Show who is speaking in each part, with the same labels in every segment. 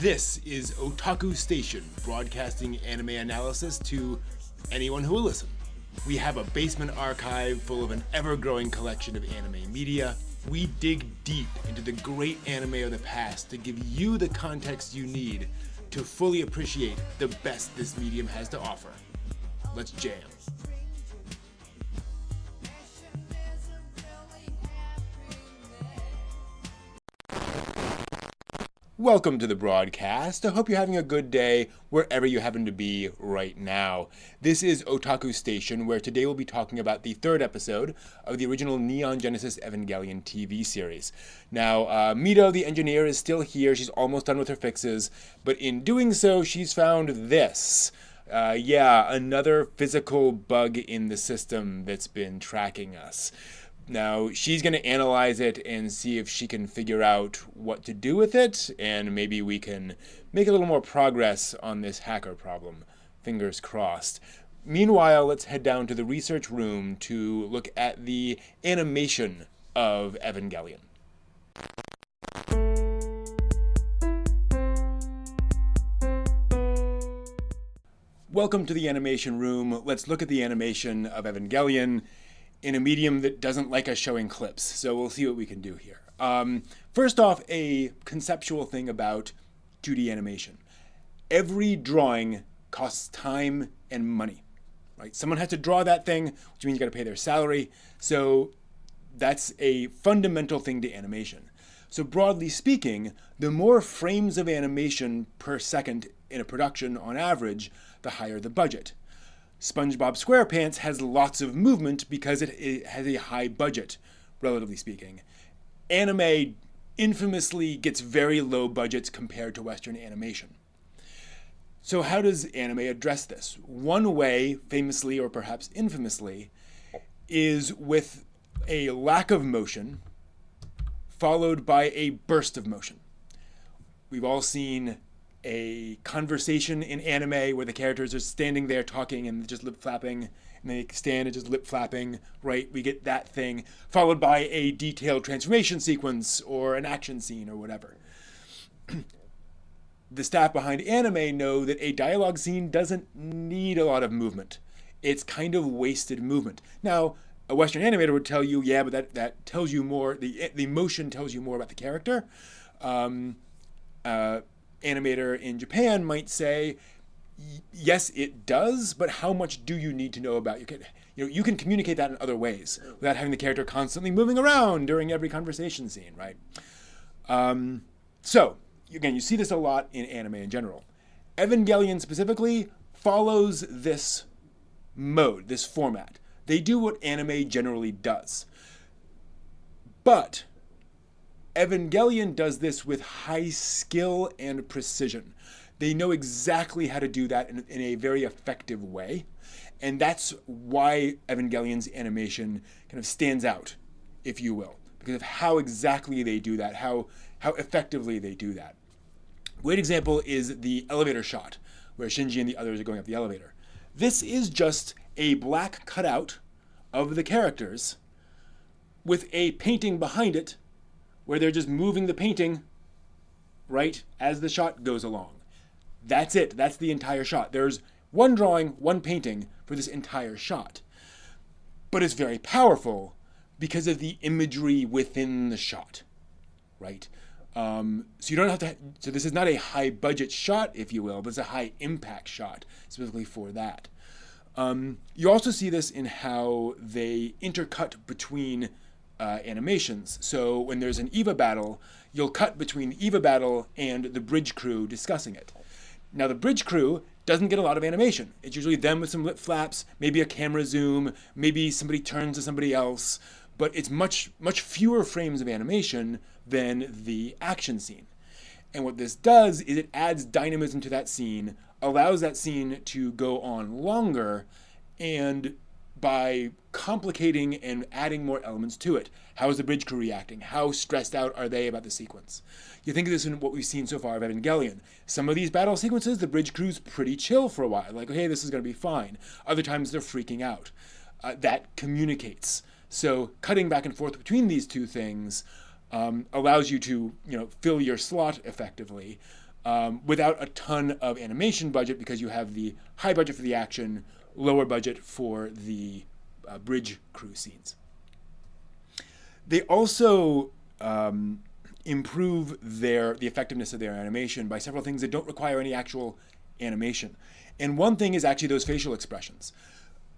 Speaker 1: This is Otaku Station, broadcasting anime analysis to anyone who will listen. We have a basement archive full of an ever-growing collection of anime media. We dig deep into the great anime of the past to give you the context you need to fully appreciate the best this medium has to offer. Let's jam. Welcome to the broadcast. I hope you're having a good day wherever you happen to be right now. This is Otaku Station, where today we'll be talking about the third episode of the original Neon Genesis Evangelion TV series. Now, Mito, the engineer, is still here. She's almost done with her fixes, but in doing so, she's found this. Another physical bug in the system that's been tracking us. Now, she's going to analyze it and see if she can figure out what to do with it, and maybe we can make a little more progress on this hacker problem. Fingers crossed. Meanwhile, let's head down to the research room to look at the animation of Evangelion. Welcome to the animation room. Let's look at the animation of Evangelion in a medium that doesn't like us showing clips. So we'll see what we can do here. First off, a conceptual thing about 2D animation. Every drawing costs time and money, right? Someone has to draw that thing, which means you got to pay their salary. So that's a fundamental thing to animation. So broadly speaking, the more frames of animation per second in a production on average, the higher the budget. SpongeBob SquarePants has lots of movement because it has a high budget, relatively speaking. Anime infamously gets very low budgets compared to Western animation. So how does anime address this? One way, famously or perhaps infamously, is with a lack of motion followed by a burst of motion. We've all seen a conversation in anime where the characters are standing there talking and just lip flapping, and they stand and just lip flapping, right? We get that thing, followed by a detailed transformation sequence or an action scene or whatever. The staff behind anime know that a dialogue scene doesn't need a lot of movement. It's kind of wasted movement. Now, a Western animator would tell you, yeah, but that tells you more, the motion tells you more about the character. Animator in Japan might say, yes, it does, but how much do you need to know about you can communicate that in other ways without having the character constantly moving around during every conversation scene, right? So, again, you see this a lot in anime in general. Evangelion specifically follows this mode, this format. They do what anime generally does. But Evangelion does this with high skill and precision. They know exactly how to do that in a very effective way. And that's why Evangelion's animation kind of stands out, if you will, because of how exactly they do that, how effectively they do that. Great example is the elevator shot, where Shinji and the others are going up the elevator. This is just a black cutout of the characters with a painting behind it, where they're just moving the painting, right, as the shot goes along. That's it. That's the entire shot. There's one drawing, one painting for this entire shot. But it's very powerful because of the imagery within the shot, right? So you don't have to. So this is not a high budget shot, if you will, but it's a high impact shot specifically for that. You also see this in how they intercut between animations. So when there's an EVA battle, you'll cut between the EVA battle and the bridge crew discussing it. Now the bridge crew doesn't get a lot of animation. It's usually them with some lip flaps, maybe a camera zoom, maybe somebody turns to somebody else, but it's much fewer frames of animation than the action scene. And what this does is it adds dynamism to that scene, allows that scene to go on longer, and by complicating and adding more elements to it. How is the bridge crew reacting? How stressed out are they about the sequence? You think of this in what we've seen so far of Evangelion. Some of these battle sequences, the bridge crew's pretty chill for a while. Like, okay, this is going to be fine. Other times they're freaking out. That communicates. So cutting back and forth between these two things allows you to fill your slot effectively. without a ton of animation budget because you have the high budget for the action, lower budget for the bridge crew scenes. They also improve the effectiveness of their animation by several things that don't require any actual animation. And one thing is actually those facial expressions.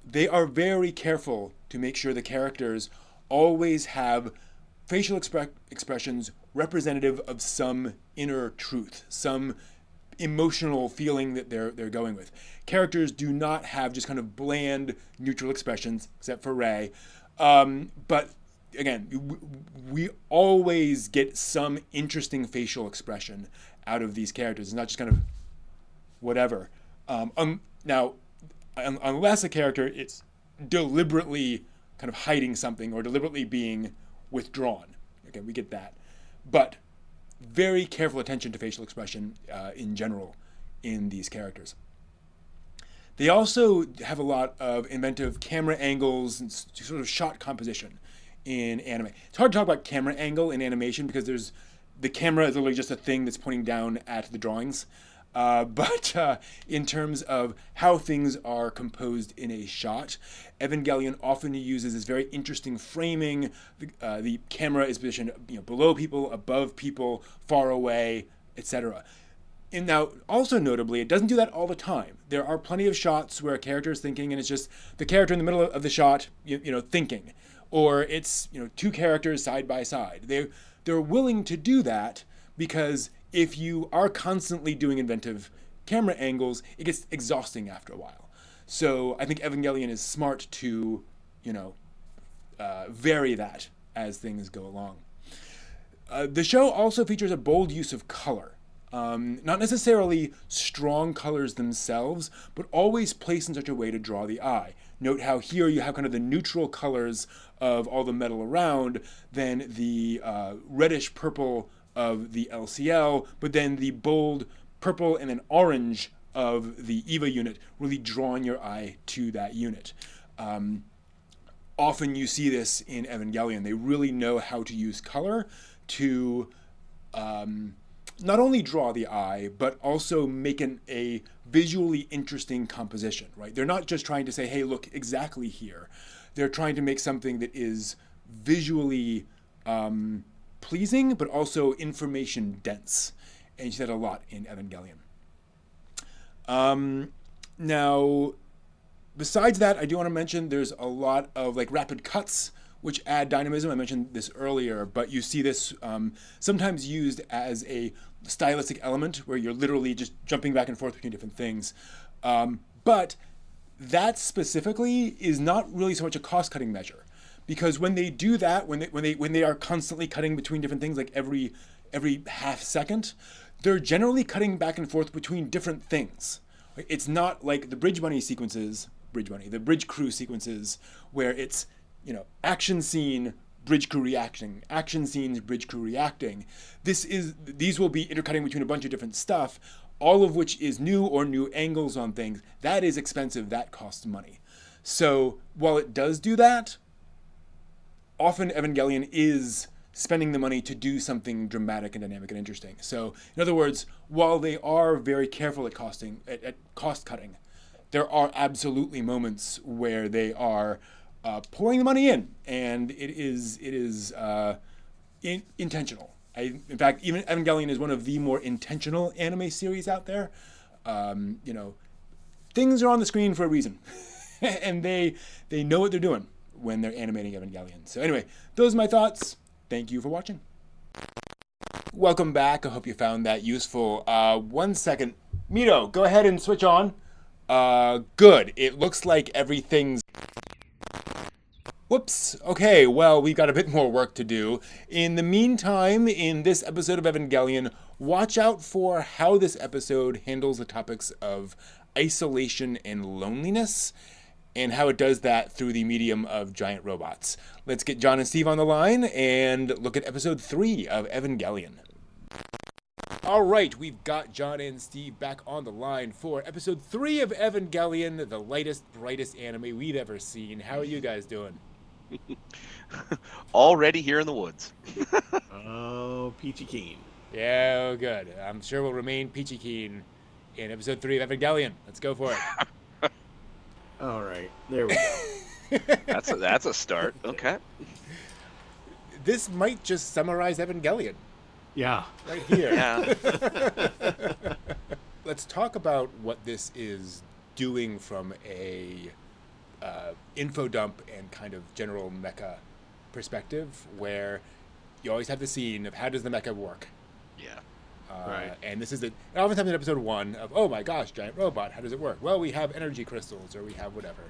Speaker 1: They are very careful to make sure the characters always have facial expressions representative of some inner truth, some emotional feeling that they're going with. Characters do not have just kind of bland, neutral expressions, except for Rey. But again, we always get some interesting facial expression out of these characters. It's not just kind of whatever. Now, unless a character is deliberately kind of hiding something or deliberately being withdrawn. Okay, we get that. But very careful attention to facial expression in general in these characters. They also have a lot of inventive camera angles and sort of shot composition in anime. It's hard to talk about camera angle in animation because the camera is literally just a thing that's pointing down at the drawings. But in terms of how things are composed in a shot, Evangelion often uses this very interesting framing. The camera is positioned below people, above people, far away, etc. And now, also notably, it doesn't do that all the time. There are plenty of shots where a character is thinking, and it's just the character in the middle of the shot, thinking, or it's two characters side by side. They're willing to do that because if you are constantly doing inventive camera angles, it gets exhausting after a while. So I think Evangelion is smart to, vary that as things go along. The show also features a bold use of color. Not necessarily strong colors themselves, but always placed in such a way to draw the eye. Note how here you have kind of the neutral colors of all the metal around, then the reddish purple of the LCL, but then the bold purple and then orange of the EVA unit, really drawing your eye to that unit. Often you see this in Evangelion. They really know how to use color to not only draw the eye, but also make a visually interesting composition, right? They're not just trying to say, hey, look exactly here. They're trying to make something that is visually pleasing, but also information dense. And you see that a lot in Evangelion. Now, besides that, I do want to mention there's a lot of rapid cuts which add dynamism. I mentioned this earlier, but you see this sometimes used as a stylistic element where you're literally just jumping back and forth between different things. But that specifically is not really so much a cost-cutting measure, because when they do that, when they are constantly cutting between different things, like every half second, they're generally cutting back and forth between different things. It's not like the the bridge crew sequences, where it's action scene, bridge crew reacting, action scenes, bridge crew reacting. These will be intercutting between a bunch of different stuff, all of which is new or new angles on things. That is expensive, that costs money. So while it does do that, often Evangelion is spending the money to do something dramatic and dynamic and interesting. So in other words, while they are very careful at cost cutting, there are absolutely moments where they are pouring the money in, and it is intentional. In fact, even Evangelion is one of the more intentional anime series out there. Things are on the screen for a reason, and they know what they're doing when they're animating Evangelion. So anyway, those are my thoughts. Thank you for watching. Welcome back. I hope you found that useful. 1 second. Mito, go ahead and switch on. Good. It looks like everything's... Whoops. Okay, well, we've got a bit more work to do. In the meantime, in this episode of Evangelion, watch out for how this episode handles the topics of isolation and loneliness, and how it does that through the medium of giant robots. Let's get John and Steve on the line and look at episode 3 of Evangelion. All right, we've got John and Steve back on the line for episode 3 of Evangelion, the lightest, brightest anime we've ever seen. How are you guys doing?
Speaker 2: Already here in the woods.
Speaker 3: Oh, peachy keen.
Speaker 1: Yeah, oh, good. I'm sure we'll remain peachy keen in episode 3 of Evangelion. Let's go for it.
Speaker 2: All right, there we go.
Speaker 3: That's a start. Okay.
Speaker 1: This might just summarize Evangelion
Speaker 2: Yeah.
Speaker 1: right here.
Speaker 3: Yeah.
Speaker 1: Let's talk about what this is doing from a info dump and kind of general mecha perspective, where you always have the scene of how does the mecha work.
Speaker 3: Yeah.
Speaker 2: Right.
Speaker 1: And this is it. And oftentimes in episode 1 of, oh my gosh, giant robot, how does it work? Well, we have energy crystals, or we have whatever.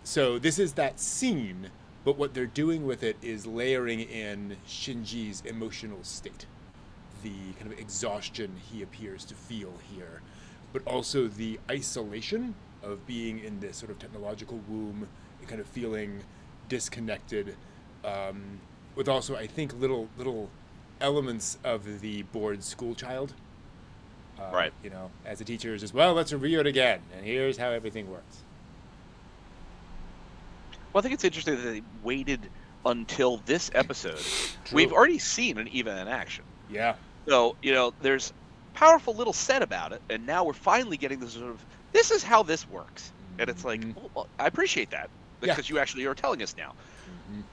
Speaker 1: So this is that scene, but what they're doing with it is layering in Shinji's emotional state, the kind of exhaustion he appears to feel here, but also the isolation of being in this sort of technological womb and kind of feeling disconnected, with also, I think, little elements of the bored school child.
Speaker 3: Right.
Speaker 1: You know, as a teacher is just, well, let's review it again, and here's how everything works.
Speaker 3: Well, I think it's interesting that they waited until this episode.
Speaker 1: True.
Speaker 3: We've already seen an EVA in action.
Speaker 1: Yeah.
Speaker 3: So, there's powerful little set about it, and now we're finally getting this sort of, this is how this works. And it's like, well, I appreciate that, because you actually are telling us now.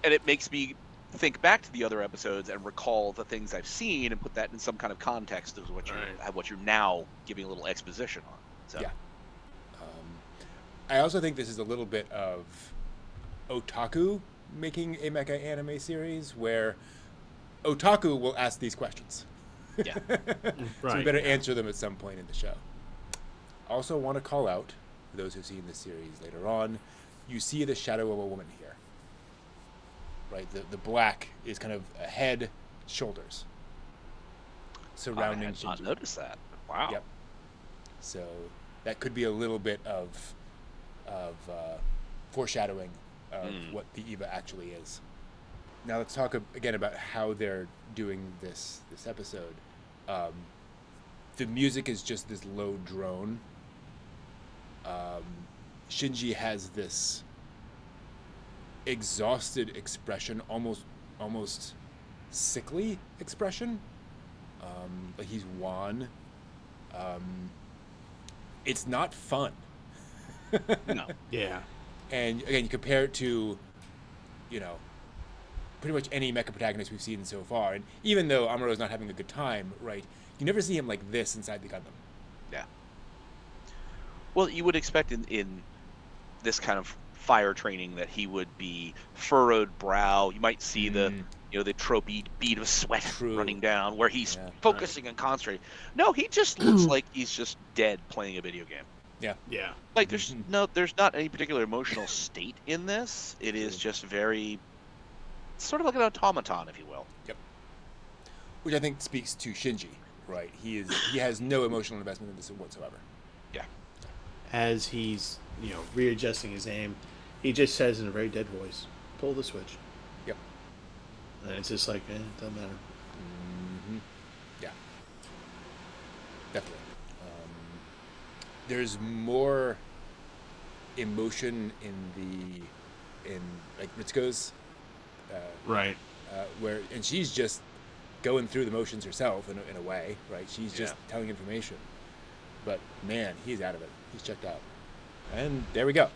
Speaker 3: And it makes me think back to the other episodes and recall the things I've seen and put that in some kind of context of what you're now giving a little exposition on. So.
Speaker 1: Yeah. I also think this is a little bit of otaku making a mecha anime series where otaku will ask these questions.
Speaker 3: Yeah.
Speaker 2: Right.
Speaker 1: So we better answer them at some point in the show. Also want to call out, for those who've seen the series later on, you see the shadow of a woman here. Right? The black is kind of a head, shoulders. Surrounding
Speaker 3: I had not
Speaker 1: Shinji.
Speaker 3: noticed that. Wow.
Speaker 1: Yep. So that could be a little bit of foreshadowing of what the EVA actually is. Now let's talk again about how they're doing this episode. The music is just this low drone. Shinji has this exhausted expression, almost sickly expression. Like he's wan. It's not fun.
Speaker 3: No.
Speaker 2: Yeah.
Speaker 1: And again, you compare it to, pretty much any mecha protagonist we've seen so far. And even though Amuro's not having a good time, right, you never see him like this inside the Gundam.
Speaker 3: Yeah. Well, you would expect in this kind of fire training that he would be furrowed brow. You might see the tropey bead of sweat running down where he's focusing and concentrating. No, he just looks like he's just dead playing a video game.
Speaker 1: Yeah.
Speaker 2: Yeah.
Speaker 3: Like there's not any particular emotional state in this. It is just very sort of like an automaton, if you will.
Speaker 1: Yep. Which I think speaks to Shinji, right? He has no emotional investment in this whatsoever.
Speaker 3: Yeah.
Speaker 2: As he's, readjusting his aim, he just says in a very dead voice, "Pull the switch."
Speaker 1: Yep.
Speaker 2: And it's just like, it doesn't matter.
Speaker 1: Yeah. Definitely. There's more emotion in like Ritsuko's,
Speaker 2: Right.
Speaker 1: and she's just going through the motions herself in a way, right? She's just telling information, but man, he's out of it. He's checked out, and there we go.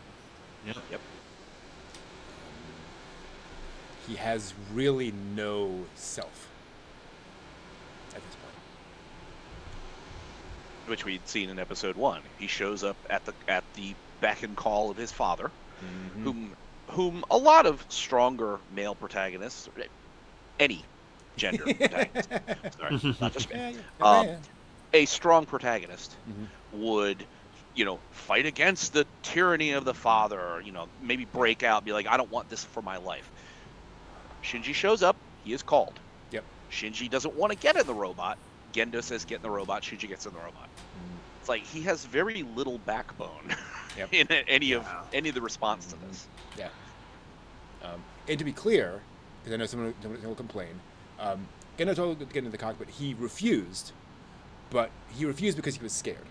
Speaker 3: Yep.
Speaker 1: He has really no self at this point.
Speaker 3: Which we'd seen in episode 1. He shows up at the beck and call of his father, whom a lot of stronger male protagonists, any gender protagonist, sorry, not just men, a strong protagonist would, fight against the tyranny of the father, maybe break out, be like, I don't want this for my life. Shinji shows up, he is called.
Speaker 1: Yep.
Speaker 3: Shinji doesn't want to get in the robot. Gendo says get in the robot, Shinji gets in the robot. It's like he has very little backbone in any of the response to this.
Speaker 1: Yeah. And to be clear, because I know someone will complain, Gendo told him to get into the cockpit. He refused, but he refused because he was scared.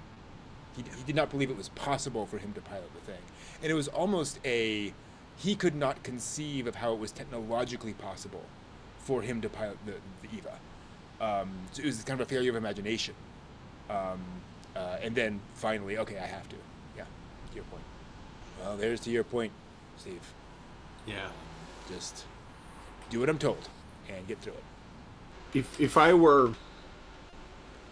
Speaker 1: He did not believe it was possible for him to pilot the thing. And it was almost he could not conceive of how it was technologically possible for him to pilot the EVA. So it was kind of a failure of imagination. And then finally, okay, I have to. Yeah, to your point. Well, there's to your point, Steve.
Speaker 2: Yeah.
Speaker 1: Just do what I'm told and get through it.
Speaker 2: If I were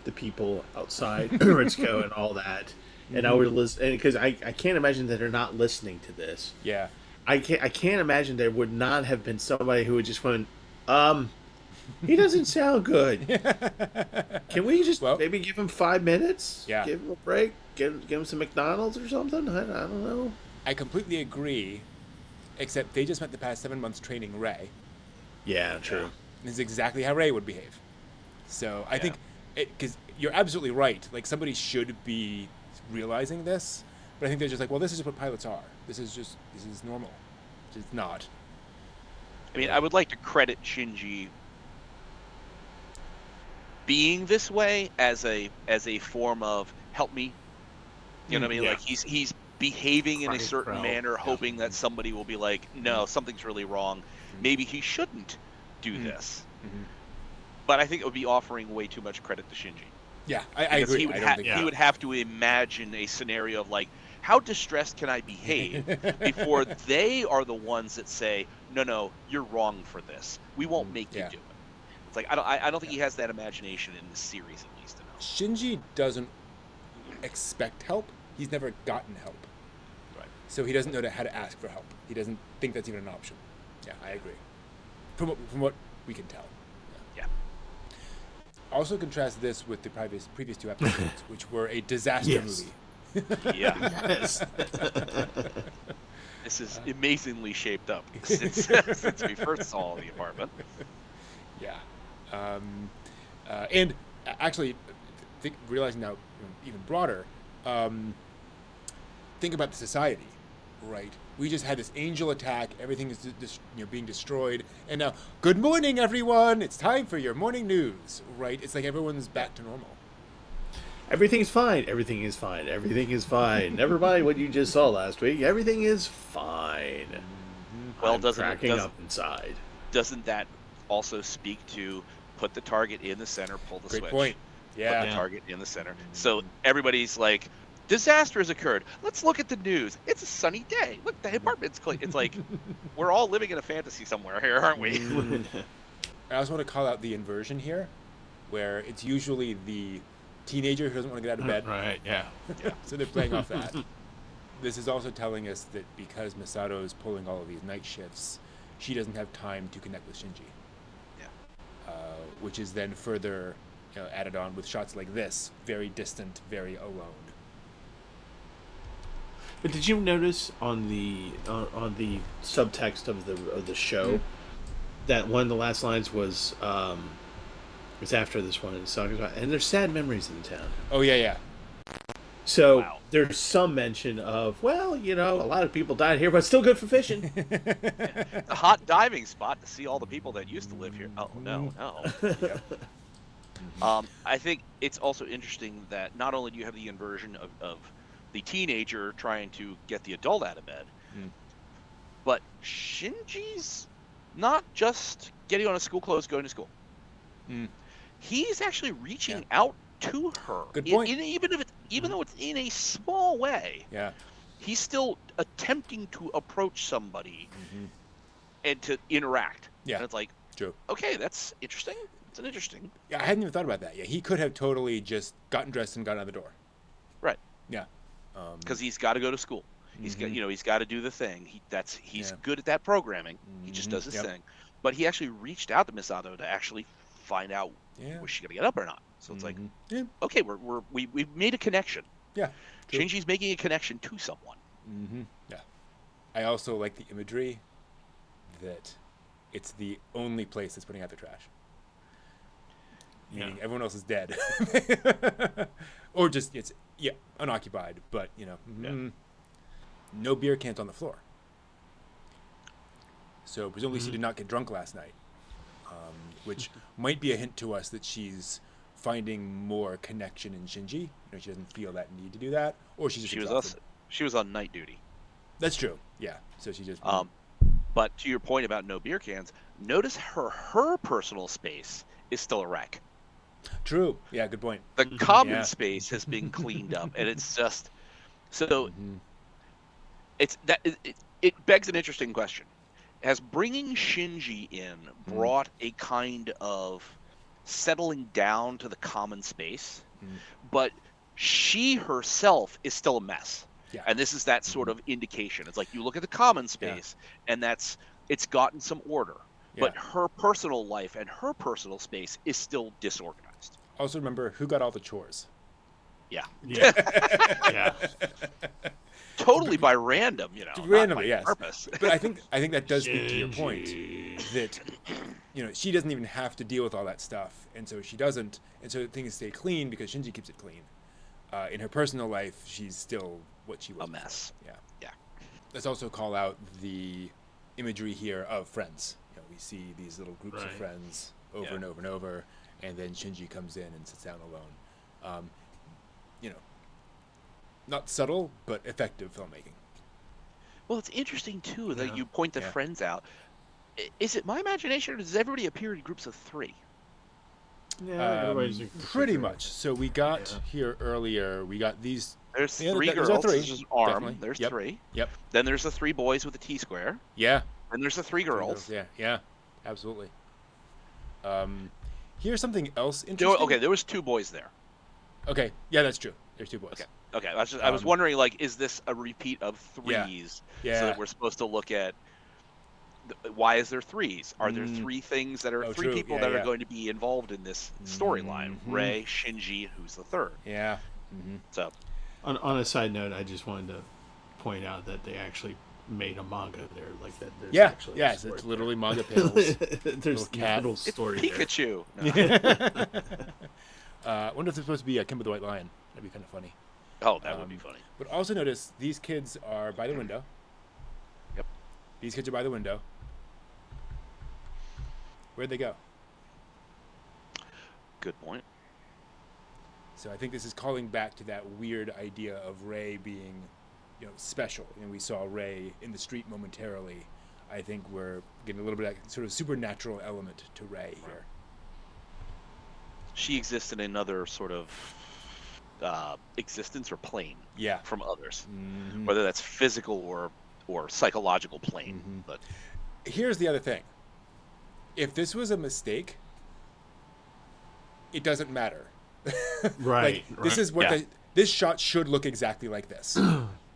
Speaker 2: the people outside Ritsuko and all that, and I were to listen, because I can't imagine that they're not listening to this.
Speaker 1: Yeah.
Speaker 2: I can't imagine there would not have been somebody who would just went, he doesn't sound good. Can we just maybe give him 5 minutes?
Speaker 1: Yeah.
Speaker 2: Give him a break? Give him some McDonald's or something? I don't know.
Speaker 1: I completely agree, except they just spent the past 7 months training Ray.
Speaker 2: Yeah, true.
Speaker 1: This is exactly how Ray would behave. So I think, because you're absolutely right, like somebody should be realizing this, but I think they're just like, well, this is just what pilots are. This is normal. It's not.
Speaker 3: I mean, I would like to credit Shinji being this way as a form of help me. You know what I mean?
Speaker 2: Yeah.
Speaker 3: Like he's behaving in a certain manner, hoping that somebody will be like, no, something's really wrong. Maybe he shouldn't do this. But I think it would be offering way too much credit to Shinji.
Speaker 1: Yeah, I agree.
Speaker 3: He would have to imagine a scenario of like, how distressed can I behave before they are the ones that say, no, you're wrong for this. We won't make you do it. It's like I don't think he has that imagination in the series, at least.
Speaker 1: Shinji doesn't expect help. He's never gotten help.
Speaker 3: Right.
Speaker 1: So he doesn't know how to ask for help. He doesn't think that's even an option. Yeah, I agree. From what we can tell.
Speaker 3: Yeah.
Speaker 1: Also contrast this with the previous 2 episodes, which were a disaster movie.
Speaker 3: Yeah.
Speaker 2: Yes.
Speaker 3: This is amazingly shaped up since we first saw the apartment.
Speaker 1: Yeah. And actually, realizing now even broader, think about the society, right? We just had this angel attack. Everything is being destroyed. And now, good morning, everyone. It's time for your morning news, right? It's like everyone's back to normal.
Speaker 2: Everything's fine. Everything is fine. Everything is fine. Never mind what you just saw last week. Everything is fine.
Speaker 3: Well,
Speaker 2: I'm cracking up inside.
Speaker 3: Doesn't that also speak to put the target in the center, pull the switch?
Speaker 1: Great point. Yeah.
Speaker 3: Put the target in the center. So everybody's like, disaster has occurred. Let's look at the news. It's a sunny day. Look, the apartment's clean. It's like we're all living in a fantasy somewhere here, aren't we?
Speaker 1: I also want to call out the inversion here, where it's usually the teenager who doesn't want to get out of bed.
Speaker 2: Right, yeah.
Speaker 1: So they're playing off that. This is also telling us that because Misato is pulling all of these night shifts, she doesn't have time to connect with Shinji.
Speaker 3: Yeah.
Speaker 1: Which is then further added on with shots like this, very distant, very alone.
Speaker 2: But did you notice on the subtext of the show that one of the last lines was after this one, it's talking about, and there's sad memories in the town.
Speaker 1: Oh yeah.
Speaker 2: So there's some mention of, well, a lot of people died here, but still good for fishing.
Speaker 3: A hot diving spot to see all the people that used to live here. Oh no. I think it's also interesting that not only do you have the inversion of the teenager trying to get the adult out of bed, but Shinji's not just getting on his school clothes, going to school. He's actually reaching out to her.
Speaker 1: Good point.
Speaker 3: Even though it's in a small way.
Speaker 1: Yeah.
Speaker 3: He's still attempting to approach somebody and to interact.
Speaker 1: Yeah.
Speaker 3: And it's like,
Speaker 1: true.
Speaker 3: Okay, that's interesting. It's an interesting.
Speaker 1: Yeah, I hadn't even thought about that. Yeah, he could have totally just gotten dressed and gotten out the door.
Speaker 3: Right.
Speaker 1: Yeah.
Speaker 3: Because he's got to go to school. He's got, he's got to do the thing. He's good at that programming. He just does his thing. But he actually reached out to Misato to actually find out was she gonna get up or not. So it's like, okay, we've made a connection.
Speaker 1: Yeah. True.
Speaker 3: Shinji's making a connection to someone.
Speaker 1: Yeah. I also like the imagery that it's the only place that's putting out the trash. Meaning everyone else is dead. Or just it's unoccupied, but no beer cans on the floor. So presumably she did not get drunk last night, which might be a hint to us that she's finding more connection in Shinji. She doesn't feel that need to do that, or she's just exhausted.
Speaker 3: She was on night duty.
Speaker 1: That's true. Yeah. So she just.
Speaker 3: But to your point about no beer cans, notice her personal space is still a wreck.
Speaker 1: True. Yeah, good point.
Speaker 3: The common
Speaker 1: Yeah.
Speaker 3: space has been cleaned up, and it's just so
Speaker 1: Mm-hmm.
Speaker 3: it begs an interesting question. Has bringing Shinji in
Speaker 1: Mm.
Speaker 3: brought a kind of settling down to the common space?
Speaker 1: Mm.
Speaker 3: But she herself is still a mess.
Speaker 1: Yeah.
Speaker 3: And this is that sort of indication. It's like you look at the common
Speaker 1: Yeah.
Speaker 3: space, and it's gotten some order.
Speaker 1: Yeah.
Speaker 3: But her personal life and her personal space is still disorganized.
Speaker 1: Also remember who got all the chores.
Speaker 3: Yeah.
Speaker 2: Yeah. Yeah.
Speaker 3: Totally by random,
Speaker 1: Randomly,
Speaker 3: not by
Speaker 1: yes.
Speaker 3: purpose.
Speaker 1: But I think that does speak to your point that she doesn't even have to deal with all that stuff, and so she doesn't, and so things stay clean because Shinji keeps it clean. In her personal life, she's still what she was.
Speaker 3: A mess.
Speaker 1: Before. Yeah.
Speaker 3: Yeah.
Speaker 1: Let's also call out the imagery here of friends. We see these little groups of friends over and over and over, and then Shinji comes in and sits down alone. Not subtle, but effective filmmaking.
Speaker 3: Well, it's interesting too that you point the friends out. Is it my imagination, or does everybody appear in groups of 3?
Speaker 2: Yeah,
Speaker 1: pretty much. So we got here earlier. We got these.
Speaker 3: There's 3 girls.
Speaker 1: There's 3.
Speaker 3: There's an arm.
Speaker 1: Definitely.
Speaker 3: There's
Speaker 1: Yep.
Speaker 3: 3.
Speaker 1: Yep.
Speaker 3: Then there's the 3 boys with the T-square.
Speaker 1: Yeah.
Speaker 3: Then there's the 3 girls.
Speaker 1: Yeah. Absolutely. Here's something else interesting.
Speaker 3: Okay, there was 2 boys there.
Speaker 1: Okay. Yeah, that's true. There's 2 boys.
Speaker 3: Okay. I was wondering, is this a repeat of 3s?
Speaker 1: Yeah.
Speaker 3: So that we're supposed to look at why is there 3s? Are there 3 things that are 3
Speaker 1: true.
Speaker 3: people that are going to be involved in this storyline?
Speaker 1: Mm-hmm.
Speaker 3: Rei, Shinji, who's the 3rd?
Speaker 1: Yeah. Mm-hmm.
Speaker 3: So,
Speaker 2: on a side note, I just wanted to point out that they actually made a manga there, like that. There's actually
Speaker 1: Yes, it's literally manga panels.
Speaker 2: There's a little story
Speaker 3: it's Pikachu.
Speaker 1: I wonder if there's supposed to be a Kimba the White Lion. That'd be kind of funny.
Speaker 3: Oh, that would be funny.
Speaker 1: But also notice these kids are by the window.
Speaker 3: Yep.
Speaker 1: These kids are by the window. Where'd they go?
Speaker 3: Good point.
Speaker 1: So I think this is calling back to that weird idea of Rei being, special. We saw Rei in the street momentarily. I think we're getting a little bit of that sort of supernatural element to Rei here.
Speaker 3: She exists in another sort of existence or plane from others, whether that's physical or psychological plane. But
Speaker 1: here's the other thing: if this was a mistake, it doesn't matter.
Speaker 2: Right.
Speaker 1: This is what this shot should look exactly like this.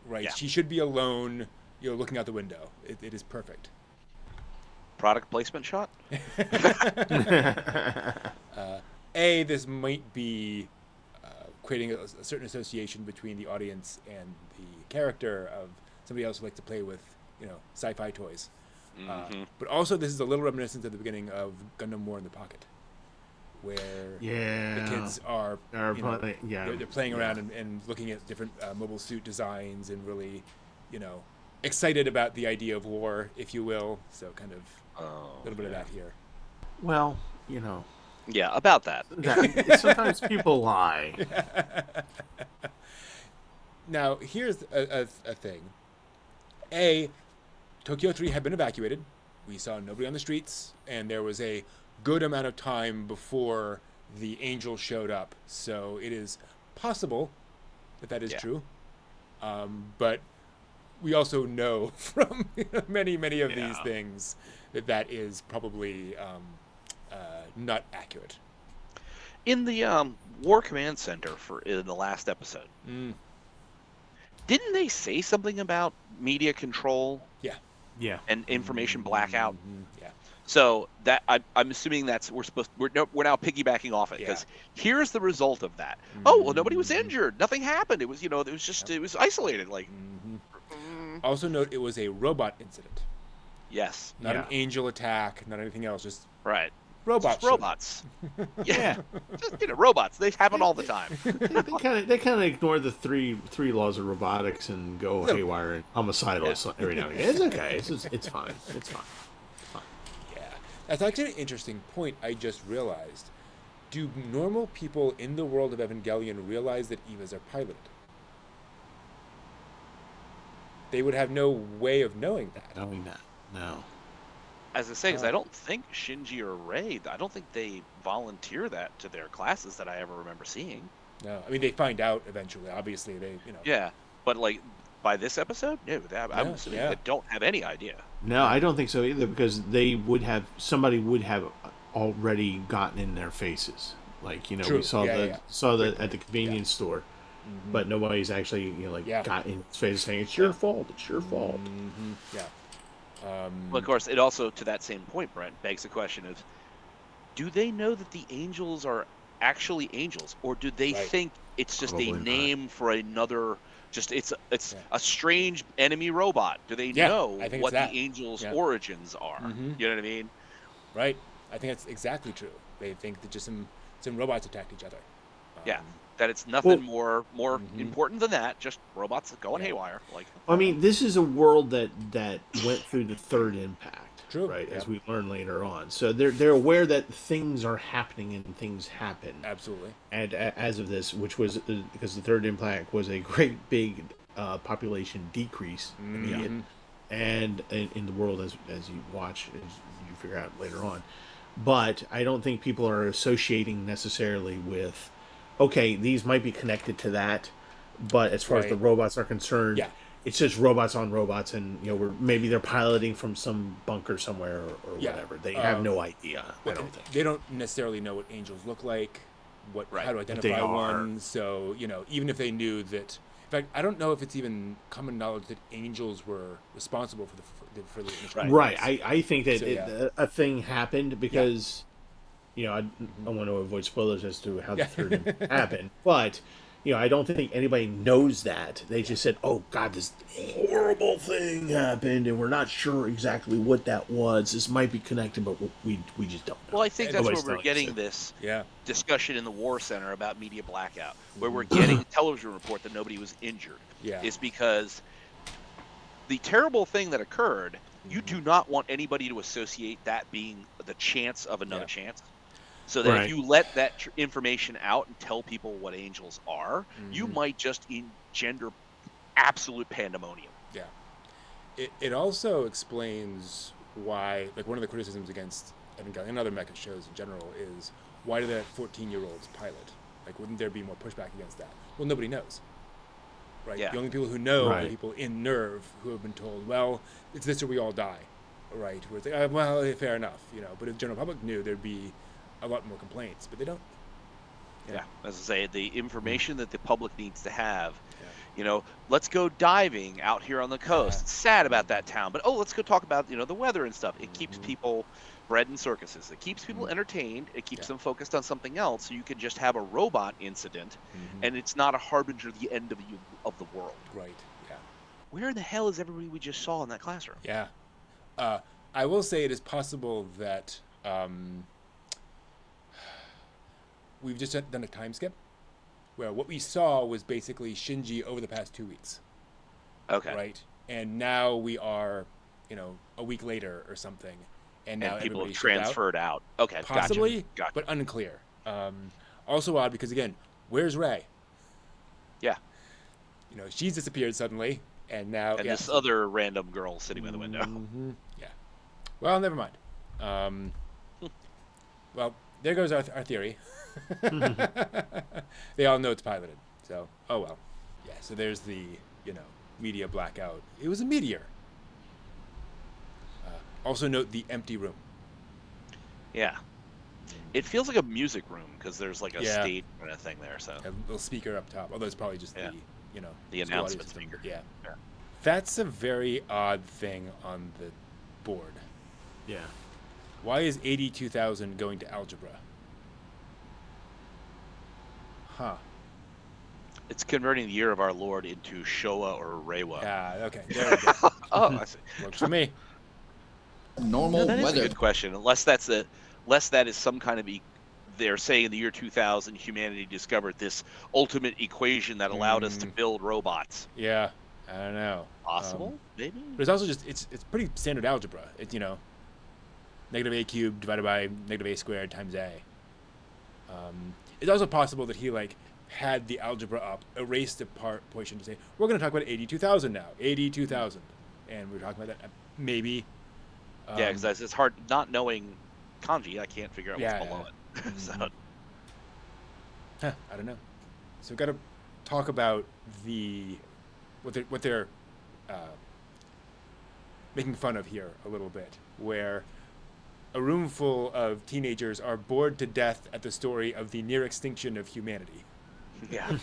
Speaker 1: Right.
Speaker 3: Yeah.
Speaker 1: She should be alone, looking out the window. It is perfect.
Speaker 3: Product placement shot.
Speaker 1: This might be creating a certain association between the audience and the character of somebody else who likes to play with, sci-fi toys. But also, this is a little reminiscent of the beginning of Gundam War in the Pocket, where the kids are they're playing around and looking at different mobile suit designs and really, excited about the idea of war, if you will. So kind of a little bit of that here.
Speaker 2: Well,
Speaker 3: Yeah, about that.
Speaker 2: Sometimes people lie.
Speaker 1: Now, here's a thing. Tokyo 3 had been evacuated. We saw nobody on the streets, and there was a good amount of time before the angel showed up. So it is possible that is true. But we also know from many of these things that is probably not accurate.
Speaker 3: In the War Command Center in the last episode, didn't they say something about media control?
Speaker 2: Yeah.
Speaker 3: And information blackout.
Speaker 1: Yeah.
Speaker 3: So that I'm assuming we're now piggybacking off it because here's the result of that. Oh well, nobody was injured. Nothing happened. It was it was just it was isolated.
Speaker 1: Also note it was a robot incident.
Speaker 3: Yes.
Speaker 1: Not an angel attack. Not anything else. Just
Speaker 3: right.
Speaker 1: Robots.
Speaker 3: Just robots. Yeah. Just robots. They happen all the time.
Speaker 2: They kind of ignore the three laws of robotics and go haywire and homicidal every now and again. It's okay. It's fine. It's fine.
Speaker 1: Yeah, that's actually an interesting point. I just realized. Do normal people in the world of Evangelion realize that EVAs are piloted? They would have no way of knowing that.
Speaker 2: No.
Speaker 3: As I say, because I don't think Shinji or Rei, I don't think they volunteer that to their classes that I ever remember seeing.
Speaker 1: No, I mean they find out eventually. Obviously, they
Speaker 3: Yeah, but like by this episode, no, I'm
Speaker 1: No,
Speaker 3: assuming
Speaker 1: yeah.
Speaker 3: they don't have any idea.
Speaker 2: No, I don't think so either, because somebody would have already gotten in their faces. Like,
Speaker 1: True.
Speaker 2: we saw
Speaker 1: Yeah.
Speaker 2: that at the convenience store, but nobody's actually got in his face saying it's your fault, it's your fault.
Speaker 1: Yeah.
Speaker 3: Well, of course, it also, to that same point, Brent, begs the question of, do they know that the angels are actually angels, or do they think it's just
Speaker 2: Probably
Speaker 3: a
Speaker 2: not.
Speaker 3: name for another? Just it's
Speaker 1: Yeah.
Speaker 3: a strange enemy robot. Do they
Speaker 1: Yeah,
Speaker 3: know
Speaker 1: I think
Speaker 3: what
Speaker 1: it's that.
Speaker 3: the angels'
Speaker 1: Yeah.
Speaker 3: origins are? You know what I mean?
Speaker 1: Right. I think that's exactly true. They think that just some robots attacked each other.
Speaker 3: Yeah, that it's nothing more important than that. Just robots going
Speaker 1: Yeah.
Speaker 3: haywire. Like,
Speaker 2: I mean, this is a world that went through the third impact.
Speaker 1: True.
Speaker 2: Right,
Speaker 1: Yeah.
Speaker 2: as we learn later on. So they're aware that things are happening and things happen.
Speaker 1: Absolutely.
Speaker 2: And as of this, which was because the third impact was a great big population decrease, immediate, and in the world as you watch, as you figure out later on. But I don't think people are associating necessarily with, okay, these might be connected to that, but as far as the robots are concerned,
Speaker 1: Yeah.
Speaker 2: it's just robots on robots, and maybe they're piloting from some bunker somewhere or whatever. They have no idea. I don't think
Speaker 1: they don't necessarily know what angels look like, how to identify one. So even if they knew that, in fact, I don't know if it's even common knowledge that angels were responsible for the initial
Speaker 2: right.
Speaker 1: attacks.
Speaker 2: I think that a thing happened because I want to avoid spoilers as to how the third impact happened, but. I don't think anybody knows that. They just said, "Oh God, this horrible thing happened, and we're not sure exactly what that was. This might be connected, but we just don't know."
Speaker 3: Well, I think that's where we're getting this discussion in the War Center about media blackout, where we're getting a television report that nobody was injured. Is because the terrible thing that occurred, you do not want anybody to associate that being the chance of another chance. So that if you let that information out and tell people what angels are, you might just engender absolute pandemonium.
Speaker 1: Yeah. It also explains why, like, one of the criticisms against Evangelion and other mecha shows in general is, why do that 14-year-olds pilot? Like, wouldn't there be more pushback against that? Well, nobody knows. Right?
Speaker 3: Yeah.
Speaker 1: The only people who know are the people in Nerve who have been told, well, it's this or we all die. Right? Where it's like, well, fair enough. But if the general public knew, there'd be a lot more complaints, but they don't.
Speaker 3: Yeah, as I say, the information that the public needs to have. Let's go diving out here on the coast. It's sad about that town, but let's go talk about the weather and stuff. It keeps people bred in circuses. It keeps people entertained. It keeps them focused on something else. So you can just have a robot incident, and it's not a harbinger of the end of the world.
Speaker 1: Right. Yeah.
Speaker 3: Where in the hell is everybody we just saw in that classroom?
Speaker 1: Yeah. I will say it is possible that we've just done a time skip where what we saw was basically Shinji over the past 2 weeks.
Speaker 3: Okay.
Speaker 1: Right? And now we are, a week later or something. And now
Speaker 3: people have transferred out. Okay.
Speaker 1: Possibly,
Speaker 3: gotcha.
Speaker 1: But unclear. Also odd because, again, where's Rei?
Speaker 3: Yeah.
Speaker 1: She's disappeared suddenly. And now...
Speaker 3: And this other random girl sitting by the window.
Speaker 1: Yeah. Well, never mind. Well, there goes our theory. They all know it's piloted, so oh well. Yeah, so there's the media blackout. It was a meteor. Also note the empty room.
Speaker 3: Yeah, it feels like a music room because there's like a stage kind of thing there. So
Speaker 1: a little speaker up top, although it's probably just
Speaker 3: the announcement speaker.
Speaker 1: Yeah, that's a very odd thing on the board.
Speaker 2: Yeah.
Speaker 1: Why is 82,000 going to algebra? Huh.
Speaker 3: It's converting the year of our Lord into Showa or Reiwa.
Speaker 1: Yeah, okay. There we go.
Speaker 3: Oh, I see.
Speaker 1: Works for me.
Speaker 4: Normal
Speaker 3: that is
Speaker 4: weather.
Speaker 3: a good question. Unless that is some kind of they're saying in the year 2000 humanity discovered this ultimate equation that allowed us to build robots.
Speaker 1: Yeah, I don't know.
Speaker 3: Possible, maybe.
Speaker 1: But it's also just it's pretty standard algebra. It's negative a cubed divided by negative a squared times a. It's also possible that he had the algebra up, erased the portion to say we're going to talk about 82,000 now, 82,000, and we're talking about that maybe.
Speaker 3: Yeah, because it's hard not knowing kanji. I can't figure out what's below it. So,
Speaker 1: I don't know. So we've got to talk about what they're making fun of here a little bit, where a room full of teenagers are bored to death at the story of the near extinction of humanity.
Speaker 3: yeah.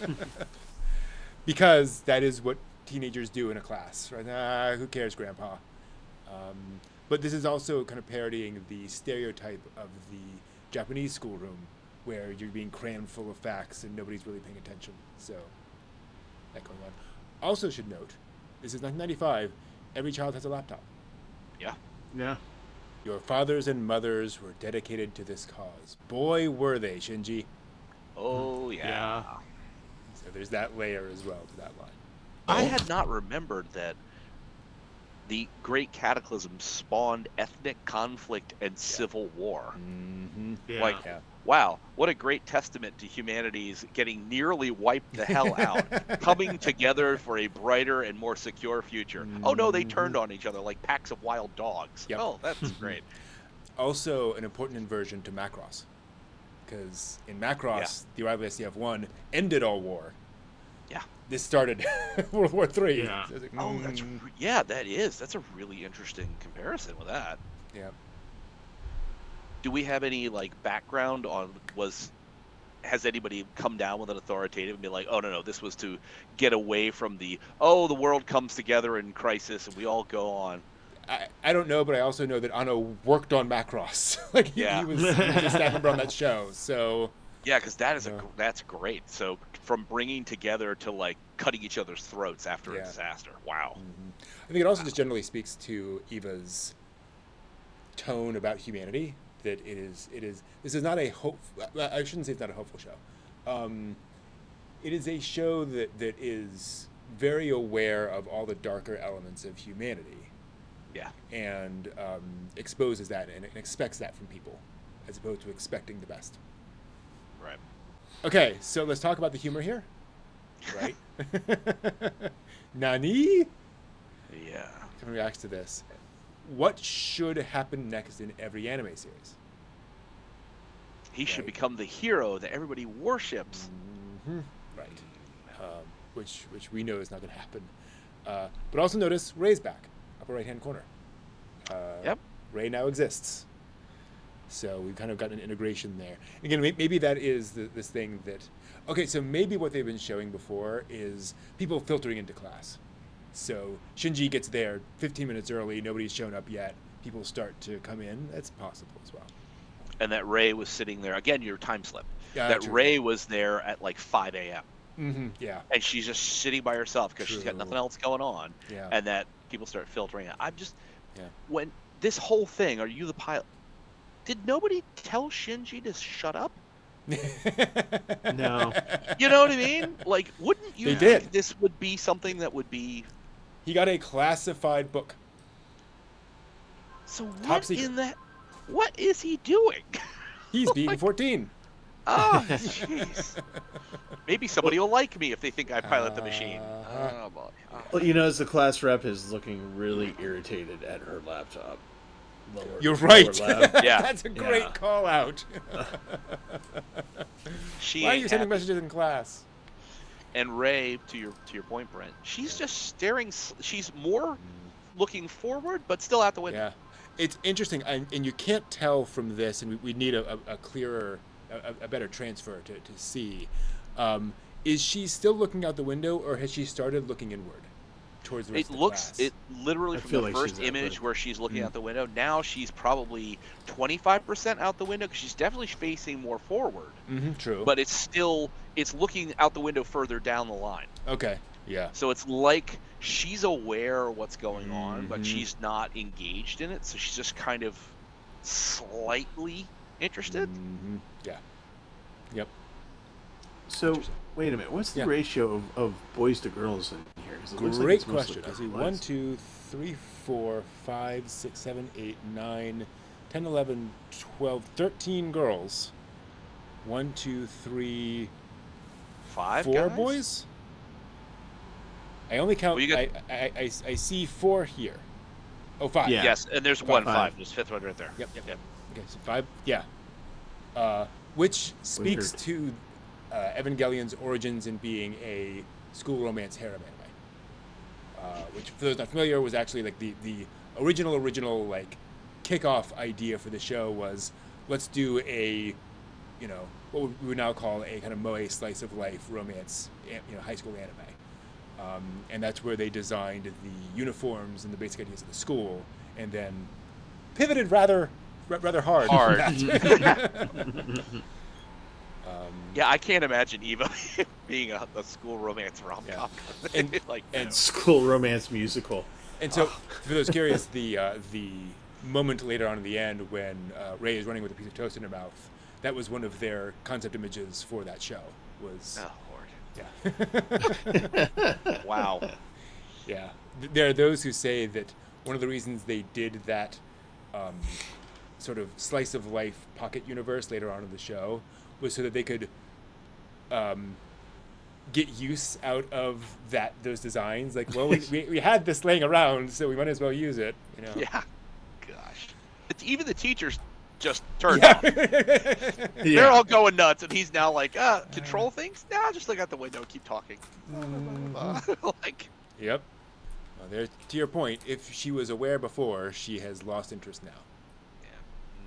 Speaker 1: Because that is what teenagers do in a class, right? Who cares, Grandpa? But this is also kind of parodying the stereotype of the Japanese schoolroom, where you're being crammed full of facts and nobody's really paying attention. So, that going on. Also should note, this is 1995, every child has a laptop.
Speaker 3: Yeah.
Speaker 2: Yeah.
Speaker 1: Your fathers and mothers were dedicated to this cause. Boy, were they, Shinji.
Speaker 3: Oh, yeah.
Speaker 1: So there's that layer as well to that line.
Speaker 3: I had not remembered that the Great Cataclysm spawned ethnic conflict and civil war.
Speaker 1: Mm-hmm.
Speaker 2: Yeah.
Speaker 3: Wow, what a great testament to humanity's getting nearly wiped the hell out, coming together for a brighter and more secure future. Oh no, they turned on each other like packs of wild dogs.
Speaker 1: Yep.
Speaker 3: Oh, that's great.
Speaker 1: Also, an important inversion to Macross. Because in Macross, the arrival of SCF-1 ended all war.
Speaker 3: Yeah.
Speaker 1: This started World War III.
Speaker 2: Yeah.
Speaker 1: So it's like,
Speaker 3: Oh, that's a really interesting comparison with that.
Speaker 1: Yeah.
Speaker 3: Do we have any background on has anybody come down with an authoritative and be like, oh no, this was to get away from the world comes together in crisis and we all go on.
Speaker 1: I don't know, but I also know that Anno worked on Macross. He was a staff member on that show. So
Speaker 3: yeah, because that's great. So from bringing together to cutting each other's throats after a disaster. Wow.
Speaker 1: Mm-hmm. I think it also just generally speaks to Eva's tone about humanity. That this is not a hope. I shouldn't say it's not a hopeful show. It is a show that is very aware of all the darker elements of humanity.
Speaker 3: Yeah.
Speaker 1: And exposes that and expects that from people, as opposed to expecting the best.
Speaker 3: Right.
Speaker 1: Okay, so let's talk about the humor here. Right? Nani?
Speaker 3: Yeah.
Speaker 1: Coming back to this. What should happen next in every anime series?
Speaker 3: He should become the hero that everybody worships.
Speaker 1: Mm-hmm. Right. Which we know is not going to happen. But also notice Ray's back, upper right-hand corner.
Speaker 3: Yep.
Speaker 1: Ray now exists. So we've kind of got an integration there. Again, maybe that is this thing that... Okay, so maybe what they've been showing before is people filtering into class. So Shinji gets there 15 minutes early, nobody's shown up yet, people start to come in. That's possible as well.
Speaker 3: And that Ray was sitting there, again, your time slip.
Speaker 1: Yeah,
Speaker 3: that
Speaker 1: true.
Speaker 3: Ray was there at 5 a.m.
Speaker 1: Mm-hmm, yeah.
Speaker 3: And she's just sitting by herself because she's got
Speaker 1: True.
Speaker 3: nothing else going on.
Speaker 1: Yeah.
Speaker 3: And that people start filtering out.
Speaker 1: Yeah.
Speaker 3: When this whole thing, are you the pilot? Did nobody tell Shinji to shut up?
Speaker 2: No.
Speaker 3: You know what I mean? Wouldn't you
Speaker 1: They
Speaker 3: think
Speaker 1: did.
Speaker 3: this would be something that would be...
Speaker 1: He got a classified book.
Speaker 3: So
Speaker 1: Top
Speaker 3: what
Speaker 1: secret.
Speaker 3: in that... What is he doing?
Speaker 1: He's being 14.
Speaker 3: Oh, jeez. Maybe somebody will like me if they think I pilot the machine. Oh, boy. Oh.
Speaker 2: Well, as the class rep is looking really irritated at her laptop.
Speaker 1: You're right.
Speaker 2: lab.
Speaker 3: Yeah.
Speaker 1: That's a great call out.
Speaker 3: She
Speaker 1: Why are
Speaker 3: ain't
Speaker 1: you sending
Speaker 3: happy.
Speaker 1: messages in class?
Speaker 3: And Ray, to your point, Brent, she's just staring. She's more looking forward, but still out the window.
Speaker 1: Yeah. It's interesting, and you can't tell from this, and we need a clearer, a better transfer to see. Is she still looking out the window, or has she started looking inward towards the rest of the class?
Speaker 3: It literally
Speaker 2: I
Speaker 3: from
Speaker 2: feel
Speaker 3: the
Speaker 2: like
Speaker 3: first
Speaker 2: she's
Speaker 3: image
Speaker 2: outward.
Speaker 3: where she's looking out the window. Now she's probably 25% out the window because she's definitely facing more forward.
Speaker 1: Mm-hmm, true.
Speaker 3: But it's looking out the window further down the line.
Speaker 1: Okay. Yeah.
Speaker 3: So it's like she's aware of what's going on, but
Speaker 1: Mhm.
Speaker 3: she's not engaged in it. So she's just kind of slightly interested.
Speaker 1: Mm-hmm. Yeah. Yep.
Speaker 2: So,
Speaker 1: Interesting.
Speaker 2: wait a minute. What's the
Speaker 1: Yeah.
Speaker 2: ratio of boys to girls in here? 'Cause it looks like
Speaker 1: Great
Speaker 2: it's mostly
Speaker 1: question. I see
Speaker 2: girls.
Speaker 1: 1, 2, 3, 4, 5, 6, 7, 8, 9, 10, 11, 12, 13 girls. 1, 2, 3,
Speaker 3: 5
Speaker 1: 4
Speaker 3: guys?
Speaker 1: boys. I only count.
Speaker 3: Well, you got-
Speaker 1: I see 4 here. Oh, 5.
Speaker 2: Yeah.
Speaker 3: Yes, and there's
Speaker 1: About
Speaker 3: 5. There's 5th one right there.
Speaker 1: Yep.
Speaker 3: Yep.
Speaker 1: Okay, so 5. Yeah. Which speaks to Evangelion's origins in being a school romance harem anime. Which, for those not familiar, was actually like the original like kickoff idea for the show was, let's do a, what we would now call a kind of moe slice of life romance, high school anime. And that's where they designed the uniforms and the basic ideas of the school, and then pivoted rather hard.
Speaker 3: Yeah, I can't imagine Eva being a school romance rom-com.
Speaker 1: Yeah.
Speaker 2: And school romance musical.
Speaker 1: And so, for those curious, the moment later on in the end when Rey is running with a piece of toast in her mouth, that was one of their concept images for that show.
Speaker 3: Oh, Lord.
Speaker 1: Yeah.
Speaker 3: Wow.
Speaker 1: Yeah. There are those who say that one of the reasons they did that sort of slice of life pocket universe later on in the show was so that they could get use out of those designs. Like, well, we had this laying around, so we might as well use it.
Speaker 3: Yeah. Gosh. Even the teachers just turned off. They're all going nuts, and he's now like, control things? Nah, just look out the window, keep talking.
Speaker 1: Yep. Well, there, to your point, if she was aware before, she has lost interest now.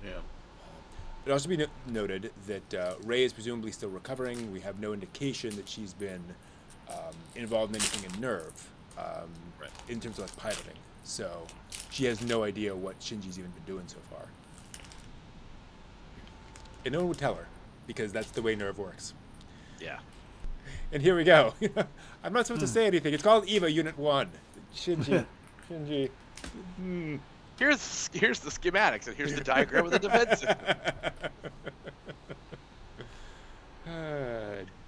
Speaker 3: Yeah.
Speaker 1: It also be noted that Rey is presumably still recovering. We have no indication that she's been involved in anything in Nerve, in terms of like piloting. So she has no idea what Shinji's even been doing so far. And no one would tell her, because that's the way Nerve works.
Speaker 3: Yeah.
Speaker 1: And here we go. I'm not supposed to say anything. It's called EVA Unit 1. Shinji.
Speaker 3: Here's the schematics, and here's the diagram of the defense system.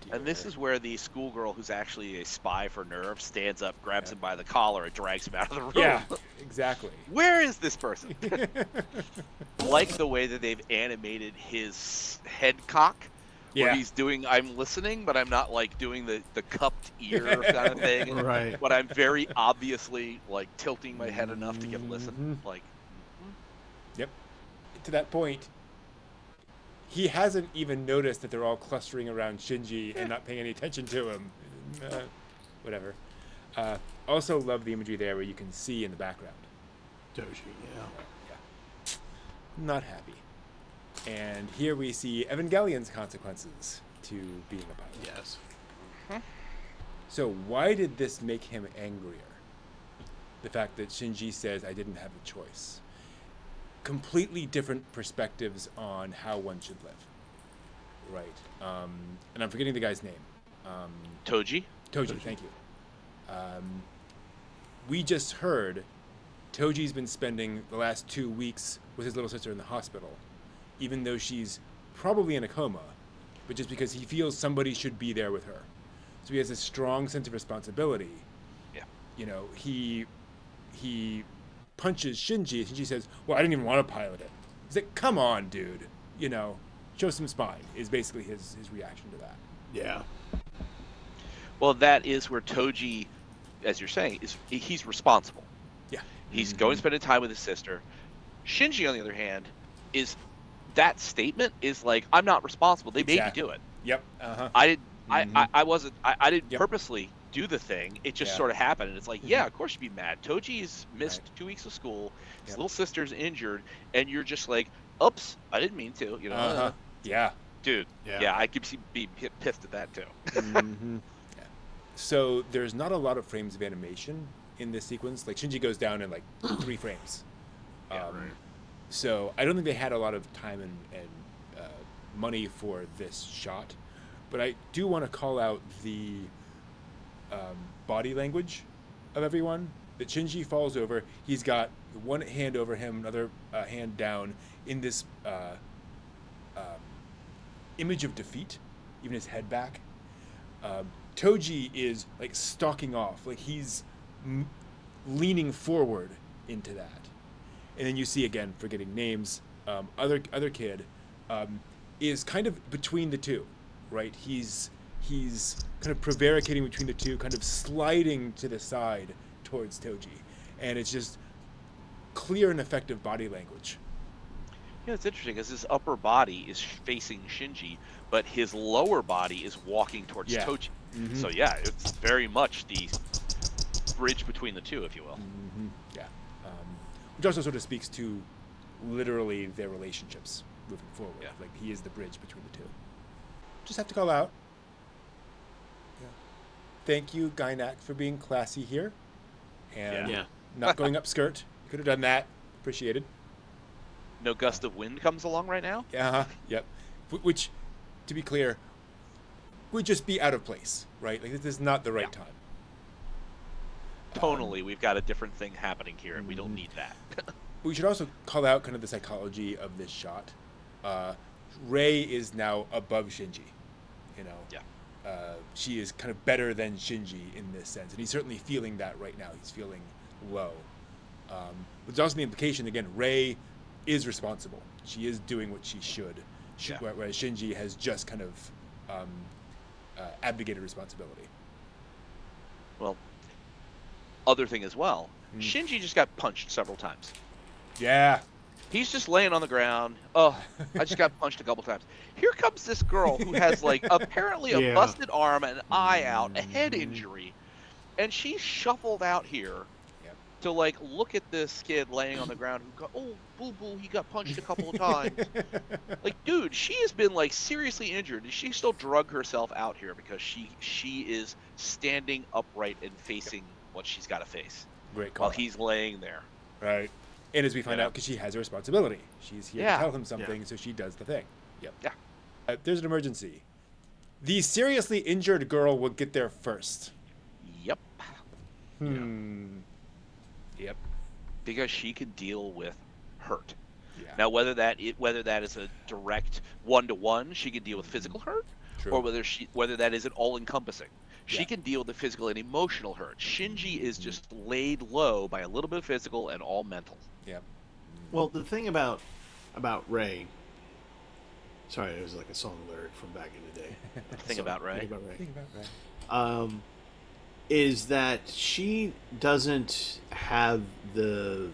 Speaker 3: And this is where the schoolgirl who's actually a spy for Nerve stands up, grabs him by the collar, and drags him out of the room.
Speaker 1: Yeah, exactly.
Speaker 3: Where is this person? Like the way that they've animated his head cock, where he's doing, I'm listening, but I'm not like doing the cupped ear kind of thing.
Speaker 2: Right.
Speaker 3: But I'm very obviously like tilting my head enough to get listen. Like.
Speaker 1: Yep. To that point, he hasn't even noticed that they're all clustering around Shinji and not paying any attention to him. Whatever. Also love the imagery there where you can see in the background.
Speaker 2: Doji,
Speaker 1: Yeah. Not happy. And here we see Evangelion's consequences to being a pilot.
Speaker 2: Yes.
Speaker 1: So why did this make him angrier? The fact that Shinji says, I didn't have a choice. Completely different perspectives on how one should live. Right. And I'm forgetting the guy's name.
Speaker 3: Toji,
Speaker 1: thank you. We just heard Toji's been spending the last 2 weeks with his little sister in the hospital, even though she's probably in a coma, but just because he feels somebody should be there with her. So he has a strong sense of responsibility.
Speaker 3: Yeah.
Speaker 1: He punches Shinji, and Shinji says, well, I didn't even want to pilot it. He's like, come on, dude. Show some spine, is basically his reaction to that.
Speaker 2: Yeah.
Speaker 3: Well, that is where Toji, as you're saying, he's responsible.
Speaker 1: Yeah.
Speaker 3: He's going spending time with his sister. Shinji, on the other hand, that statement is like, I'm not responsible. They made me do it.
Speaker 1: Yep. Uh-huh.
Speaker 3: I wasn't. I didn't
Speaker 1: Yep.
Speaker 3: purposely do the thing. It just sort of happened, and it's like, yeah, of course you'd be mad. Toji's missed 2 weeks of school. His little sister's injured, and you're just like, oops, I didn't mean to.
Speaker 1: Uh-huh. Yeah.
Speaker 3: Dude.
Speaker 2: Yeah.
Speaker 3: I could be pissed at that too.
Speaker 1: Mm-hmm. Yeah. So there's not a lot of frames of animation in this sequence. Like Shinji goes down in like 3 frames. So I don't think they had a lot of time and money for this shot, but I do want to call out the body language of everyone. That Shinji falls over. He's got one hand over him, another hand down in this image of defeat, even his head back. Toji is like stalking off, like he's leaning forward into that. And then you see, again, forgetting names, other kid is kind of between the two, right? He's kind of prevaricating between the two, kind of sliding to the side towards Toji. And it's just clear and effective body language.
Speaker 3: Yeah, it's interesting because his upper body is facing Shinji, but his lower body is walking towards
Speaker 1: Yeah.
Speaker 3: Toji.
Speaker 1: Mm-hmm.
Speaker 3: So yeah, it's very much the bridge between the two, if you will.
Speaker 1: Mm-hmm. Yeah. Which also sort of speaks to literally their relationships moving forward.
Speaker 3: Yeah.
Speaker 1: Like he is the bridge between the two. Just have to call out. Yeah. Thank you, Gianax, for being classy here. And
Speaker 2: Yeah.
Speaker 1: not going up skirt. You could have done that. Appreciated.
Speaker 3: No gust of wind comes along right now.
Speaker 1: Uh-huh. Yep. Which, to be clear, would just be out of place, right? Like, this is not the right time.
Speaker 3: Tonally, we've got a different thing happening here, and we don't need that.
Speaker 1: We should also call out kind of the psychology of this shot. Rei is now above Shinji, you know.
Speaker 3: Yeah.
Speaker 1: She is kind of better than Shinji in this sense, and he's certainly feeling that right now. He's feeling low. But there's also the implication, again, Rei is responsible. She is doing what she should, whereas Shinji has just kind of abdicated responsibility.
Speaker 3: Well, other thing as well, Shinji just got punched several times.
Speaker 1: Yeah.
Speaker 3: He's just laying on the ground. Oh, I just got punched a couple times. Here comes this girl who has, like, apparently a busted arm, an eye out, a head injury, and she's shuffled out here to, like, look at this kid laying on the ground who got, oh, boo-boo, he got punched a couple of times. Like, dude, she has been, like, seriously injured, and she still drug herself out here because she is standing upright and facing what she's got to face.
Speaker 1: Great call.
Speaker 3: While he's laying there.
Speaker 1: Right. And as we find out, because she has a responsibility. She's here to tell him something, so she does the thing. Yep.
Speaker 3: Yeah.
Speaker 1: There's an emergency. The seriously injured girl will get there first.
Speaker 3: Yep.
Speaker 1: Yep.
Speaker 3: Because she can deal with hurt.
Speaker 1: Yeah.
Speaker 3: Now, whether that is a direct one-to-one, she can deal with physical hurt,
Speaker 1: True.
Speaker 3: or whether that is an all-encompassing. She
Speaker 1: Yeah.
Speaker 3: can deal with the physical and emotional hurt. Shinji is just laid low by a little bit of physical and all mental.
Speaker 1: Yep.
Speaker 2: Well, the thing about Rei, sorry, it was like a song lyric from back in the day.
Speaker 3: Think about Rei.
Speaker 1: Think about Rei.
Speaker 2: Is that she doesn't have the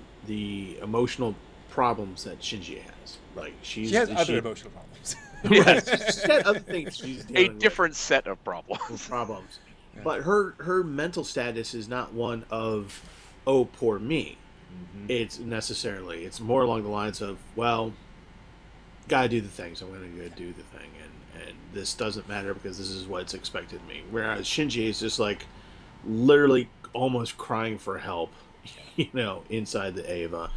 Speaker 2: emotional problems that Shinji has. Like
Speaker 1: She has other emotional problems.
Speaker 2: Right, she's got other things she's
Speaker 3: A
Speaker 2: dealing
Speaker 3: different set of problems.
Speaker 2: Yeah. But her mental status is not one of, oh, poor me. It's more along the lines of, well, gotta do the thing, so I'm gonna go do the thing, and this doesn't matter because this is what's expected of me. Whereas Shinji is just like literally almost crying for help, inside the Eva,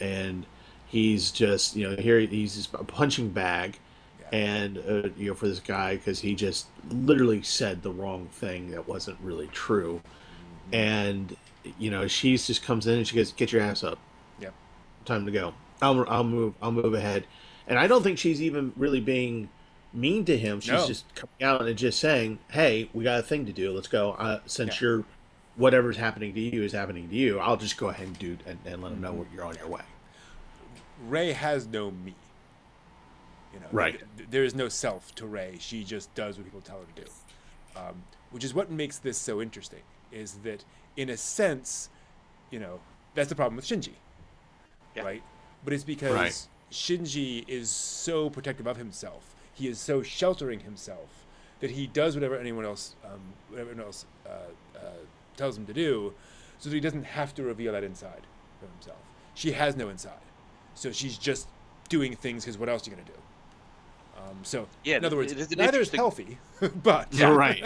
Speaker 2: and he's just, here he's just a punching bag, and for this guy because he just literally said the wrong thing that wasn't really true, and she just comes in and she goes, "Get your ass up.
Speaker 1: Yep.
Speaker 2: Time to go. I'll move ahead." And I don't think she's even really being mean to him. She's just coming out and just saying, "Hey, we got a thing to do. Let's go. Since you're whatever's happening to you is happening to you, I'll just go ahead and do and let him know you're on your way."
Speaker 1: Rei has no me.
Speaker 2: Right.
Speaker 1: There is no self to Rei. She just does what people tell her to do, which is what makes this so interesting. Is that in a sense, that's the problem with Shinji, right? But it's because Shinji is so protective of himself. He is so sheltering himself that he does whatever anyone else tells him to do, so that he doesn't have to reveal that inside for himself. She has no inside, so she's just doing things because what else are you gonna do? In other words, neither is healthy, but
Speaker 2: right.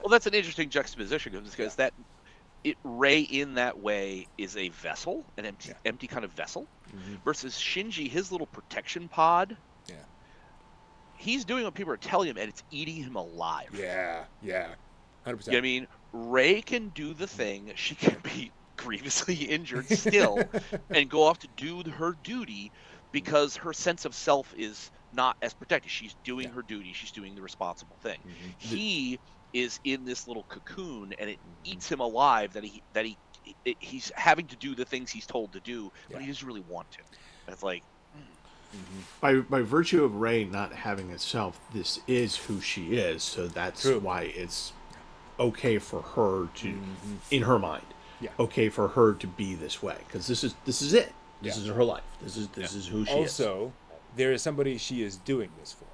Speaker 3: Well, that's an interesting juxtaposition because Rei in that way is a vessel, an empty kind of vessel, versus Shinji, his little protection pod.
Speaker 1: Yeah.
Speaker 3: He's doing what people are telling him, and it's eating him alive.
Speaker 1: Yeah, 100%.
Speaker 3: You know what I mean? Rei can do the thing. She can be grievously injured still and go off to do her duty because her sense of self is not as protected. She's doing her duty. She's doing the responsible thing. He is in this little cocoon, and it eats him alive that he's having to do the things he's told to do, but he doesn't really want to. And it's like...
Speaker 2: By virtue of Rei not having a self, this is who she is, so that's why it's okay for her to, in her mind, okay for her to be this way, because this is it. This
Speaker 1: Yeah.
Speaker 2: is her life. This is who she is.
Speaker 1: Also, there is somebody she is doing this for.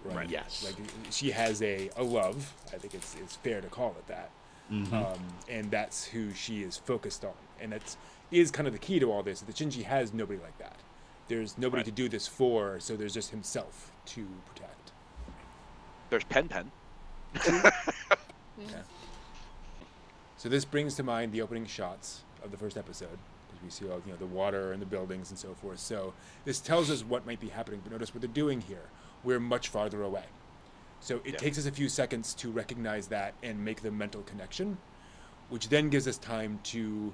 Speaker 1: Right.
Speaker 2: Yes.
Speaker 1: Like she has a love. I think it's fair to call it that. And that's who she is focused on, and that is kind of the key to all this. That Shinji has nobody like that. There's nobody to do this for, so there's just himself to protect.
Speaker 3: There's Pen.
Speaker 1: Yeah. So this brings to mind the opening shots of the first episode, because we see all the water and the buildings and so forth. So this tells us what might be happening, but notice what they're doing here. We're much farther away. So it takes us a few seconds to recognize that and make the mental connection, which then gives us time to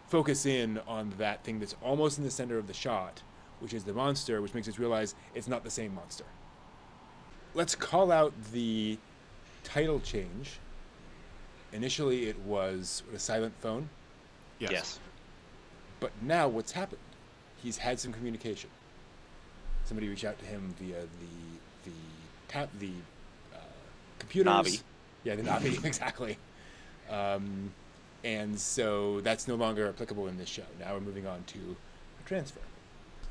Speaker 1: focus in on that thing that's almost in the center of the shot, which is the monster, which makes us realize it's not the same monster. Let's call out the title change. Initially, it was a silent phone.
Speaker 3: Yes.
Speaker 1: But now what's happened? He's had some communication. Somebody reached out to him via the computers.
Speaker 3: Navi.
Speaker 1: Yeah, the Navi, exactly. And so that's no longer applicable in this show. Now we're moving on to a transfer.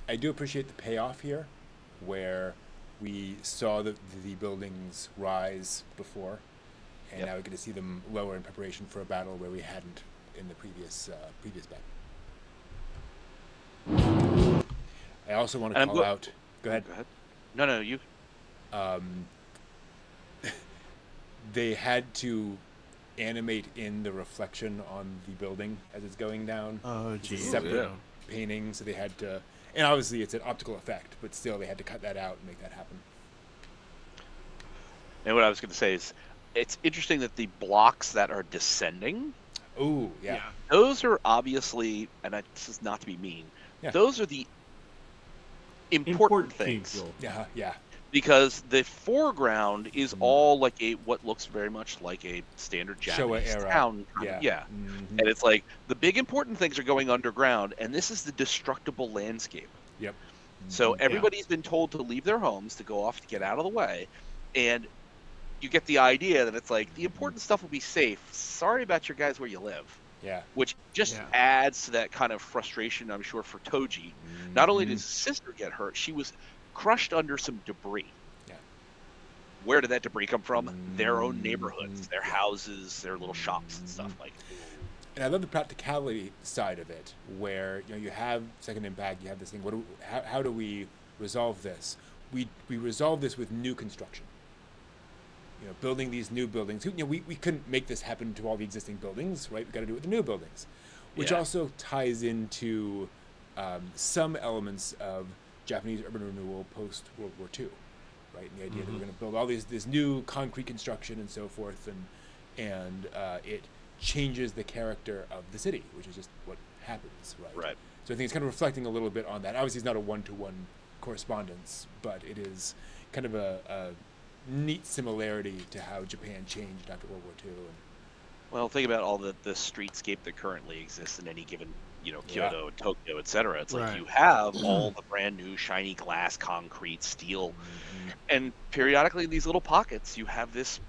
Speaker 1: I do appreciate the payoff here, where we saw the buildings rise before, and now we get to see them lower in preparation for a battle where we hadn't in the previous battle. I also want to call out. Go ahead.
Speaker 3: No, you.
Speaker 1: They had to animate in the reflection on the building as it's going down.
Speaker 2: Oh,
Speaker 1: It's a
Speaker 2: geez.
Speaker 1: separate painting, so they had to. And obviously, it's an optical effect, but still, they had to cut that out and make that happen.
Speaker 3: And what I was going to say is, it's interesting that the blocks that are descending,
Speaker 1: Oh, yeah.
Speaker 3: those are obviously, and this is not to be mean, those are the important things.
Speaker 2: people.
Speaker 1: Yeah.
Speaker 3: Because the foreground is all like what looks very much like a standard Japanese
Speaker 1: Showa era.
Speaker 3: town.
Speaker 1: Yeah. Mm-hmm.
Speaker 3: And it's like the big important things are going underground, and this is the destructible landscape.
Speaker 1: Yep.
Speaker 3: So everybody's been told to leave their homes, to go off, to get out of the way, and you get the idea that it's like the important stuff will be safe. Sorry about your guys where you live.
Speaker 1: Yeah.
Speaker 3: Which just adds to that kind of frustration, I'm sure, for Toji. Not only did his sister get hurt, she was crushed under some debris.
Speaker 1: Yeah.
Speaker 3: Where did that debris come from? Their own neighborhoods, their houses, their little shops and stuff like that.
Speaker 1: And I love the practicality side of it, where you have Second Impact, you have this thing. How do we resolve this? We resolve this with new construction. Building these new buildings. We couldn't make this happen to all the existing buildings, right? We got to do it with the new buildings, which also ties into some elements of Japanese urban renewal post World War II, right? And the idea that we're going to build all this new concrete construction and so forth, and it changes the character of the city, which is just what happens, right?
Speaker 3: Right.
Speaker 1: So I think it's kind of reflecting a little bit on that. Obviously, it's not a one-to-one correspondence, but it is kind of a neat similarity to how Japan changed after World War II.
Speaker 3: Well, think about all the streetscape that currently exists in any given, Kyoto and Tokyo, etc. It's like you have all the brand new shiny glass, concrete, steel, and periodically in these little pockets, you have this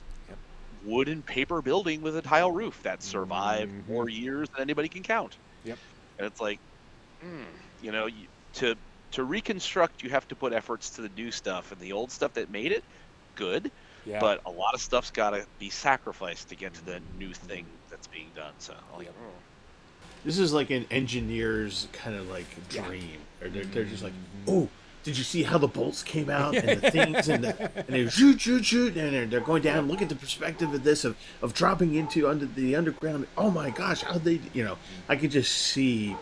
Speaker 3: wood and paper building with a tile roof that survived more years than anybody can count.
Speaker 1: Yep.
Speaker 3: And it's like, to reconstruct, you have to put efforts to the new stuff, and the old stuff that made it good. Yeah. But a lot of stuff's got to be sacrificed to get to the new thing that's being done. So,
Speaker 2: this is like an engineer's kind of like dream. Or they're just like, oh, did you see how the bolts came out and the things and they shoot, and they're going down. Look at the perspective of this of dropping into under the underground. Oh my gosh, how they I could just see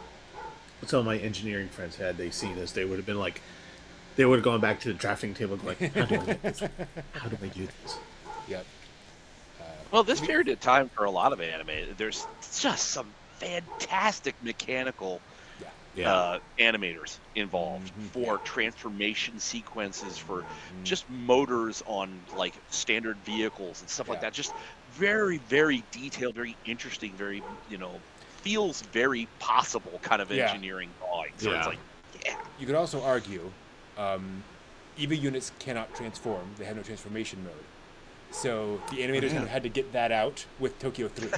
Speaker 2: what some of my engineering friends had they seen this. They would have been like. They would have gone back to the drafting table and like, how do I get this? How do I do this?
Speaker 1: Yep.
Speaker 3: Well, this period of time for a lot of anime, there's just some fantastic mechanical animators involved for transformation sequences, for just motors on like standard vehicles and stuff like that. Just very, very detailed, very interesting, very, feels very possible kind of engineering drawing. So it's like,
Speaker 1: You could also argue EVA units cannot transform. They have no transformation mode. So the animators kind of had to get that out with Tokyo 3.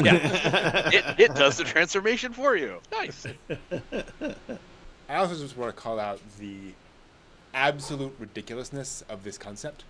Speaker 3: Yeah, it does the transformation for you. Nice.
Speaker 1: I also just want to call out the absolute ridiculousness of this concept.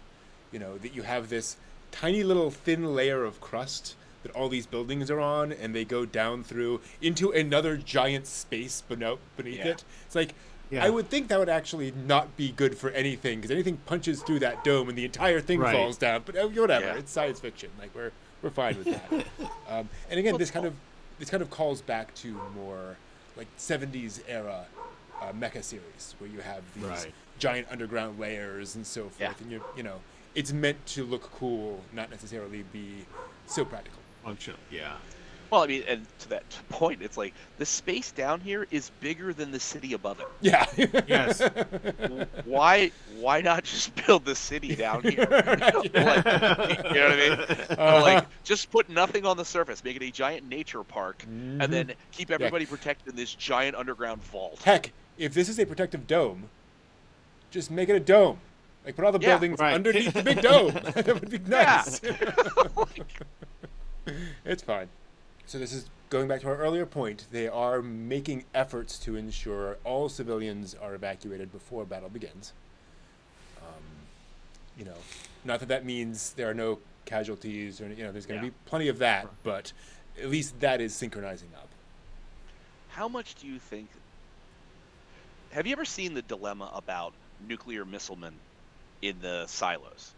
Speaker 1: You know, that you have this tiny little thin layer of crust that all these buildings are on, and they go down through into another giant space beneath it. It's like, I would think that would actually not be good for anything, because anything punches through that dome and the entire thing falls down. But whatever, it's science fiction. Like we're fine with that. And again, this kind of calls back to more like 70s era mecha series, where you have these giant underground layers and so forth, and you know, it's meant to look cool, not necessarily be so practical.
Speaker 2: Functional, yeah.
Speaker 3: Well, I mean, and to that point, it's like the space down here is bigger than the city above it.
Speaker 1: Yeah.
Speaker 2: Yes.
Speaker 3: Why not just build the city down here? Like, you know what I mean? Like, just put nothing on the surface, make it a giant nature park, and then keep everybody protected in this giant underground vault.
Speaker 1: Heck, if this is a protective dome, just make it a dome. Like, put all the buildings underneath the big dome. That would be nice. It's fine. So this is going back to our earlier point. They are making efforts to ensure all civilians are evacuated before battle begins. You know, not that means there are no casualties, or, you know, there's going to be plenty of that, but at least that is synchronizing up.
Speaker 3: How much do you think... Have you ever seen the dilemma about nuclear missilemen in the silos?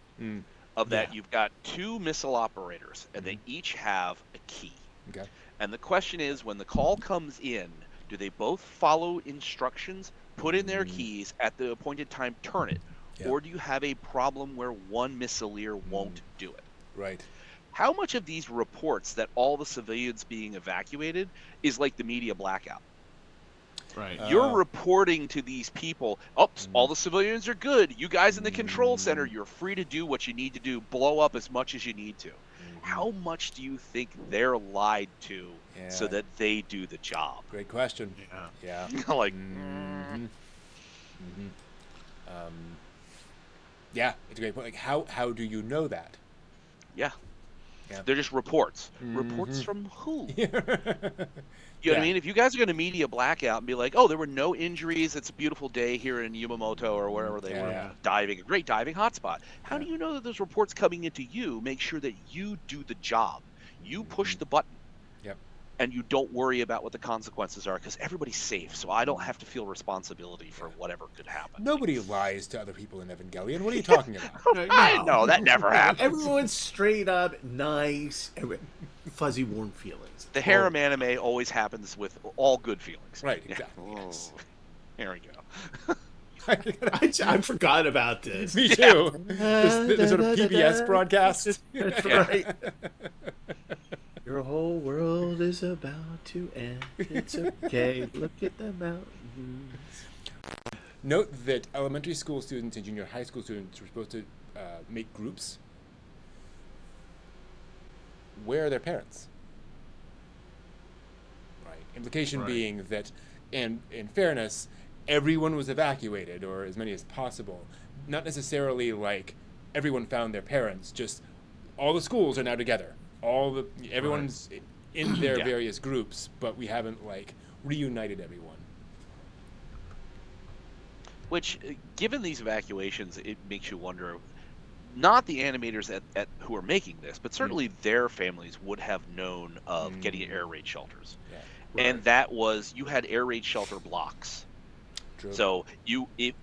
Speaker 3: Of that, you've got two missile operators, and they each have a key.
Speaker 1: Okay.
Speaker 3: And the question is, when the call comes in, do they both follow instructions, put in their keys, at the appointed time turn it? Or do you have a problem where one missileer won't do it?
Speaker 1: Right.
Speaker 3: How much of these reports that all the civilians being evacuated is like the media blackout?
Speaker 2: Right.
Speaker 3: You're reporting to these people, all the civilians are good. You guys in the control center, you're free to do what you need to do, blow up as much as you need to. How much do you think they're lied to so that they do the job?
Speaker 1: Great question. Yeah.
Speaker 3: Like,
Speaker 1: yeah, it's a great point. Like, how do you know that?
Speaker 3: Yeah. They're just reports. Reports from who? You know what I mean? If you guys are going to media blackout and be like, oh, there were no injuries, it's a beautiful day here in Yumamoto or wherever they were diving, a great diving hotspot. How do you know that those reports coming into you make sure that you do the job? You push the button. And you don't worry about what the consequences are, because everybody's safe, so I don't have to feel responsibility for whatever could happen.
Speaker 1: Nobody lies to other people in Evangelion. What are you talking about?
Speaker 3: No, that never happened.
Speaker 2: Everyone's straight up, nice, fuzzy, warm feelings.
Speaker 3: The harem anime always happens with all good feelings.
Speaker 1: Right, exactly. Yes.
Speaker 3: Here we go.
Speaker 2: I forgot about this.
Speaker 1: Me too. This sort of PBS broadcast.
Speaker 2: That's right. Your whole world is about to end. It's okay. Look at the mountains.
Speaker 1: Note that elementary school students and junior high school students were supposed to make groups. Where are their parents? Right. Implication being that, and in fairness, everyone was evacuated, or as many as possible. Not necessarily like everyone found their parents, just all the schools are now together. Everyone's in their various groups, but we haven't like reunited everyone.
Speaker 3: Which, given these evacuations, it makes you wonder. Not the animators at who are making this, but certainly their families would have known of getting air raid shelters, and that was you had air raid shelter blocks. True. So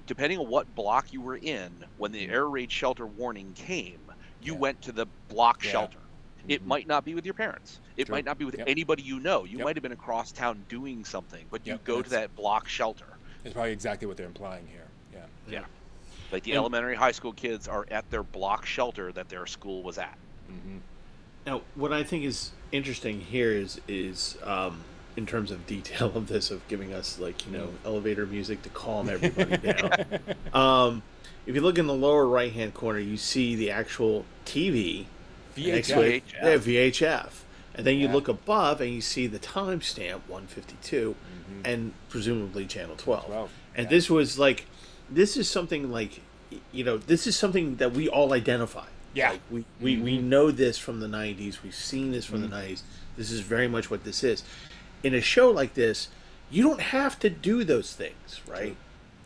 Speaker 3: depending on what block you were in, when the air raid shelter warning came, you went to the block shelter. It might not be with your parents. It might not be with anybody you know. You might have been across town doing something, but you go to that block shelter.
Speaker 1: It's probably exactly what they're implying here.
Speaker 3: Yeah. Like the elementary, high school kids are at their block shelter that their school was at.
Speaker 2: Now, what I think is interesting here is in terms of detail of this, of giving us elevator music to calm everybody down. If you look in the lower right-hand corner, you see the actual TV. VHF. And then you look above and you see the timestamp 152 and presumably channel 12. And this was this is something this is something that we all identify.
Speaker 1: Yeah.
Speaker 2: Like we know this from the 90s. We've seen this from the 90s. This is very much what this is. In a show like this, you don't have to do those things, right?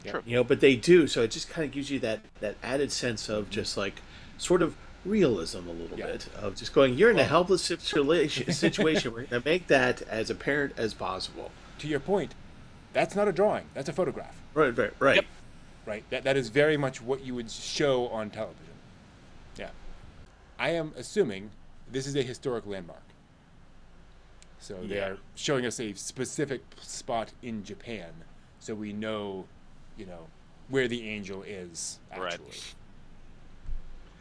Speaker 3: True.
Speaker 2: You know, but they do. So it just kind of gives you that added sense of just like sort of realism a little bit of just going, you're in a helpless situation. We're going to make that as apparent as possible.
Speaker 1: To your point, that's not a drawing. That's a photograph.
Speaker 2: Right.
Speaker 3: Yep.
Speaker 1: Right? That is very much what you would show on television. Yeah. I am assuming this is a historic landmark. So they are showing us a specific spot in Japan, so we know, where the angel is actually.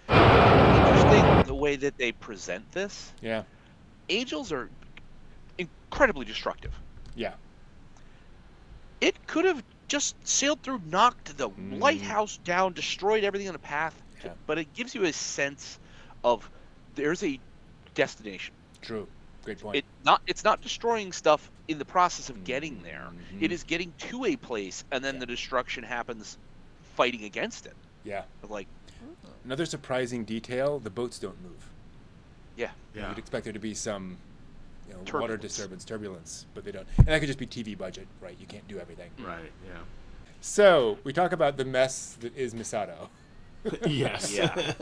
Speaker 3: Right. Interesting the way that they present this.
Speaker 1: Yeah.
Speaker 3: Angels are incredibly destructive.
Speaker 1: Yeah.
Speaker 3: It could have just sailed through, knocked the lighthouse down, destroyed everything in the path,
Speaker 1: Yeah.
Speaker 3: but it gives you a sense of there's a destination.
Speaker 1: True. Great point.
Speaker 3: It's not destroying stuff in the process of getting there. It is getting to a place, and then the destruction happens fighting against it.
Speaker 1: Yeah.
Speaker 3: Like,
Speaker 1: Another surprising detail, the boats don't move.
Speaker 3: yeah.
Speaker 1: You'd expect there to be some water
Speaker 3: Turbulence.
Speaker 1: disturbance, turbulence, but they don't. And that could just be TV budget, right? You can't do everything.
Speaker 2: Right, yeah.
Speaker 1: So, we talk about the mess that is Misato.
Speaker 2: Yes.
Speaker 3: Yeah.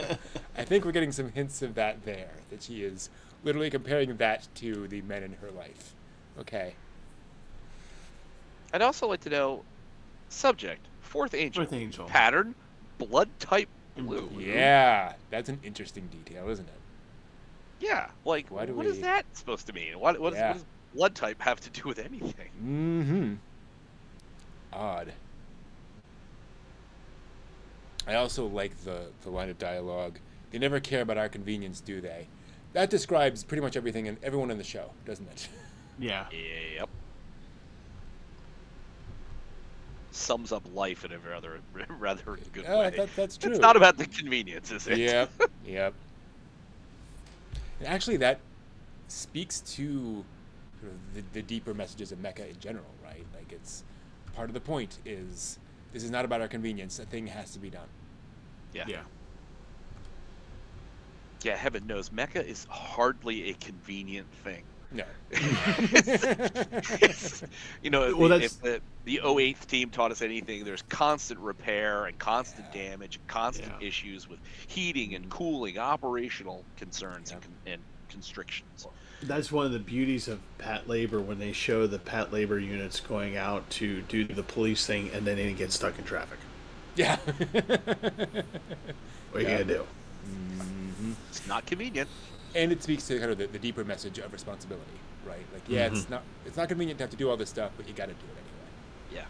Speaker 1: I think we're getting some hints of that there, that she is literally comparing that to the men in her life. Okay.
Speaker 3: I'd also like to know, subject, fourth angel.
Speaker 2: Fourth angel.
Speaker 3: Pattern, blood type blue.
Speaker 1: Yeah, that's an interesting detail, isn't it?
Speaker 3: Yeah, like,
Speaker 1: Why do
Speaker 3: what
Speaker 1: we-
Speaker 3: is that supposed to mean? What does blood type have to do with anything?
Speaker 1: Mm-hmm. Odd. I also like the line of dialogue. They never care about our convenience, do they? That describes pretty much everything and everyone in the show, doesn't it?
Speaker 2: Yeah.
Speaker 3: Yep. Sums up life in a rather good way.
Speaker 1: That's true.
Speaker 3: It's not about the convenience, is it?
Speaker 1: Yep. And actually, that speaks to sort of the deeper messages of mecha in general, right? Like, it's part of the point is this is not about our convenience. A thing has to be done.
Speaker 3: Yeah. Yeah, heaven knows, mecha is hardly a convenient thing.
Speaker 1: No.
Speaker 3: It's,
Speaker 2: Well,
Speaker 3: if the 08th team taught us anything, there's constant repair and constant damage, constant issues with heating and cooling, operational concerns and constrictions.
Speaker 2: That's one of the beauties of Pat Labor when they show the Pat Labor units going out to do the police thing and then they get stuck in traffic.
Speaker 1: Yeah.
Speaker 2: What are you going to do?
Speaker 3: It's not convenient.
Speaker 1: And it speaks to kind of the deeper message of responsibility, right? Like, yeah, it's not convenient to have to do all this stuff, but you got to do it anyway.
Speaker 3: Yeah.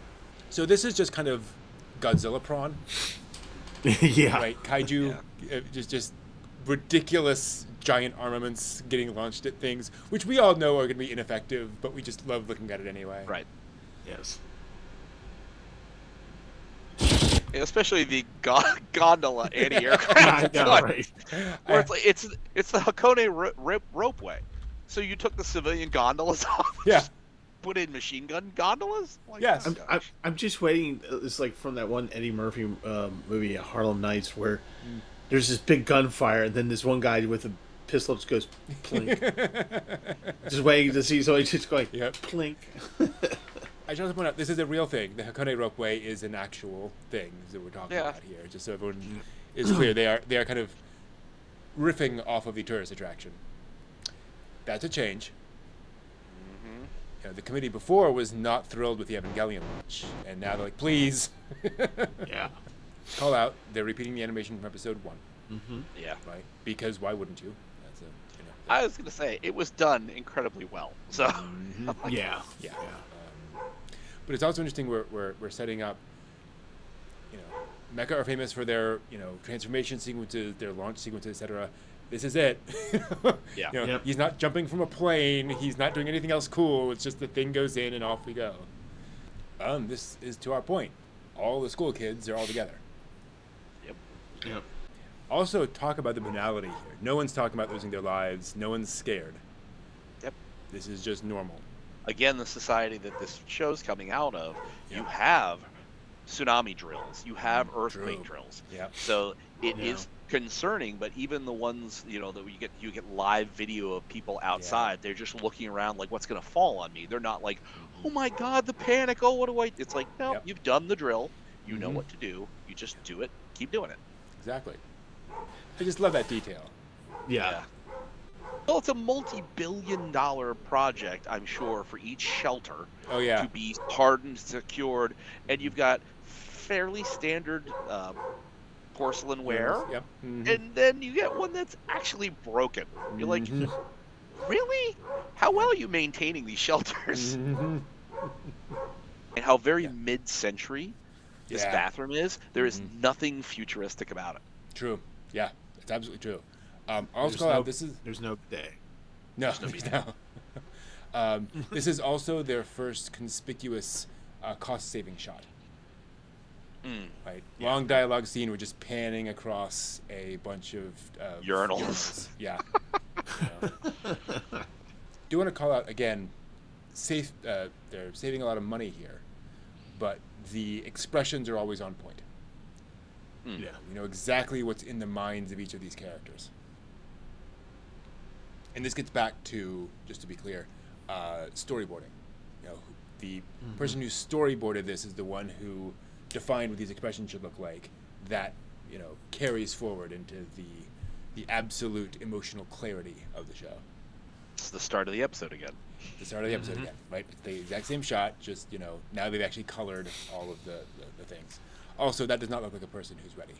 Speaker 1: So this is just kind of Godzilla prawn,
Speaker 2: Yeah.
Speaker 1: right? Kaiju, just ridiculous giant armaments getting launched at things, which we all know are going to be ineffective, but we just love looking at it anyway.
Speaker 3: Right.
Speaker 2: Yes.
Speaker 3: Especially the gondola anti-aircraft.
Speaker 2: Yeah, right.
Speaker 3: Where it's like it's the Hakone ropeway. So you took the civilian gondolas off.
Speaker 1: Yeah.
Speaker 3: Put in machine gun gondolas. Like,
Speaker 1: Yes.
Speaker 2: I'm just waiting. It's like from that one Eddie Murphy movie, Harlem Nights, where there's this big gunfire, and then this one guy with a pistol just goes plink. Just waiting to see somebody just going plink.
Speaker 1: I should also point out, this is a real thing. The Hakone ropeway is an actual thing that we're talking about here, just so everyone is clear. They are kind of riffing off of the tourist attraction. That's a change. The committee before was not thrilled with the Evangelion launch, and now they're like, please,
Speaker 2: Yeah.
Speaker 1: call out. They're repeating the animation from episode 1.
Speaker 3: Yeah.
Speaker 1: Right? Because why wouldn't you? That's
Speaker 3: I was gonna say it was done incredibly well. So.
Speaker 2: Yeah.
Speaker 1: Yeah. But it's also interesting we're setting up, Mecha are famous for their, transformation sequences, their launch sequences, etc. This is it.
Speaker 3: Yeah.
Speaker 1: He's not jumping from a plane. He's not doing anything else cool. It's just the thing goes in and off we go. This is to our point. All the school kids are all together.
Speaker 2: Yep.
Speaker 1: Also, talk about the banality here. No one's talking about losing their lives. No one's scared.
Speaker 3: Yep.
Speaker 1: This is just normal.
Speaker 3: Again, the society that this show's coming out of, you have tsunami drills, you have earthquake drills.
Speaker 1: Yep.
Speaker 3: So it is concerning, but even the ones, you know, that you get live video of people outside, they're just looking around like, what's going to fall on me? They're not like, oh my God, the panic. Oh, what do I? It's like, no, you've done the drill. You know what to do. You just do it. Keep doing it.
Speaker 1: Exactly. I just love that detail.
Speaker 2: Yeah.
Speaker 3: Well, it's a multi-billion-dollar project, I'm sure, for each shelter to be hardened, secured, and you've got fairly standard porcelain ware, and then you get one that's actually broken. You're like, really? How well are you maintaining these shelters? And how very mid-century this bathroom is. There is nothing futuristic about it.
Speaker 1: True. Yeah, it's absolutely true. Also call out,
Speaker 2: there's no day.
Speaker 1: No. This is also their first conspicuous cost-saving shot. Right, long dialogue scene. We're just panning across a bunch of
Speaker 3: urinals.
Speaker 1: Yeah. Do want to call out again? They're saving a lot of money here, but the expressions are always on point.
Speaker 2: Yeah,
Speaker 1: we know exactly what's in the minds of each of these characters. And this gets back to, just to be clear, storyboarding. You know, the person who storyboarded this is the one who defined what these expressions should look like. That, you know, carries forward into the absolute emotional clarity of the show.
Speaker 3: It's the start of the episode again.
Speaker 1: The start of the episode again, right? It's the exact same shot, just, you know, now they've actually colored all of the things. Also, that does not look like a person who's ready.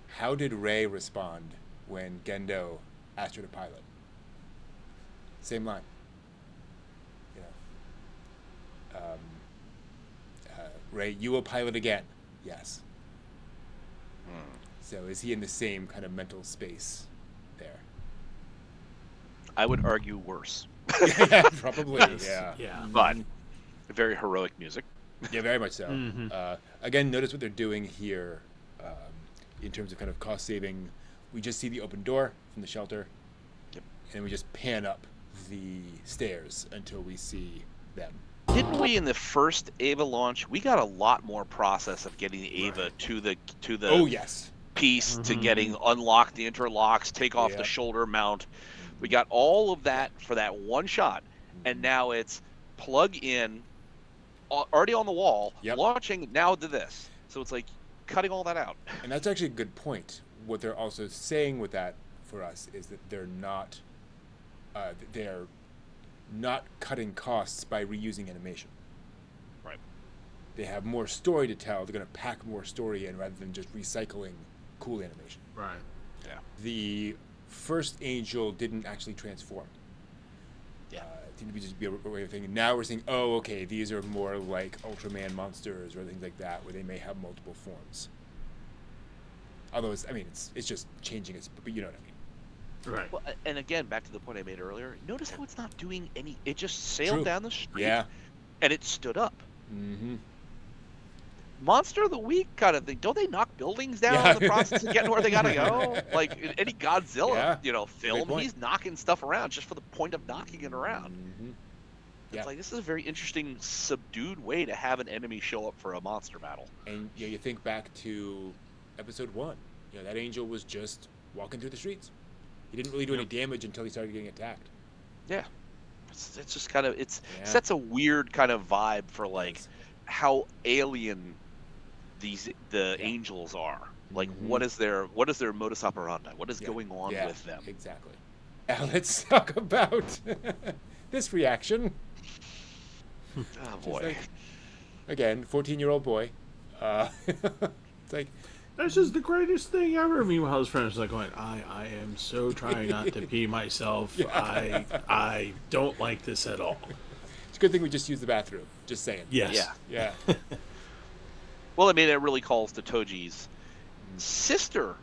Speaker 1: How did Rei respond when Gendo asked her to pilot? Same line. You know, Rei, you will pilot again. Yes. So is he in the same kind of mental space there?
Speaker 3: I would argue worse.
Speaker 1: Yeah, probably. Yeah.
Speaker 3: But very heroic music.
Speaker 1: Yeah, very much so. Again, notice what they're doing here in terms of kind of cost saving. We just see the open door from the shelter, and we just pan up the stairs until we see them.
Speaker 3: Didn't we in the first Ava launch? We got a lot more process of getting the Ava to the piece, to getting unlock the interlocks, take off the shoulder mount. We got all of that for that one shot, and now it's plug in, already on the wall, launching, now to this. So it's like cutting all that out.
Speaker 1: And that's actually a good point. What they're also saying with that for us is that they're not cutting costs by reusing animation.
Speaker 3: Right.
Speaker 1: They have more story to tell. They're going to pack more story in rather than just recycling cool animation.
Speaker 2: Right.
Speaker 3: Yeah.
Speaker 1: The first Angel didn't actually transform.
Speaker 3: Yeah.
Speaker 1: It seemed to be just a way of thinking. Now we're saying, oh, okay, these are more like Ultraman monsters or things like that, where they may have multiple forms. Although it's just changing it, but you know what I mean.
Speaker 2: Right.
Speaker 3: Well, and again, back to the point I made earlier. Notice how it's not doing any. It just sailed down the street.
Speaker 1: Yeah.
Speaker 3: And it stood up. Monster of the Week kind of thing. Don't they knock buildings down in the process of getting where they gotta go? Like in any Godzilla, film, he's knocking stuff around just for the point of knocking it around. It's like, this is a very interesting, subdued way to have an enemy show up for a monster battle.
Speaker 1: And you think back to episode 1. That Angel was just walking through the streets. He didn't really do any damage until he started getting attacked.
Speaker 3: Yeah. It's just kind of, sets a weird kind of vibe for like how alien the angels are. Like what is their modus operandi? What is going on with them?
Speaker 1: Exactly. Now let's talk about this reaction.
Speaker 3: Oh boy.
Speaker 1: Like, again, 14-year-old boy. It's like,
Speaker 2: this is the greatest thing ever. Meanwhile, his friends are like going, I am so trying not to pee myself. I don't like this at all.
Speaker 1: It's a good thing we just used the bathroom. Just saying.
Speaker 2: Yes.
Speaker 1: Yeah.
Speaker 3: Well, I mean, it really calls to Toji's sister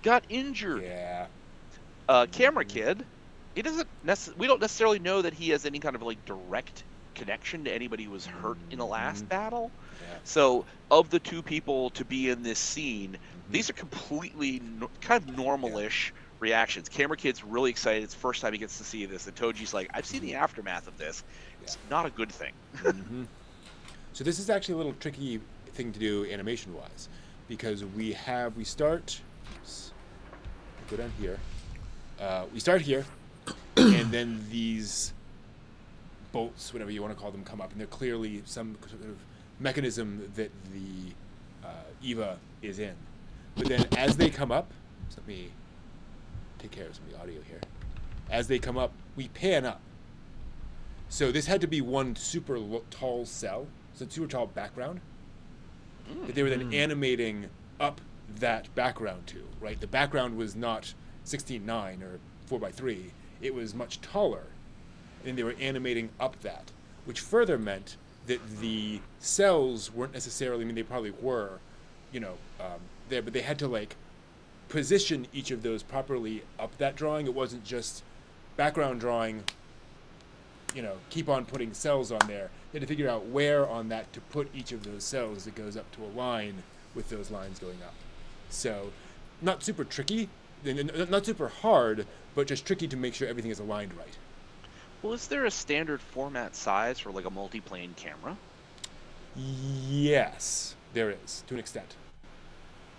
Speaker 3: got injured.
Speaker 1: Yeah.
Speaker 3: Camera Kid, he doesn't we don't necessarily know that he has any kind of like direct connection to anybody who was hurt in the last battle. Yeah. So, of the two people to be in this scene, these are completely kind of normal-ish reactions. Camera Kid's really excited. It's the first time he gets to see this, and Toji's like, I've seen the aftermath of this. It's not a good thing.
Speaker 1: So this is actually a little tricky thing to do animation-wise, because we start go down here. We start here, and then these bolts, whatever you want to call them, come up, and they're clearly some sort of mechanism that the Eva is in. But then as they come up, so let me take care of some of the audio here. As they come up, we pan up. So this had to be one super tall cell, so super tall background, that they were then animating up that background to, right? The background was not 16:9 or 4:3. It was much taller, and they were animating up that, which further meant that the cells weren't necessarily, I mean, they probably were, there, but they had to, like, position each of those properly up that drawing. It wasn't just background drawing, keep on putting cells on there. They had to figure out where on that to put each of those cells that goes up to align with those lines going up. So, not super tricky, not super hard, but just tricky to make sure everything is aligned right.
Speaker 3: Well, is there a standard format size for like a multi-plane camera?
Speaker 1: Yes, there is, to an extent.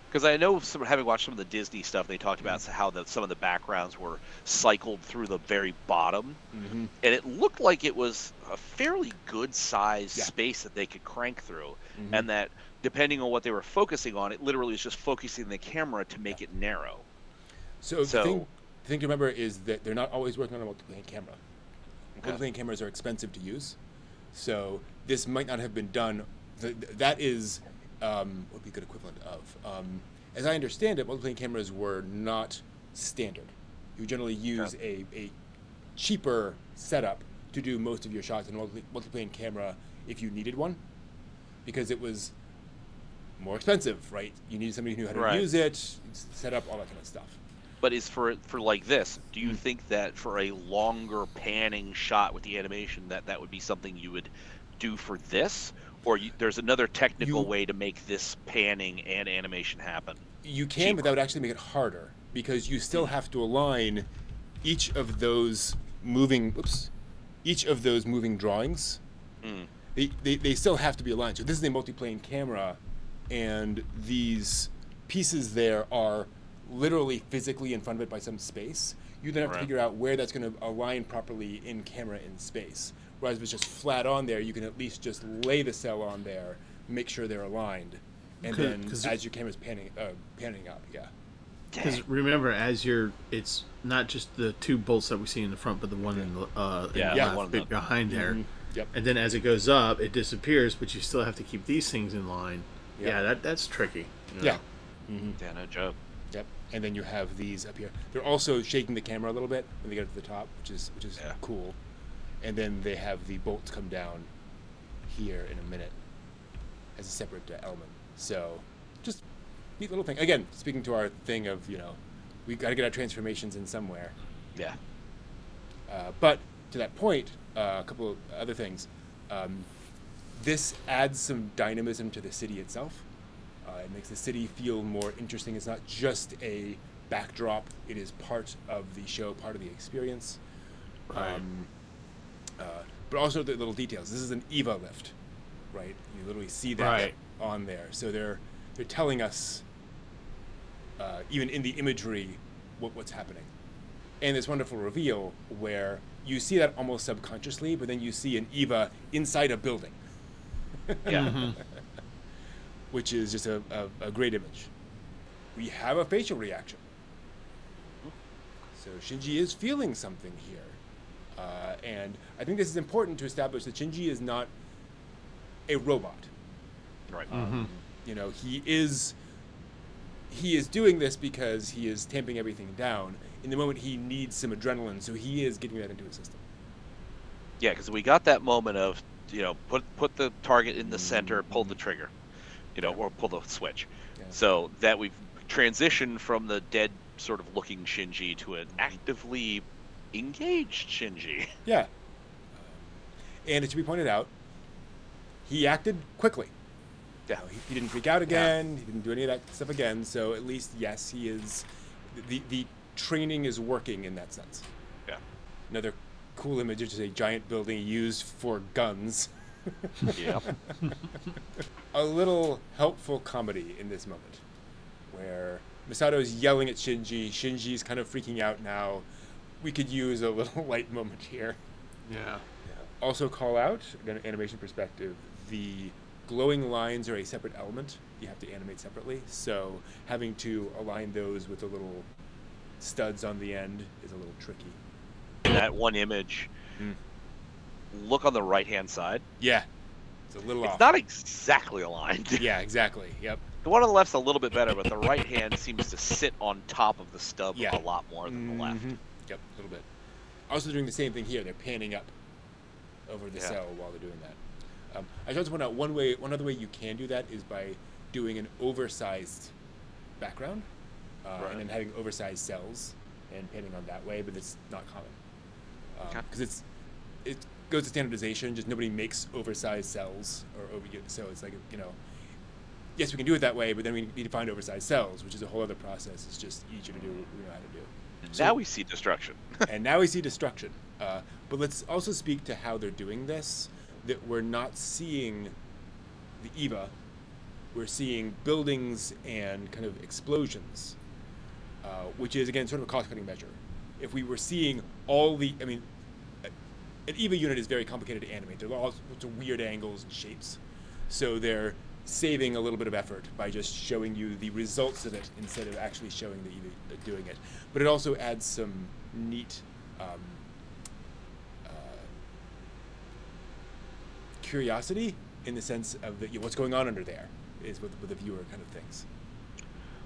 Speaker 3: Because I know, having watched some of the Disney stuff, they talked about how some of the backgrounds were cycled through the very bottom, and it looked like it was a fairly good sized space that they could crank through, and that depending on what they were focusing on, it literally was just focusing the camera to make it narrow.
Speaker 1: So the thing to remember is that they're not always working on a multi-plane camera. Okay. Multi-plane cameras are expensive to use, so this might not have been done. That is what would be a good equivalent of. As I understand it, multi-plane cameras were not standard. You generally use a cheaper setup to do most of your shots in a multi-plane camera if you needed one, because it was more expensive, right? You needed somebody who knew how to use it, set up, all that kind of stuff.
Speaker 3: But is for like this, do you think that for a longer panning shot with the animation that would be something you would do for this? Or there's another technical way to make this panning and animation happen?
Speaker 1: You can, but that would actually make it harder, because you still have to align each of those moving drawings. They still have to be aligned. So this is a multi-plane camera, and these pieces there are literally physically in front of it by some space. You then have to figure out where that's going to align properly in camera in space. Whereas if it's just flat on there, you can at least just lay the cell on there, make sure they're aligned, and then as your camera's panning up,
Speaker 2: Because remember, it's not just the two bolts that we see in the front, but the one in the left bit behind there.
Speaker 1: Yep.
Speaker 2: And then as it goes up, it disappears, but you still have to keep these things in line.
Speaker 1: Yep.
Speaker 2: Yeah, that's tricky.
Speaker 1: Yeah.
Speaker 3: Yeah, no joke.
Speaker 1: Yep. And then you have these up here. They're also shaking the camera a little bit when they get to the top, which is cool. And then they have the bolts come down here in a minute as a separate element. So, just neat little thing. Again, speaking to our thing of, we got to get our transformations in somewhere.
Speaker 3: Yeah.
Speaker 1: But to that point, a couple of other things. This adds some dynamism to the city itself. It makes the city feel more interesting. It's not just a backdrop. It is part of the show, part of the experience.
Speaker 2: Right.
Speaker 1: But also the little details. This is an Eva lift, right? You literally see that on there. So they're telling us, even in the imagery, what's happening. And this wonderful reveal where you see that almost subconsciously, but then you see an Eva inside a building.
Speaker 3: Yeah.
Speaker 1: Which is just a great image. We have a facial reaction. So Shinji is feeling something here. And I think this is important to establish that Shinji is not a robot.
Speaker 3: Right.
Speaker 1: He is doing this because he is tamping everything down in the moment he needs some adrenaline, so he is getting that into his system.
Speaker 3: Yeah, because we got that moment of, put the target in the center, pull the trigger, or pull the switch. Yeah. So that we've transitioned from the dead sort of looking Shinji to an actively engaged Shinji.
Speaker 1: Yeah. And it should be pointed out, he acted quickly.
Speaker 3: Yeah.
Speaker 1: He didn't freak out again. He didn't do any of that stuff again. So at least, yes, he is. The training is working in that sense.
Speaker 3: Yeah.
Speaker 1: Another cool image is a giant building used for guns.
Speaker 3: Yeah.
Speaker 1: A little helpful comedy in this moment, where Misato's yelling at Shinji. Shinji's kind of freaking out now. We could use a little light moment here.
Speaker 2: Yeah.
Speaker 1: Also call out, again, animation perspective, the glowing lines are a separate element. You have to animate separately. So having to align those with the little studs on the end is a little tricky.
Speaker 3: In that one image, look on the right-hand side.
Speaker 1: Yeah. It's a little off.
Speaker 3: It's not exactly aligned.
Speaker 1: Yeah, exactly. Yep.
Speaker 3: The one on the left's a little bit better, but the right hand seems to sit on top of the stub
Speaker 1: Yeah.
Speaker 3: a lot more than the left.
Speaker 1: Yep, a little bit. Also doing the same thing here. They're panning up over the
Speaker 3: Yeah.
Speaker 1: cell while they're doing that. I just want to point out one other way you can do that is by doing an oversized background
Speaker 3: Right.
Speaker 1: and then having oversized cells and panning on that way, but it's not common.
Speaker 3: Okay.
Speaker 1: Because it goes to standardization, just nobody makes oversized cells, so it's like, yes, we can do it that way, but then we need to find oversized cells, which is a whole other process. It's just easier to do what we know how to do.
Speaker 3: Now we see destruction.
Speaker 1: And now we see destruction. But let's also speak to how they're doing this, that we're not seeing the EVA. We're seeing buildings and kind of explosions, which is, again, sort of a cost-cutting measure. If we were seeing an EVA unit is very complicated to animate. There are all sorts of weird angles and shapes. So they're saving a little bit of effort by just showing you the results of it instead of actually showing the EVA doing it. But it also adds some neat curiosity in the sense of what's going on under there is with the viewer kind of things.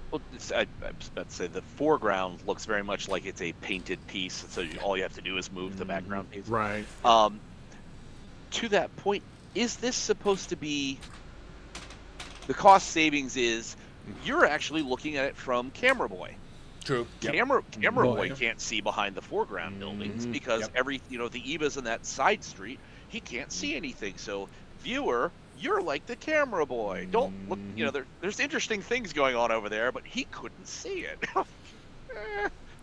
Speaker 3: Well, I was about to say the foreground looks very much like it's a painted piece, so all you have to do is move the background piece.
Speaker 2: Right.
Speaker 3: To that point, is this supposed to be the cost savings? Is you're actually looking at it from Camera Boy.
Speaker 1: True. Yep.
Speaker 3: Camera Boy can't see behind the foreground buildings because the Eva's in that side street. He can't see anything. So viewer, you're like the Camera Boy. Don't look. There's interesting things going on over there, but he couldn't see it.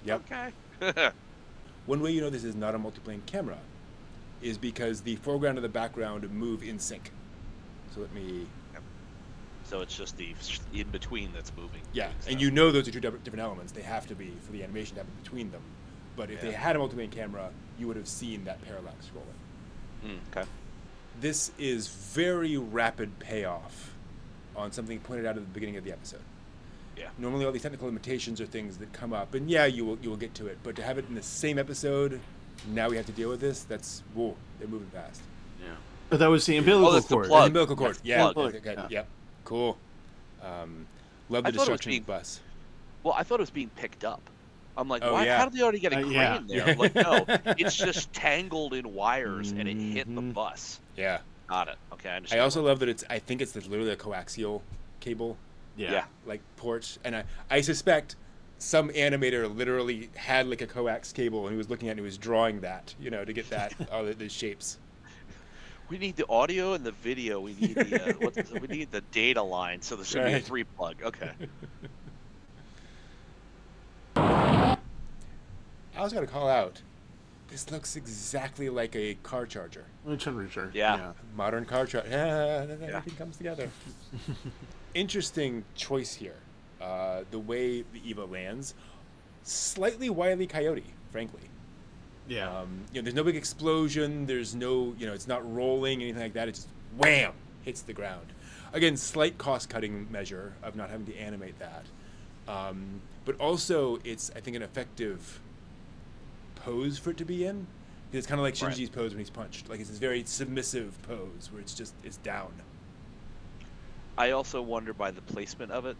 Speaker 1: Yep.
Speaker 3: Okay.
Speaker 1: One way you know this is not a multiplane camera is because the foreground and the background move in sync. So let me.
Speaker 3: So it's just the in between that's moving.
Speaker 1: Yeah,
Speaker 3: So.
Speaker 1: and those are two different elements. They have to be for the animation to happen between them. But if they had a multiplane camera, you would have seen that parallax scrolling.
Speaker 3: Okay.
Speaker 1: This is very rapid payoff on something pointed out at the beginning of the episode.
Speaker 3: Yeah.
Speaker 1: Normally, all these technical limitations are things that come up, and you will get to it. But to have it in the same episode, now we have to deal with this. They're moving fast.
Speaker 2: Yeah. But that was the umbilical
Speaker 3: that's the
Speaker 2: cord.
Speaker 3: plug.
Speaker 1: The umbilical cord.
Speaker 3: That's the
Speaker 1: Yeah.
Speaker 3: plug.
Speaker 1: Okay.
Speaker 2: Yeah.
Speaker 1: Yep. Cool. Love the destruction of the bus.
Speaker 3: Well, I thought it was being picked up. I'm like,
Speaker 1: Oh,
Speaker 3: why?
Speaker 1: yeah.
Speaker 3: How did they already get a crane
Speaker 2: yeah.
Speaker 3: there? I'm like, no, it's just tangled in wires and it hit the bus.
Speaker 1: Yeah.
Speaker 3: Got it. Okay, I understand.
Speaker 1: I also love that I think it's literally a coaxial cable,
Speaker 2: Yeah.
Speaker 1: like port, and I suspect some animator literally had like a coax cable and he was looking at it and he was drawing that, to get that all the shapes.
Speaker 3: We need the audio and the video. We need the we need the data line. So there's gonna be a 3 plug. Okay.
Speaker 1: I also got to call out. This looks exactly like a car charger.
Speaker 2: Charger.
Speaker 3: Yeah.
Speaker 1: Modern car charger. Everything comes together. Interesting choice here. The way the EVA lands, slightly Wile E. Coyote, frankly.
Speaker 2: Yeah.
Speaker 1: There's no big explosion. There's no, it's not rolling, anything like that. It just wham, hits the ground. Again, slight cost-cutting measure of not having to animate that. But also, it's, I think, an effective pose for it to be in. It's kind of like Shinji's pose when he's punched. Like, it's this very submissive pose where it's down.
Speaker 3: I also wonder by the placement of it,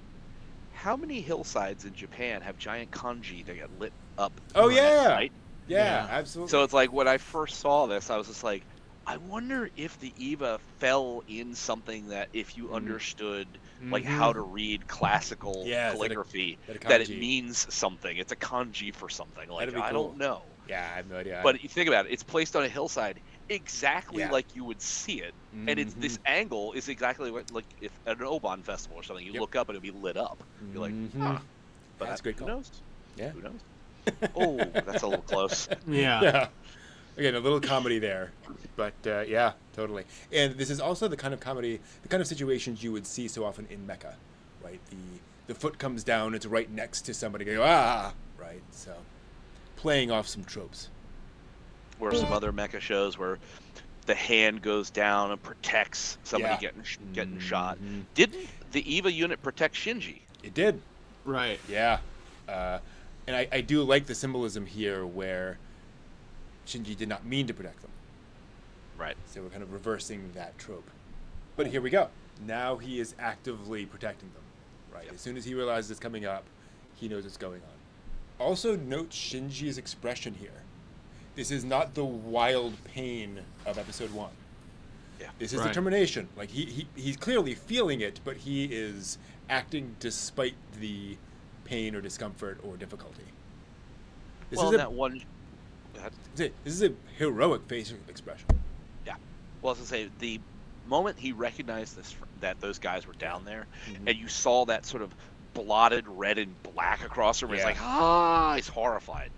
Speaker 3: how many hillsides in Japan have giant kanji that get lit up?
Speaker 1: Oh,
Speaker 3: at
Speaker 1: yeah.
Speaker 3: night?
Speaker 1: Yeah, absolutely.
Speaker 3: So it's like when I first saw this, I was just like, I wonder if the EVA fell in something that if you understood like how to read classical calligraphy, that it means something. It's a kanji for something. Like I don't know.
Speaker 1: Yeah, I have no idea.
Speaker 3: But you think about it, it's placed on a hillside exactly like you would see it. And it's this angle is exactly like if at an Oban festival or something, you look up and it'll be lit up. You're like, but
Speaker 1: that's a great
Speaker 3: who
Speaker 1: call.
Speaker 3: knows?
Speaker 1: Yeah.
Speaker 3: Who knows? Oh, that's a little close.
Speaker 2: Yeah.
Speaker 1: Again, a little comedy there, but yeah, totally. And this is also the kind of comedy, the kind of situations you would see so often in Mecha, right? the foot comes down, it's right next to somebody. Go, ah, right. So, playing off some tropes.
Speaker 3: Or some other mecha shows where the hand goes down and protects somebody getting shot. Didn't the EVA unit protect Shinji?
Speaker 1: It did.
Speaker 2: Right.
Speaker 1: Yeah. And I do like the symbolism here where Shinji did not mean to protect them.
Speaker 3: Right.
Speaker 1: So we're kind of reversing that trope. But here we go. Now he is actively protecting them. Right.
Speaker 3: Yep.
Speaker 1: As soon as he realizes it's coming up, he knows what's going on. Also note Shinji's expression here. This is not the wild pain of episode 1.
Speaker 3: Yeah.
Speaker 1: This is
Speaker 2: Right.
Speaker 1: determination. Like he's clearly feeling it, but he is acting despite the pain or discomfort or difficulty. This
Speaker 3: Well,
Speaker 1: is
Speaker 3: that one. Go ahead.
Speaker 1: this is a heroic facial expression.
Speaker 3: Yeah. Well, I was gonna say the moment he recognized that those guys were down there, and you saw that sort of blotted red and black across him, he's like, he's horrified.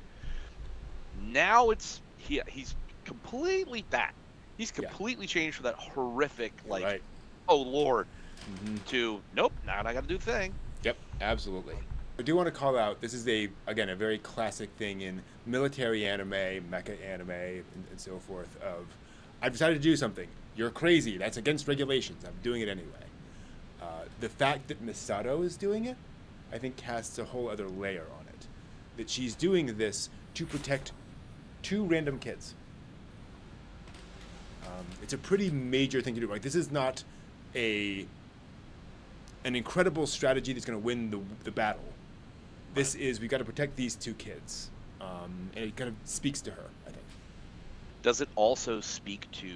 Speaker 3: Now he's completely that. He's completely changed from that horrific, like,
Speaker 1: Right.
Speaker 3: oh Lord, to nope, now I got to do the thing.
Speaker 1: Yep, absolutely. I do want to call out, this is a very classic thing in military anime, mecha anime, and so forth, of, I've decided to do something. You're crazy. That's against regulations. I'm doing it anyway. The fact that Misato is doing it, I think casts a whole other layer on it. That she's doing this to protect 2 random kids. It's a pretty major thing to do. Like, this is not an incredible strategy that's going to win the battle. This is, we've got to protect these 2 kids. And it kind of speaks to her, I think.
Speaker 3: Does it also speak to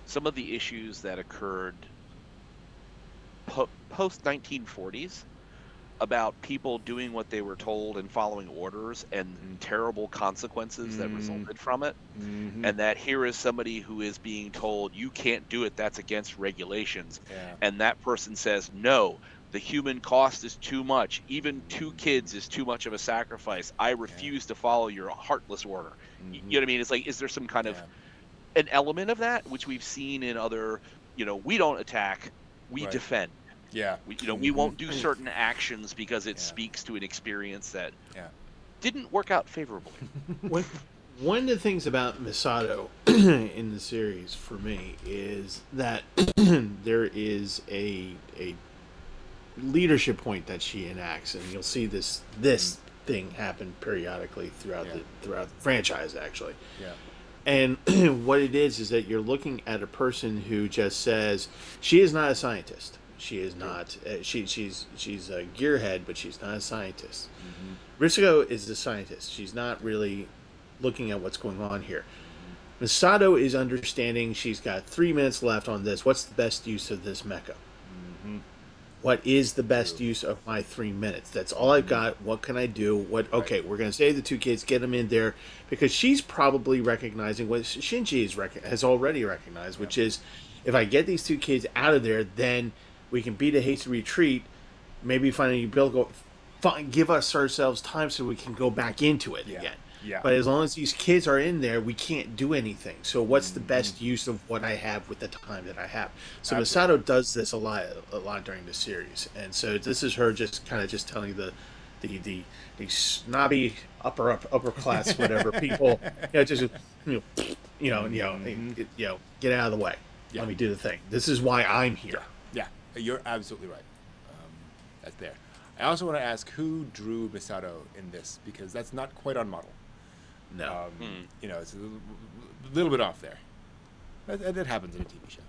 Speaker 3: some of the issues that occurred post 1940s about people doing what they were told and following orders and terrible consequences that resulted from it? And that here is somebody who is being told, you can't do it, that's against regulations. And that person says, no, the human cost is too much. Even 2 kids is too much of a sacrifice. I refuse to follow your heartless order. You know what I mean? It's like, is there some kind of an element of that, which we've seen in other, we don't attack, we defend.
Speaker 1: Yeah.
Speaker 3: We won't do certain actions because it speaks to an experience that didn't work out favorably.
Speaker 2: One of the things about Misato in the series for me is that there is a leadership point that she enacts, and you'll see this thing happen periodically throughout the franchise, actually.
Speaker 1: Yeah.
Speaker 2: And what it is that you're looking at a person who just says she is not a scientist. She is not. She's a gearhead, but she's not a scientist. Ritsuko is the scientist. She's not really looking at what's going on here. Misato is understanding. She's got 3 minutes left on this. What's the best use of this mecha? What is the best use of my 3 minutes? That's all I've got. What can I do? Okay, we're going to save the 2 kids, get them in there, because she's probably recognizing what Shinji has already recognized, which is, if I get these 2 kids out of there, then we can beat a hasty retreat, maybe give ourselves time so we can go back into it again.
Speaker 1: Yeah.
Speaker 2: But as long as these kids are in there, we can't do anything. So what's the best use of what I have with the time that I have? So Misato does this a lot during the series, and so this is her just telling the snobby upper class whatever people, get out of the way. Let me do the thing. This is why I'm here.
Speaker 1: Yeah, you're absolutely right. That's there. I also want to ask, who drew Misato in this, because that's not quite on model.
Speaker 2: No.
Speaker 1: It's a little bit off there. That happens in a TV show.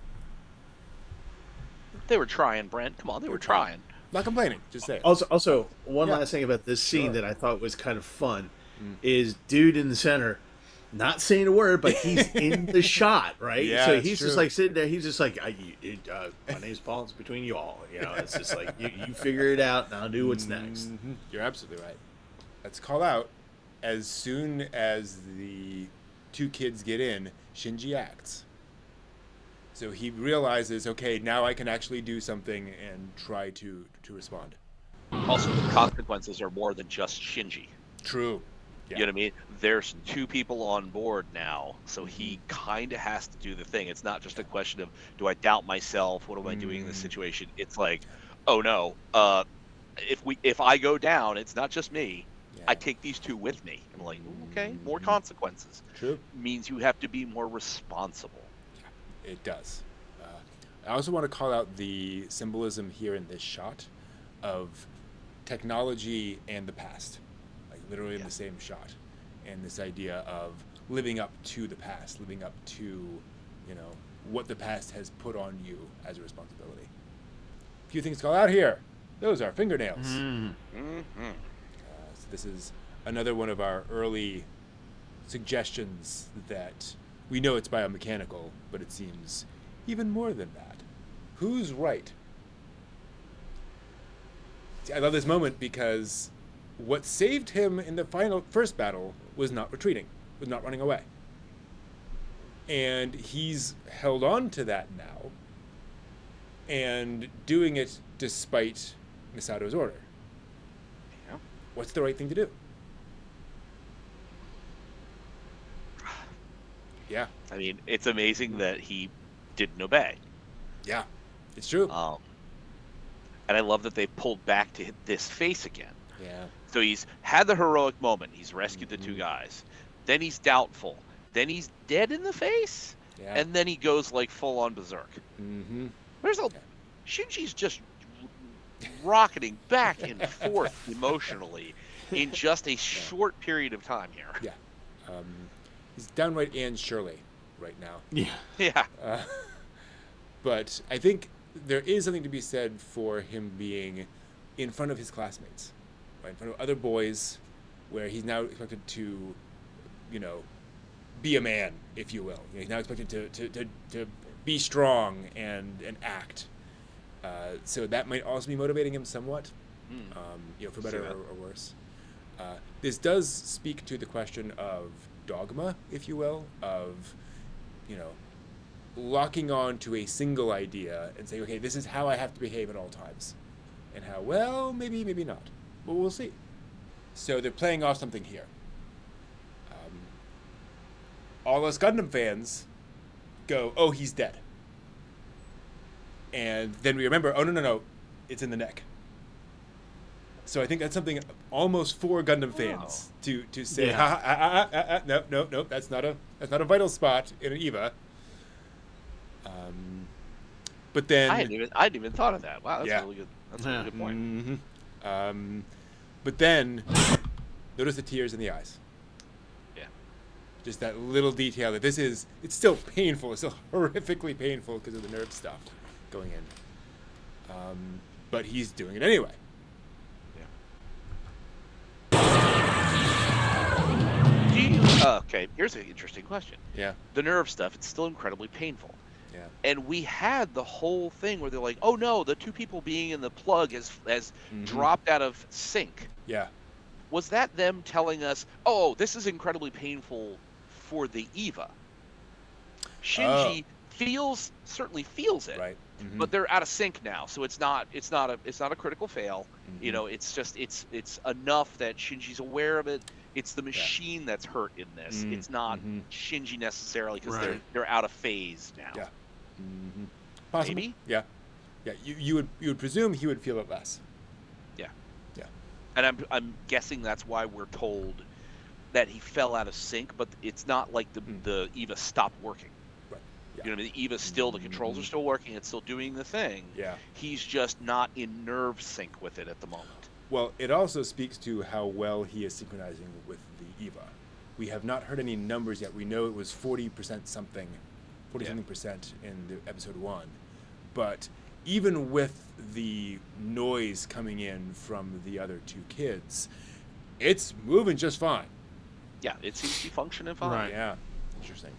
Speaker 3: They were trying, Brent. Come on, they were trying.
Speaker 1: Not complaining, just saying.
Speaker 2: Also, one last thing about this scene that I thought was kind of fun is dude in the center, not saying a word, but he's in the shot, right?
Speaker 1: Yeah,
Speaker 2: so he's
Speaker 1: true.
Speaker 2: just like sitting there. He's just like, my name's Paul. It's between you all. It's just like you figure it out, and I'll do what's next.
Speaker 1: You're absolutely right. Let's call out. As soon as the 2 kids get in, Shinji acts. So he realizes, okay, now I can actually do something and try to respond.
Speaker 3: Also, the consequences are more than just Shinji.
Speaker 1: True. Yeah.
Speaker 3: You know what I mean? There's 2 people on board now, so he kind of has to do the thing. It's not just a question of, do I doubt myself? What am I doing in this situation? It's like, oh no, if I go down, it's not just me. I
Speaker 1: Yeah.
Speaker 3: take these two with me. I'm like, "Ooh, okay, more
Speaker 1: Mhm.
Speaker 3: consequences.
Speaker 1: True.
Speaker 3: Means you have to be more responsible.
Speaker 1: It does. I also want to call out the symbolism here in this shot of technology and the past, like literally in
Speaker 3: Yeah.
Speaker 1: the same shot, and this idea of living up to the past, living up to, you know, what the past has put on you as a responsibility. A few things to call out here. Those are fingernails.
Speaker 3: Hmm.
Speaker 1: So this is another one of our early suggestions that we know it's biomechanical, but it seems even more than that. Who's right? See, I love this moment because what saved him in the first battle was not retreating, was not running away. And he's held on to that now and doing it despite Misato's order.
Speaker 3: Yeah.
Speaker 1: What's the right thing to do? Yeah.
Speaker 3: I mean, it's amazing that he didn't obey.
Speaker 1: Yeah. It's true.
Speaker 3: And I love that they pulled back to this face again.
Speaker 1: Yeah.
Speaker 3: So he's had the heroic moment. He's rescued the two guys. Then he's doubtful. Then he's dead in the face.
Speaker 1: Yeah.
Speaker 3: And then he goes like full on berserk.
Speaker 1: Mm-hmm.
Speaker 3: Shinji's just rocketing back and forth emotionally in just a short period of time here.
Speaker 1: Yeah. He's downright Anne Shirley right now.
Speaker 2: Yeah.
Speaker 3: Yeah.
Speaker 1: But I think there is something to be said for him being in front of his classmates, right? In front of other boys, where he's now expected to, you know, be a man, if you will. You know, he's now expected to be strong and act. So that might also be motivating him somewhat, you know, for better or worse. This does speak to the question of dogma, if you will, of, you know, locking on to a single idea and saying, okay, this is how I have to behave at all times. And how, well, maybe not. But we'll see. So they're playing off something here. All us Gundam fans go, oh, he's dead. And then we remember, oh, no, it's in the neck. So I think that's something almost for Gundam fans to say,
Speaker 2: Yeah.
Speaker 1: no, that's not a vital spot in an EVA. But then
Speaker 3: I hadn't even thought of that. Wow, that's
Speaker 1: Yeah.
Speaker 3: really good. That's a really good point.
Speaker 1: Mm-hmm. But then notice the tears in the eyes.
Speaker 3: Yeah.
Speaker 1: Just that little detail that it's still painful. It's still horrifically painful because of the nerve stuff going in. But he's doing it anyway.
Speaker 3: Okay, here's an interesting question.
Speaker 1: Yeah.
Speaker 3: The nerve stuff, it's still incredibly painful.
Speaker 1: Yeah.
Speaker 3: And we had the whole thing where they're like, oh no, the two people being in the plug has dropped out of sync.
Speaker 1: Yeah.
Speaker 3: Was that them telling us, oh, this is incredibly painful for the EVA? Shinji certainly feels it.
Speaker 1: Right. Mm-hmm.
Speaker 3: But they're out of sync now, so it's not a critical fail.
Speaker 1: Mm-hmm.
Speaker 3: You know, it's just it's enough that Shinji's aware of it. It's the machine that's hurt in this.
Speaker 1: Mm-hmm.
Speaker 3: It's not Shinji necessarily because
Speaker 2: Right.
Speaker 3: they're out of phase now.
Speaker 1: Yeah. Mm-hmm. Possible.
Speaker 3: Maybe?
Speaker 1: Yeah. Yeah. You would presume he would feel it less.
Speaker 3: Yeah.
Speaker 1: Yeah.
Speaker 3: And I'm guessing that's why we're told that he fell out of sync, but it's not like the EVA stopped working.
Speaker 1: Right. Yeah.
Speaker 3: You know, the EVA's still, the controls are still working, it's still doing the thing.
Speaker 1: Yeah.
Speaker 3: He's just not in nerve sync with it at the moment.
Speaker 1: Well, it also speaks to how well he is synchronizing with the EVA. We have not heard any numbers yet. We know it was 40% something, 40-something percent in the episode 1. But even with the noise coming in from the other two kids, it's moving just fine.
Speaker 3: Yeah, it seems to be functioning fine.
Speaker 2: Right.
Speaker 1: Yeah. Interesting.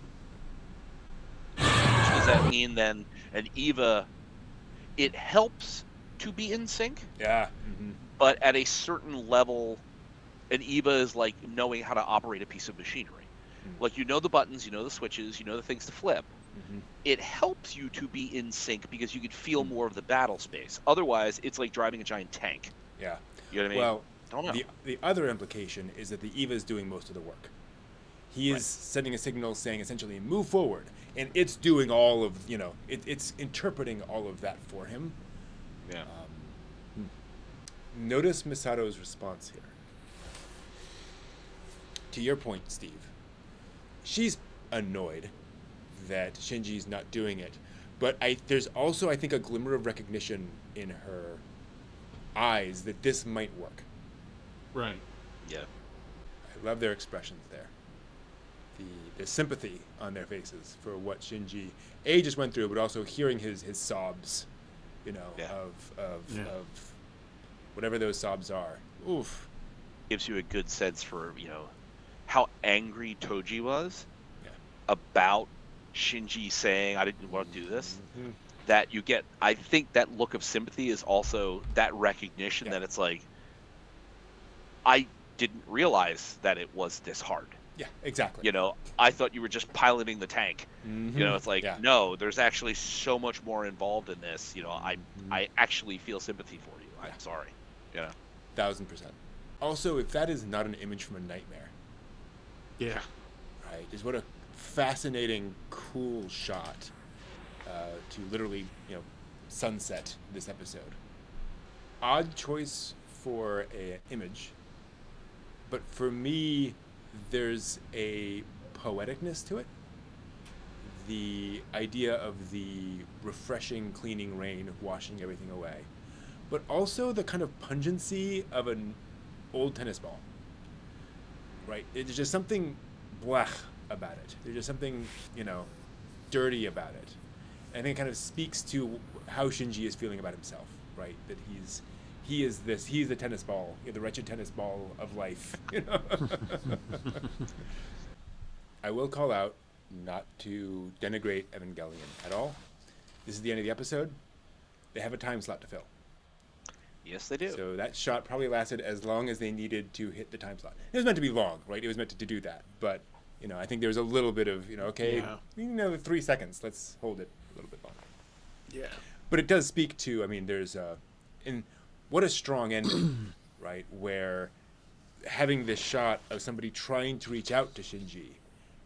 Speaker 3: Which does that mean then an EVA, it helps to be in sync,
Speaker 1: Yeah. Mm-hmm.
Speaker 3: but at a certain level, an EVA is like knowing how to operate a piece of machinery. Like, you know the buttons, you know the switches, you know the things to flip. It helps you to be in sync because you could feel more of the battle space. Otherwise, it's like driving a giant tank.
Speaker 1: Yeah.
Speaker 3: You know what I mean?
Speaker 1: Well,
Speaker 3: I don't know.
Speaker 1: the other implication is that the EVA is doing most of the work. He is sending a signal saying essentially move forward, and it's doing all of, it's interpreting all of that for him.
Speaker 3: Yeah.
Speaker 1: Notice Misato's response here. To your point, Steve, she's annoyed that Shinji's not doing it, but there's also, I think, a glimmer of recognition in her eyes that this might work.
Speaker 2: Right.
Speaker 3: Yeah.
Speaker 1: I love their expressions there. The sympathy on their faces for what Shinji just went through, but also hearing his sobs, of whatever those sobs are. Oof.
Speaker 3: Gives you a good sense for, how angry Toji was
Speaker 1: Yeah.
Speaker 3: about Shinji saying, I didn't want to do this.
Speaker 1: Mm-hmm.
Speaker 3: That you get, I think that look of sympathy is also that recognition that it's like, I didn't realize that it was this hard.
Speaker 1: Yeah, exactly.
Speaker 3: I thought you were just piloting the tank.
Speaker 1: Mm-hmm.
Speaker 3: It's like, no, there's actually so much more involved in this. I actually feel sympathy for you. I'm sorry.
Speaker 1: 1,000%. Also, if that is not an image from a nightmare,
Speaker 2: Yeah.
Speaker 1: right, is what a fascinating, cool shot to literally, sunset this episode. Odd choice for an image, but for me, there's a poeticness to it. The idea of the refreshing, cleaning rain washing everything away, but also the kind of pungency of an old tennis ball. Right? There's just something blech about it. There's just something, dirty about it. And I think it kind of speaks to how Shinji is feeling about himself, right? That he's the tennis ball, the wretched tennis ball of life. I will call out, not to denigrate Evangelion at all. This is the end of the episode. They have a time slot to fill.
Speaker 3: Yes, they do.
Speaker 1: So that shot probably lasted as long as they needed to hit the time slot. It was meant to be long, right? It was meant to do that. But, I think there was a little bit of, 3 seconds. Let's hold it a little bit longer.
Speaker 2: Yeah.
Speaker 1: But it does speak to, there's what a strong ending, right? Where having this shot of somebody trying to reach out to Shinji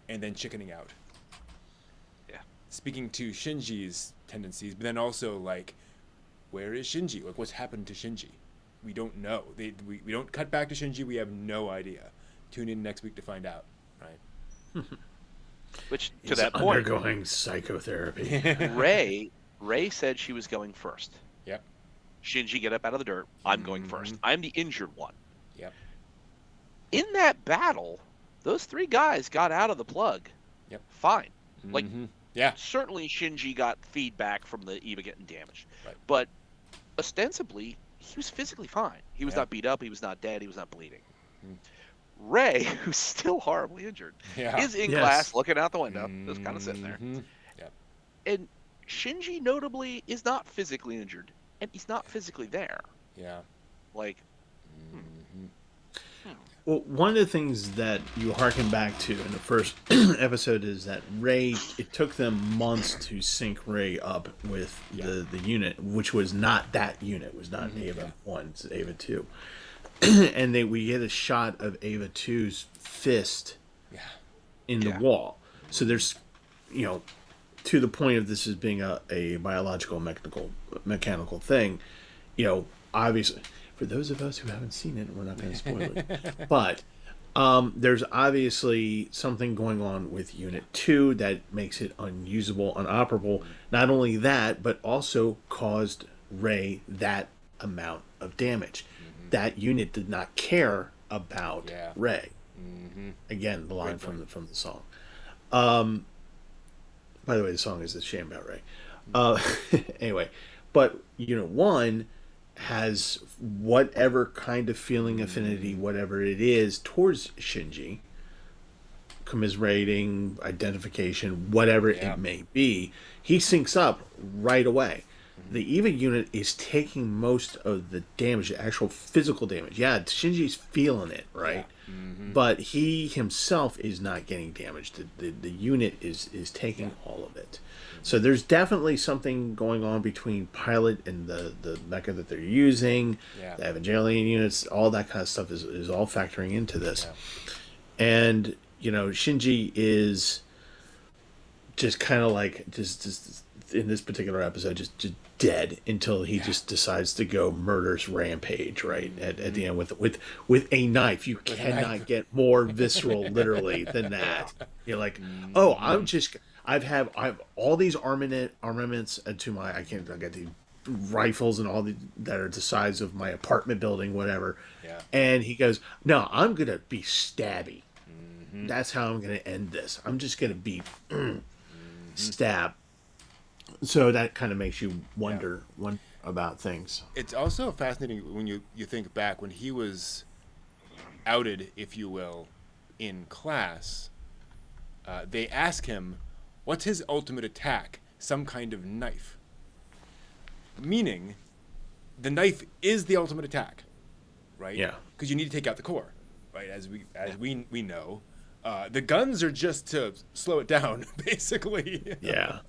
Speaker 1: and then chickening out.
Speaker 3: Yeah.
Speaker 1: Speaking to Shinji's tendencies, but then also, where is Shinji? What's happened to Shinji? We don't know. We don't cut back to Shinji. We have no idea. Tune in next week to find out, right?
Speaker 3: Which, to
Speaker 2: He's
Speaker 3: that point,
Speaker 2: undergoing psychotherapy.
Speaker 3: Ray said she was going first.
Speaker 1: Yep.
Speaker 3: Shinji, get up out of the dirt. I'm going first. I'm the injured one.
Speaker 1: Yep.
Speaker 3: In that battle, those 3 guys got out of the plug.
Speaker 1: Yep.
Speaker 3: Fine.
Speaker 1: Yeah.
Speaker 3: Certainly Shinji got feedback from the Eva getting damaged.
Speaker 1: Right.
Speaker 3: But ostensibly, he was physically fine. He was not beat up. He was not dead. He was not bleeding. Ray, who's still horribly injured, is in class looking out the window, just kind of sitting there.
Speaker 1: Yep.
Speaker 3: And Shinji, notably, is not physically injured, and he's not physically there.
Speaker 1: Yeah.
Speaker 2: Well, one of the things that you harken back to in the first episode is that Ray, it took them months to sync Ray up with the unit, which was not that unit. It was not Ava 1, it's Ava 2. And we get a shot of Ava 2's fist in the wall. So there's, to the point of this as being a biological, mechanical thing, obviously... For those of us who haven't seen it, we're not going to spoil it. But there's obviously something going on with Unit 2 that makes it unusable, unoperable. Not only that, but also caused Ray that amount of damage. That unit did not care about Ray. Again, the line from the song. By the way, the song is a shame about Ray. Anyway, but Unit 1... has whatever kind of feeling, affinity, whatever it is, towards Shinji, commiserating, identification, whatever it may be, he syncs up right away. The Eva unit is taking most of the damage, the actual physical damage. Yeah, Shinji's feeling it, right? But he himself is not getting damaged. The unit is taking all of it. So there's definitely something going on between Pilot and the mecha that they're using, the Evangelion units, all that kind of stuff is all factoring into this. And, Shinji is just kind of like, just in this particular episode just dead until he just decides to go murderous rampage right at the end with a knife. You cannot get more visceral literally than that. You're like, oh, I have all these armaments to my, I get the rifles and all that are the size of my apartment building, whatever.
Speaker 1: Yeah.
Speaker 2: And he goes, no, I'm gonna be stabby. That's how I'm gonna end this. I'm just gonna be stab. So that kind of makes you wonder about things.
Speaker 1: It's also fascinating when you think back when he was outed, if you will, in class. They ask him, what's his ultimate attack? Some kind of knife. Meaning, the knife is the ultimate attack, right?
Speaker 2: Yeah.
Speaker 1: Because you need to take out the core, right? As we know, the guns are just to slow it down, basically.
Speaker 2: Yeah.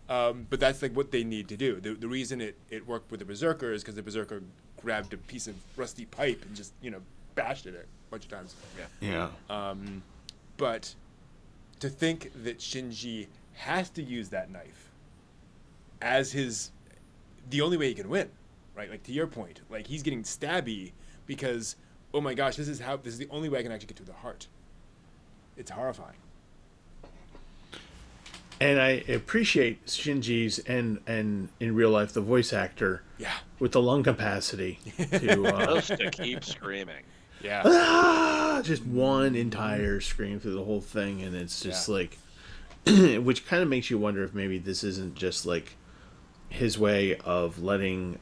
Speaker 1: But that's like what they need to do. The reason it worked with the Berserker is because the Berserker grabbed a piece of rusty pipe and just bashed it a bunch of times.
Speaker 2: Yeah.
Speaker 1: But to think that Shinji has to use that knife as the only way he can win, right? Like to your point, like he's getting stabby because, oh my gosh, this is the only way I can actually get to the heart. It's horrifying.
Speaker 2: And I appreciate Shinji's and in real life the voice actor with the lung capacity to
Speaker 3: Just to keep screaming.
Speaker 1: Yeah.
Speaker 2: Just one entire scream through the whole thing, and it's just like, which kind of makes you wonder if maybe this isn't just like his way of letting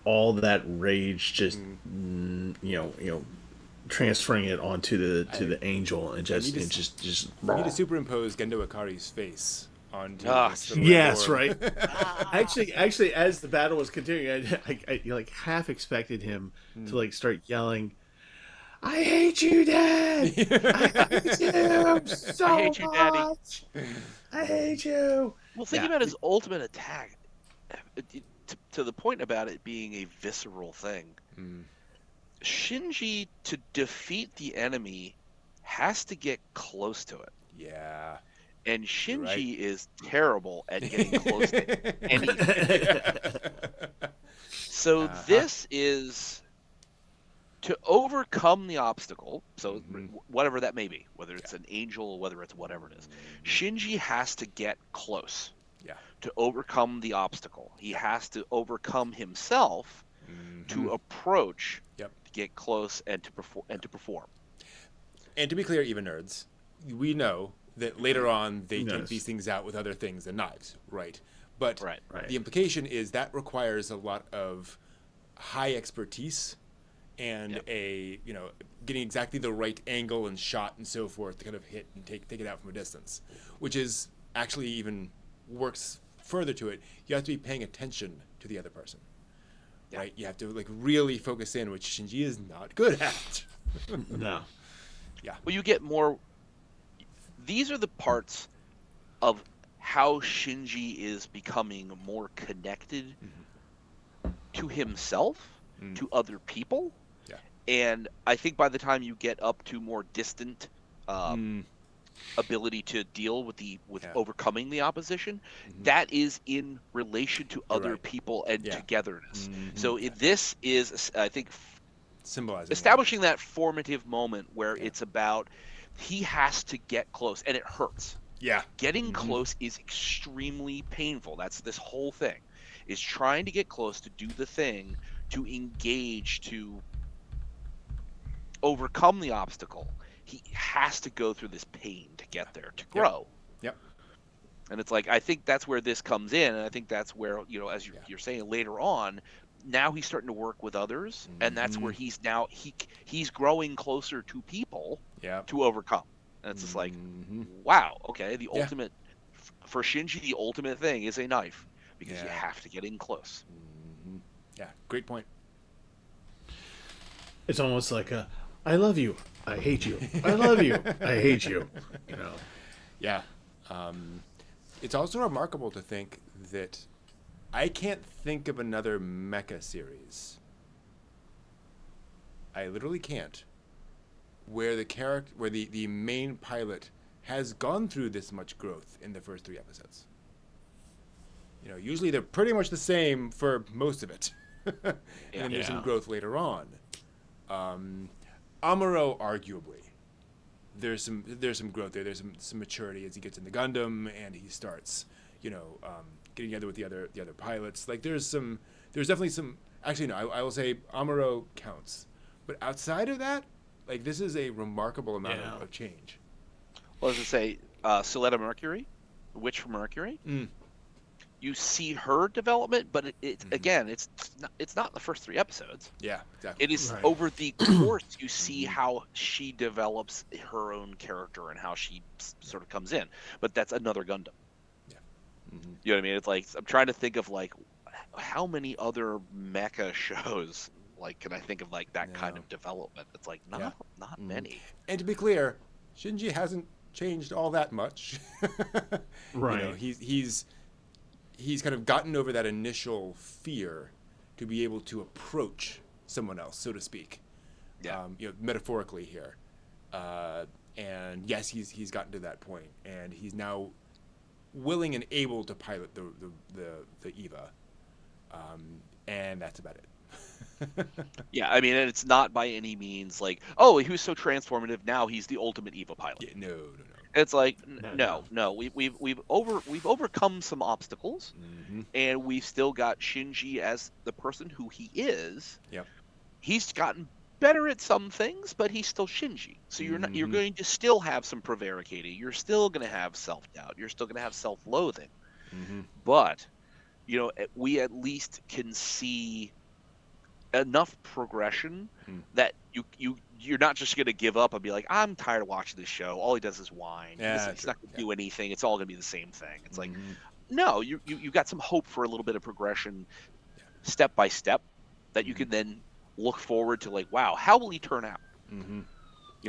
Speaker 2: all that rage just transferring it onto the angel and just
Speaker 1: you need to superimpose Gendo Akari's face onto this little
Speaker 2: yes
Speaker 1: door.
Speaker 2: Right. actually as the battle was continuing I like half expected him to like start yelling, I hate you, Dad! I hate you so
Speaker 3: I hate you, Daddy.
Speaker 2: much! I hate you!
Speaker 3: Well, think about his ultimate attack. To the point about it being a visceral thing. Shinji, to defeat the enemy, has to get close to it.
Speaker 1: Yeah.
Speaker 3: And Shinji is terrible at getting close to anything. So this is to overcome the obstacle, so whatever that may be, whether it's an angel, whether it's whatever it is, Shinji has to get close.
Speaker 1: Yeah.
Speaker 3: To overcome the obstacle. He has to overcome himself to approach, to get close, and to perform.
Speaker 1: And to be clear, even nerds, we know that later on they take these things out with other things than knives, right? But the implication is that requires a lot of high expertise and getting exactly the right angle and shot and so forth to kind of hit and take it out from a distance, which is actually even works further to it. You have to be paying attention to the other person, right? You have to like really focus in, which Shinji is not good at.
Speaker 2: No.
Speaker 1: Yeah.
Speaker 3: Well, you get more. These are the parts of how Shinji is becoming more connected to himself, to other people.
Speaker 1: Yeah.
Speaker 3: And I think by the time you get up to more distant ability to deal with overcoming the opposition, that is in relation to other people and togetherness. So this is, I think,
Speaker 1: symbolizing
Speaker 3: establishing that formative moment where it's about he has to get close, and it hurts.
Speaker 1: Yeah.
Speaker 3: Getting close is extremely painful. That's this whole thing, is trying to get close to do the thing, to engage, to overcome the obstacle. He has to go through this pain to get there, to grow.
Speaker 1: Yep.
Speaker 3: And it's like, I think that's where this comes in, and I think that's where, as you're saying later on, now he's starting to work with others, and that's where he's now he's growing closer to people to overcome. And it's just like, wow, okay, the ultimate for Shinji, the ultimate thing is a knife, because you have to get in close.
Speaker 1: Yeah, great point.
Speaker 2: It's almost like I love you, I hate you. I love you, I hate you.
Speaker 1: Yeah. It's also remarkable to think that I can't think of another mecha series. I literally can't. Where the main pilot has gone through this much growth in the first 3 episodes. Usually they're pretty much the same for most of it. And then there's some
Speaker 2: Yeah.
Speaker 1: growth later on. Amuro, arguably, there's some growth there. There's some maturity as he gets in the Gundam and he starts, getting together with the other pilots. Like there's definitely some. Actually, no, I will say Amuro counts, but outside of that, like this is a remarkable amount of change.
Speaker 3: Well, as I say, Soletta Mercury, Witch from Mercury. You see her development, but again, it's not the first 3 episodes.
Speaker 1: Yeah, exactly.
Speaker 3: It is
Speaker 2: Right.
Speaker 3: over the course you see how she develops her own character and how she sort of comes in. But that's another Gundam.
Speaker 1: Yeah.
Speaker 3: You know what I mean? It's like I'm trying to think of like how many other mecha shows like can I think of like that kind of development? It's like not many.
Speaker 1: And to be clear, Shinji hasn't changed all that much.
Speaker 2: Right.
Speaker 1: He's kind of gotten over that initial fear to be able to approach someone else, so to speak.
Speaker 3: Yeah.
Speaker 1: Metaphorically here. And yes, he's gotten to that point, and he's now willing and able to pilot the Eva. And that's about it.
Speaker 3: Yeah, I mean, and it's not by any means like, oh, he was so transformative. Now he's the ultimate Eva pilot.
Speaker 1: Yeah, no.
Speaker 3: It's like,
Speaker 2: No.
Speaker 3: no. We've overcome some obstacles, and we've still got Shinji as the person who he is.
Speaker 1: Yep.
Speaker 3: He's gotten better at some things, but he's still Shinji. So you're going to still have some prevaricating. You're still going to have self-doubt. You're still going to have self-loathing. But we at least can see enough progression that you're not just going to give up and be like, I'm tired of watching this show. All he does is whine. He's not going to do anything. It's all going to be the same thing. It's like, no, you got some hope for a little bit of progression step by step that you can then look forward to like, wow, how will he turn out?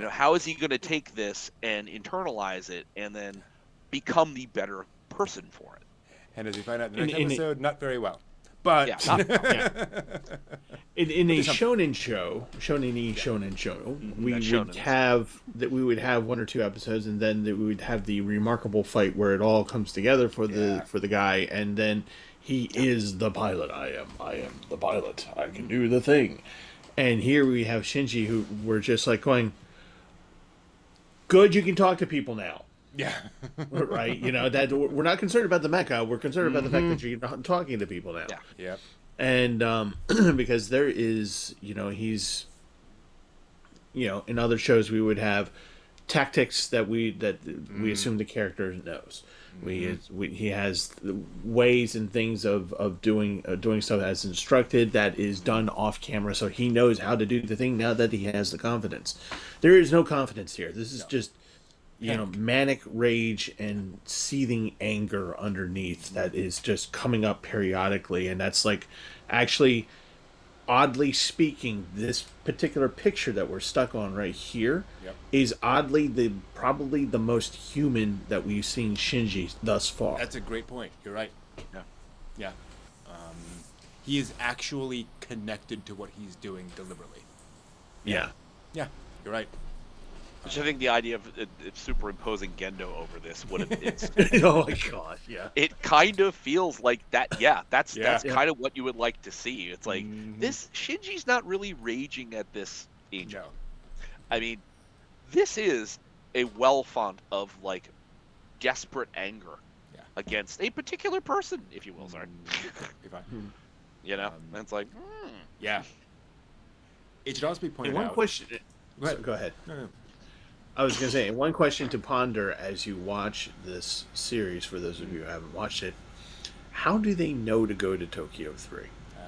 Speaker 3: How is he going to take this and internalize it and then become the better person for it?
Speaker 1: And as we find out in the next episode, not very well. But
Speaker 2: in a shonen show, we would have 1 or 2 episodes, and then we would have the remarkable fight where it all comes together for the guy, and then he is the pilot. I am the pilot. I can do the thing. And here we have Shinji, who we're just like going, good, you can talk to people now.
Speaker 1: Yeah.
Speaker 2: Right? That we're not concerned about the mecha. We're concerned about the fact that you're talking to people now.
Speaker 3: Yeah.
Speaker 1: Yep.
Speaker 2: And because there is, he's, in other shows we would have tactics that we assume the character knows. He has ways and things of doing stuff as instructed that is done off camera, so he knows how to do the thing now that he has the confidence. There is no confidence here. This is just manic rage and seething anger underneath that is just coming up periodically, and that's like, actually, oddly speaking, this particular picture that we're stuck on right here is oddly probably the most human that we've seen Shinji thus far.
Speaker 1: That's a great point. You're right. Yeah. He is actually connected to what he's doing deliberately.
Speaker 2: Yeah.
Speaker 1: Yeah, you're right.
Speaker 3: Which I think the idea of superimposing Gendo over this would have
Speaker 2: Oh my god, yeah.
Speaker 3: It kind of feels like that. Yeah, that's kind of what you would like to see. It's like this Shinji's not really raging at this angel.
Speaker 1: No.
Speaker 3: I mean, this is a font of like desperate anger against a particular person, if you will. Sorry. And it's like,
Speaker 1: yeah. It should also be pointed
Speaker 2: one
Speaker 1: out.
Speaker 2: question.
Speaker 1: Go ahead.
Speaker 2: No. I was going to say, one question to ponder as you watch this series, for those of you who haven't watched it, how do they know to go to Tokyo 3?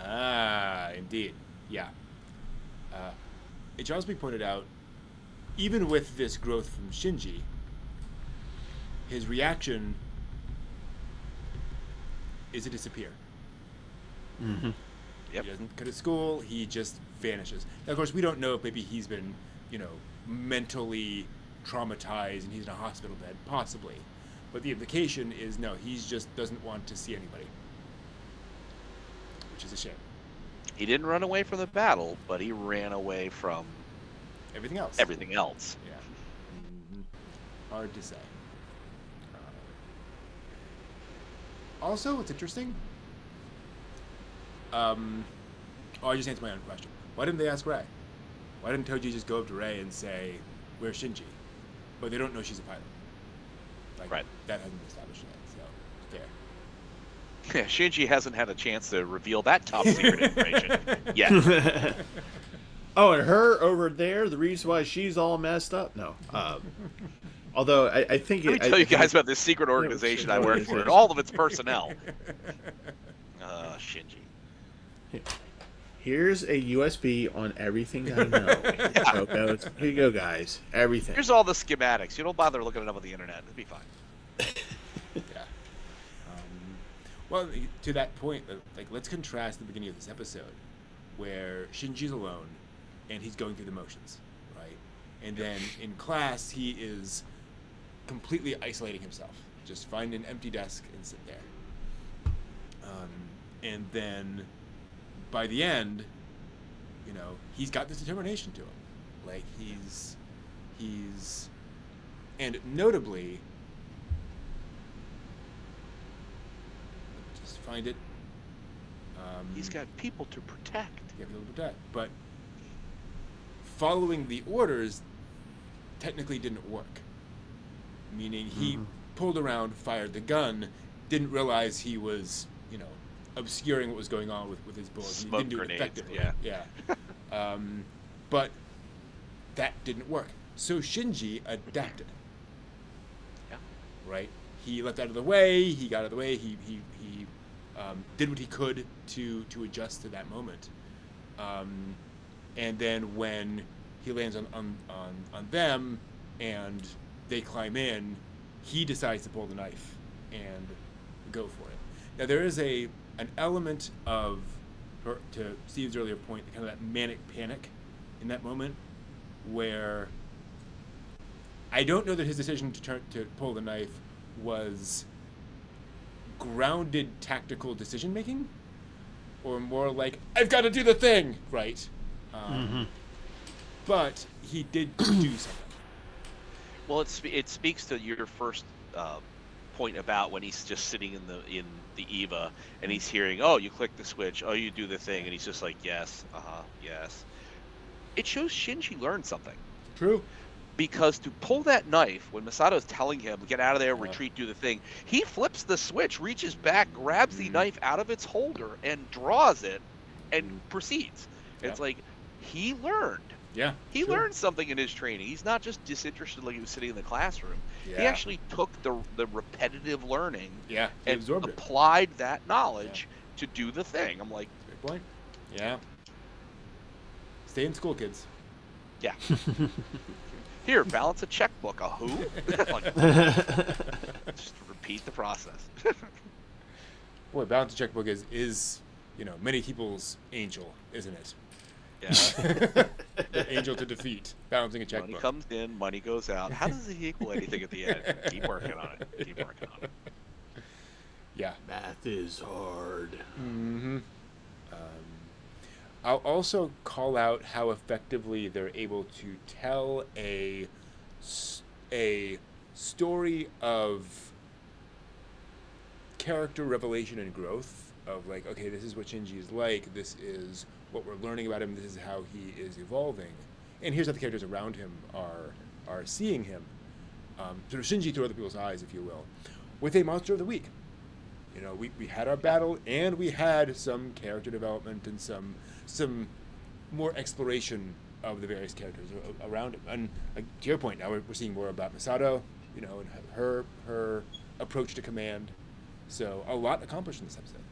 Speaker 1: Ah, indeed. Yeah. It should also be pointed out, even with this growth from Shinji, his reaction is to disappear.
Speaker 2: Mm-hmm.
Speaker 3: Yep.
Speaker 1: He doesn't go to school, he just vanishes. Now, of course, we don't know if maybe he's been, mentally traumatized and he's in a hospital bed, possibly. But the implication is no, he just doesn't want to see anybody. Which is a shame.
Speaker 3: he didn't run away from the battle, but he ran away from
Speaker 1: Everything else.
Speaker 3: Yeah.
Speaker 1: Hard to say. Also, it's interesting. I just answered my own question. Why didn't they ask Rey? Why didn't Toji just go up to Rey and say, "Where's Shinji?" But they don't know she's a pilot. Like,
Speaker 3: Right.
Speaker 1: That hasn't been established yet. So fair.
Speaker 3: Yeah, Shinji hasn't had a chance to reveal that top secret information yet.
Speaker 2: Oh, and her over there, the reason why she's all messed up? No. Although I think
Speaker 3: Let me tell you guys about this secret organization I work for and all of its personnel. Shinji.
Speaker 2: Here's a USB on everything I know. Okay, here you go, guys. Everything.
Speaker 3: Here's all the schematics. You don't bother looking it up on the internet. It'll be fine.
Speaker 1: Yeah. Well, to that point, like, let's contrast the beginning of this episode, where Shinji's alone, and he's going through the motions, right? And then in class, he is completely isolating himself. Just find an empty desk and sit there. And then by the end, he's got this determination to him. Like, he's and notably, just find it.
Speaker 3: He's got people to protect.
Speaker 1: But following the orders technically didn't work. Meaning he pulled around, fired the gun, didn't realize he was, obscuring what was going on with his bullets.
Speaker 3: Smoke
Speaker 1: he didn't do it
Speaker 3: grenades,
Speaker 1: effectively.
Speaker 3: yeah.
Speaker 1: But that didn't work. So Shinji adapted.
Speaker 3: Yeah.
Speaker 1: Right? He left out of the way, he got out of the way, he did what he could to adjust to that moment. And then when he lands on them and they climb in, he decides to pull the knife and go for it. Now there is an element of, to Steve's earlier point, kind of that manic panic in that moment, where I don't know that his decision to pull the knife was grounded tactical decision making, or more like, I've got to do the thing, right? But he did do something.
Speaker 3: Well, it speaks to your first point about when he's just sitting in the Eva and he's hearing, oh, you click the switch, oh, you do the thing, and he's just like, yes, yes. It shows Shinji learned something.
Speaker 1: True.
Speaker 3: Because to pull that knife, when Masato's telling him, get out of there, retreat, do the thing, he flips the switch, reaches back, grabs the knife out of its holder, and draws it, and proceeds.
Speaker 1: Yeah.
Speaker 3: It's like, he learned.
Speaker 1: Yeah.
Speaker 3: He learned something in his training. He's not just disinterested like he was sitting in the classroom.
Speaker 1: Yeah.
Speaker 3: He actually took the repetitive learning and
Speaker 1: absorbed
Speaker 3: applied that knowledge to do the thing. I'm like,
Speaker 1: great point. Yeah. Stay in school, kids.
Speaker 3: yeah. Here, balance a checkbook. A who? Like, just repeat the process.
Speaker 1: Boy, balance a checkbook is many people's angel, isn't it?
Speaker 3: Yeah.
Speaker 1: The angel to defeat, balancing a checkbook.
Speaker 3: Money comes in, money goes out. How does it equal anything at the end? Keep working on it. Keep working on it.
Speaker 1: Yeah.
Speaker 2: Math is hard.
Speaker 1: Mm-hmm. I'll also call out how effectively they're able to tell a story of character revelation and growth, of like, okay, this is what Shinji is like, this is what we're learning about him, this is how he is evolving, and here's how the characters around him are seeing him, sort of Shinji through other people's eyes, if you will, with a monster of the week. We had our battle, and we had some character development and some more exploration of the various characters around him. And to your point, now we're seeing more about Misato, and her approach to command. So a lot accomplished in this episode.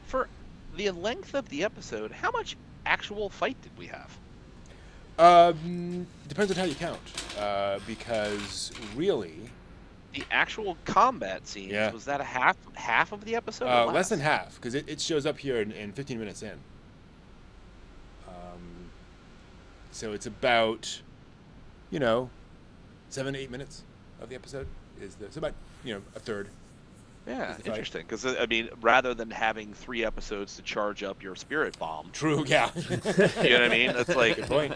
Speaker 3: For the length of the episode, how much actual fight did we have?
Speaker 1: Depends on how you count, because really,
Speaker 3: the actual combat scenes, was that a half of the episode?
Speaker 1: Less than half, because it shows up here in 15 minutes in. So it's about 7 to 8 minutes of the episode so about a third.
Speaker 3: Yeah, interesting. Because rather than having 3 episodes to charge up your spirit bomb.
Speaker 1: True. Yeah.
Speaker 3: You know what I mean? It's like,
Speaker 1: good point.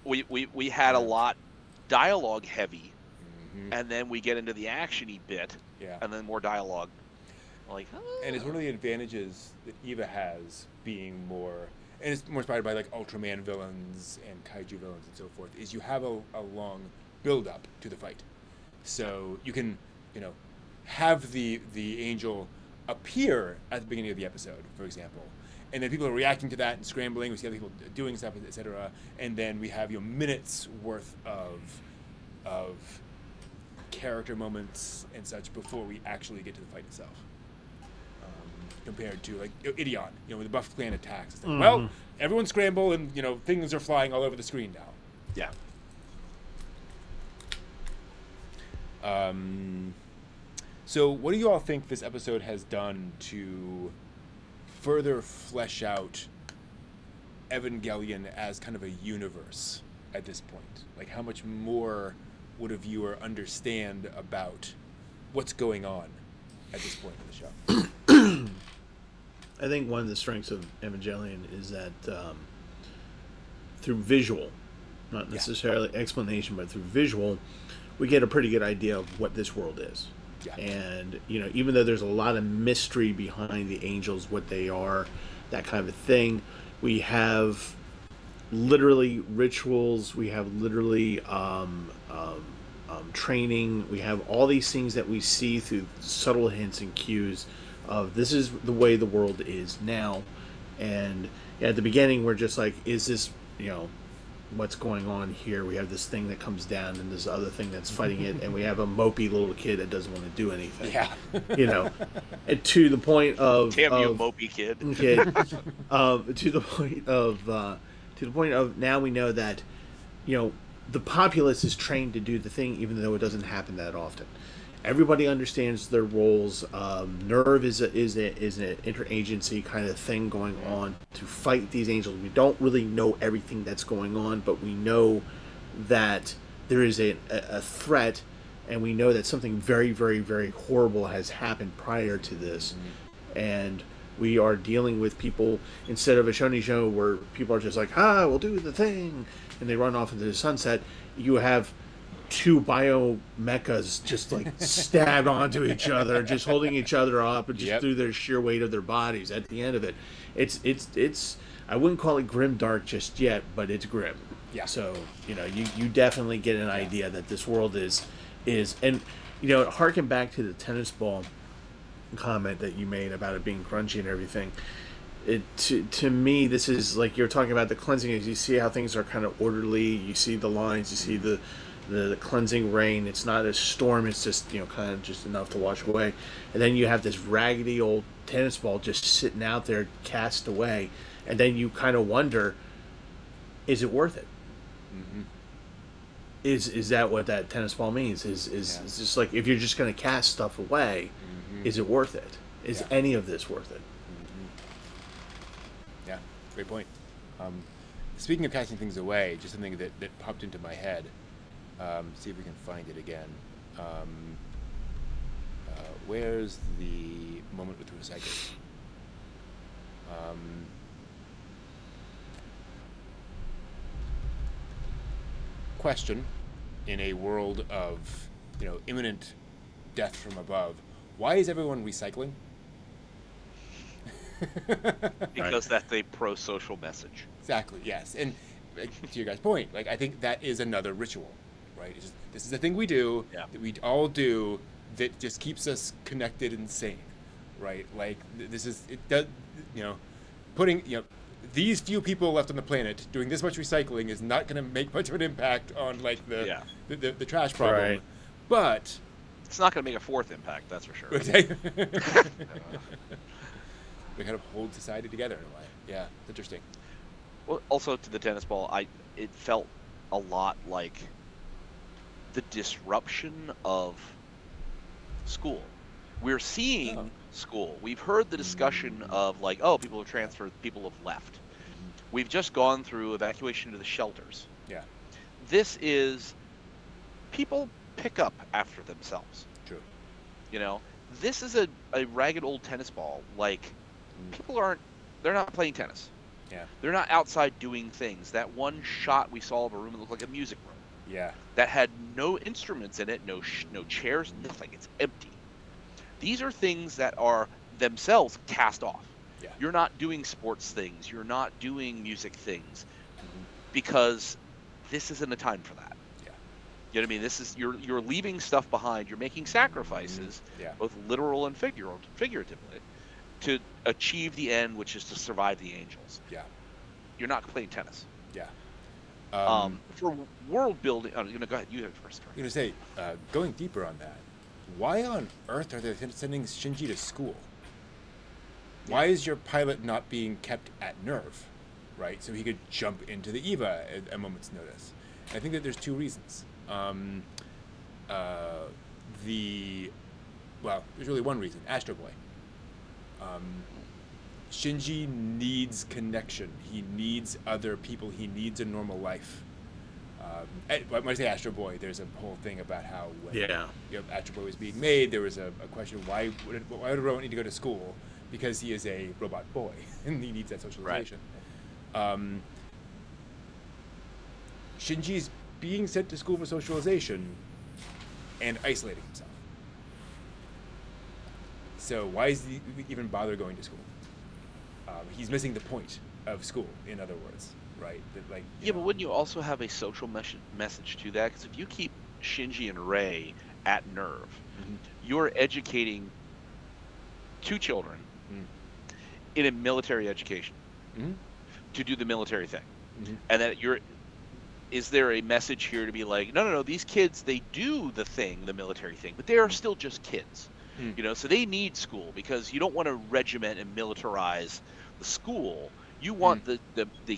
Speaker 3: We had a lot dialogue heavy and then we get into the actiony bit,
Speaker 1: Yeah.
Speaker 3: and then more dialogue. Like,
Speaker 1: And it's one of the advantages that Eva has, being more, and it's more inspired by like Ultraman villains and kaiju villains and so forth, is you have a long build up to the fight. So you can, have the angel appear at the beginning of the episode, for example, and then people are reacting to that and scrambling. We see other people doing stuff, etc. And then we have minutes worth of character moments and such before we actually get to the fight itself. Compared to like Ideon, when the Buff Clan attacks, it's like, well, everyone scramble and things are flying all over the screen now.
Speaker 3: yeah.
Speaker 1: So what do you all think this episode has done to further flesh out Evangelion as kind of a universe at this point? Like, how much more would a viewer understand about what's going on at this point in the show?
Speaker 2: I think one of the strengths of Evangelion is that through visual, not necessarily explanation, but through visual, we get a pretty good idea of what this world is.
Speaker 1: Yeah.
Speaker 2: And, even though there's a lot of mystery behind the angels, what they are, that kind of a thing, we have literally rituals, we have literally training, we have all these things that we see through subtle hints and cues of this is the way the world is now. And at the beginning, we're just like, is this, what's going on here? We have this thing that comes down and this other thing that's fighting it, and we have a mopey little kid that doesn't want to do anything.
Speaker 1: Yeah.
Speaker 2: And to the point of
Speaker 3: Damn you, mopey kid.
Speaker 2: To the point of now we know that, the populace is trained to do the thing, even though it doesn't happen that often. Everybody understands their roles. Nerve is an interagency kind of thing going on to fight these angels. We don't really know everything that's going on, but we know that there is a threat, and we know that something very, very, very horrible has happened prior to this. And we are dealing with people, instead of a shonen show where people are just like, we'll do the thing, and they run off into the sunset. You have two bio mechas just like stabbed onto each other, just holding each other up, and just through their sheer weight of their bodies. At the end of it, it's I wouldn't call it grim dark just yet, but it's grim.
Speaker 1: Yeah.
Speaker 2: So you definitely get an idea that this world is, and harken back to the tennis ball comment that you made about it being crunchy and everything. To me, this is like you're talking about the cleansing. As you see how things are kind of orderly, you see the lines, you see the cleansing rain. It's not a storm, it's just kind of just enough to wash away. And then you have this raggedy old tennis ball just sitting out there cast away, and then you kind of wonder, is it worth it? Is that what that tennis ball means? Is just like, if you're just going to cast stuff away, is it worth it? Is any of this worth it?
Speaker 1: Yeah, great point. Speaking of casting things away, just something that popped into my head. See if we can find it again. Where's the moment with recycling? Question: in a world of imminent death from above, why is everyone recycling?
Speaker 3: Because that's a pro-social message.
Speaker 1: Exactly. Yes, and to your guys' point, I think that is another ritual. Right? It's just, this is a thing we do that we all do that just keeps us connected and sane, right? Like this is it does, putting these few people left on the planet doing this much recycling is not going to make much of an impact on the trash problem,
Speaker 2: Right.
Speaker 1: But
Speaker 3: It's not going to make a fourth impact, that's for sure.
Speaker 1: they kind of hold society together in a way. Yeah, it's interesting.
Speaker 3: Well, also to the tennis ball, it felt a lot like the disruption of school. We're seeing school. We've heard the discussion of people have transferred, people have left. We've just gone through evacuation to the shelters.
Speaker 1: Yeah.
Speaker 3: This is people pick up after themselves.
Speaker 1: True.
Speaker 3: This is a ragged old tennis ball. People they're not playing tennis.
Speaker 1: Yeah.
Speaker 3: They're not outside doing things. That one shot we saw of a room that looked like a music room.
Speaker 1: Yeah.
Speaker 3: that had no instruments in it, no chairs, nothing. It's empty. These are things that are themselves cast off.
Speaker 1: Yeah.
Speaker 3: You're not doing sports things. You're not doing music things
Speaker 1: Mm-hmm.
Speaker 3: because this isn't a time for that.
Speaker 1: Yeah.
Speaker 3: You know what I mean? This is you're leaving stuff behind. You're making sacrifices,
Speaker 1: Yeah.
Speaker 3: both literal and figuratively, to achieve the end, which is to survive the angels.
Speaker 1: Yeah.
Speaker 3: You're not playing tennis.
Speaker 1: Yeah.
Speaker 3: For world building, I'm gonna go ahead. You have first.
Speaker 1: I'm gonna say, going deeper on that, why on earth are they sending Shinji to school? Why is your pilot not being kept at Nerve, right? So he could jump into the EVA at a moment's notice. And I think that there's two reasons. There's really one reason. Astro Boy. Shinji needs connection. He needs other people. He needs a normal life. When I say Astro Boy, there's a whole thing about how when Astro Boy was being made, there was a question, why would a robot need to go to school? Because he is a robot boy, and he needs that socialization. Right. Shinji's being sent to school for socialization and isolating himself. So why is he even bother going to school? He's missing the point of school, in other words, right? That, like,
Speaker 3: but wouldn't you also have a social message to that? Because if you keep Shinji and Rei at Nerve, you're educating two children in a military education to do the military thing. And that is there a message here to be like, no, these kids, they do the military thing, but they are still just kids. So they need school, because you don't want to regiment and militarize the school. You want the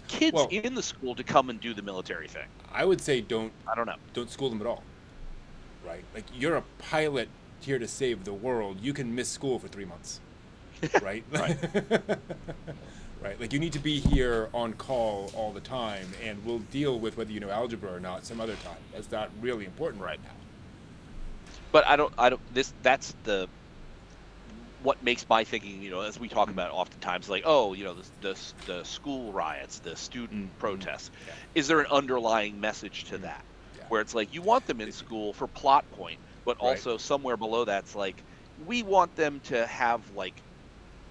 Speaker 3: kids in the school to come and do the military thing.
Speaker 1: I would say don't school them at all, right? Like, you're a pilot here to save the world. You can miss school for 3 months, right?
Speaker 3: Right.
Speaker 1: Right. Like, you need to be here on call all the time, and we'll deal with whether you know algebra or not some other time. That's not really important right now.
Speaker 3: But that's what makes my thinking, as we talk about oftentimes, like, the school riots, the student protests. Yeah. Is there an underlying message to that? Yeah. Where it's like, you want them in school for plot point, but also somewhere below that's like, we want them to have, like,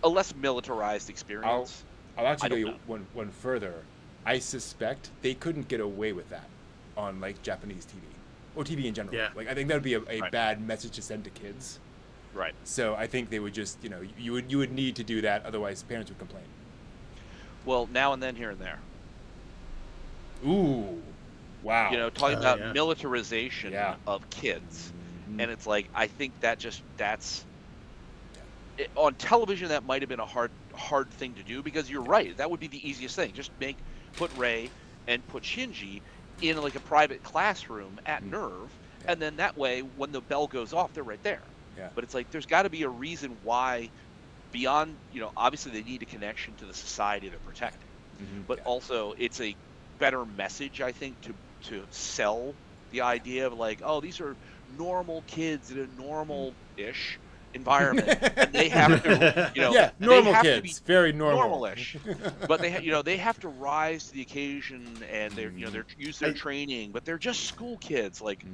Speaker 3: a less militarized experience.
Speaker 1: I'll actually go one further. I suspect they couldn't get away with that on, like, Japanese TV. Or TV in general. Yeah. Like, I think that would be a bad message to send to kids.
Speaker 3: Right.
Speaker 1: So I think they would just, you would need to do that, otherwise parents would complain.
Speaker 3: Well, now and then, here and there.
Speaker 1: Ooh. Wow.
Speaker 3: Talking about militarization of kids. And it's like, I think that's on television, that might have been a hard thing to do, because you're right. That would be the easiest thing. Just put Rei and put Shinji in, like, a private classroom at Nerve, and then that way, when the bell goes off, they're right there. Yeah. But it's like, there's got to be a reason why, beyond, obviously they need a connection to the society they're protecting, but also it's a better message, I think, to sell the idea of, like, oh, these are normal kids in a normal-ish environment, and they have to,
Speaker 1: normal kids, very
Speaker 3: normal-ish, but they have to rise to the occasion, and they're use their training, but they're just school kids. Like,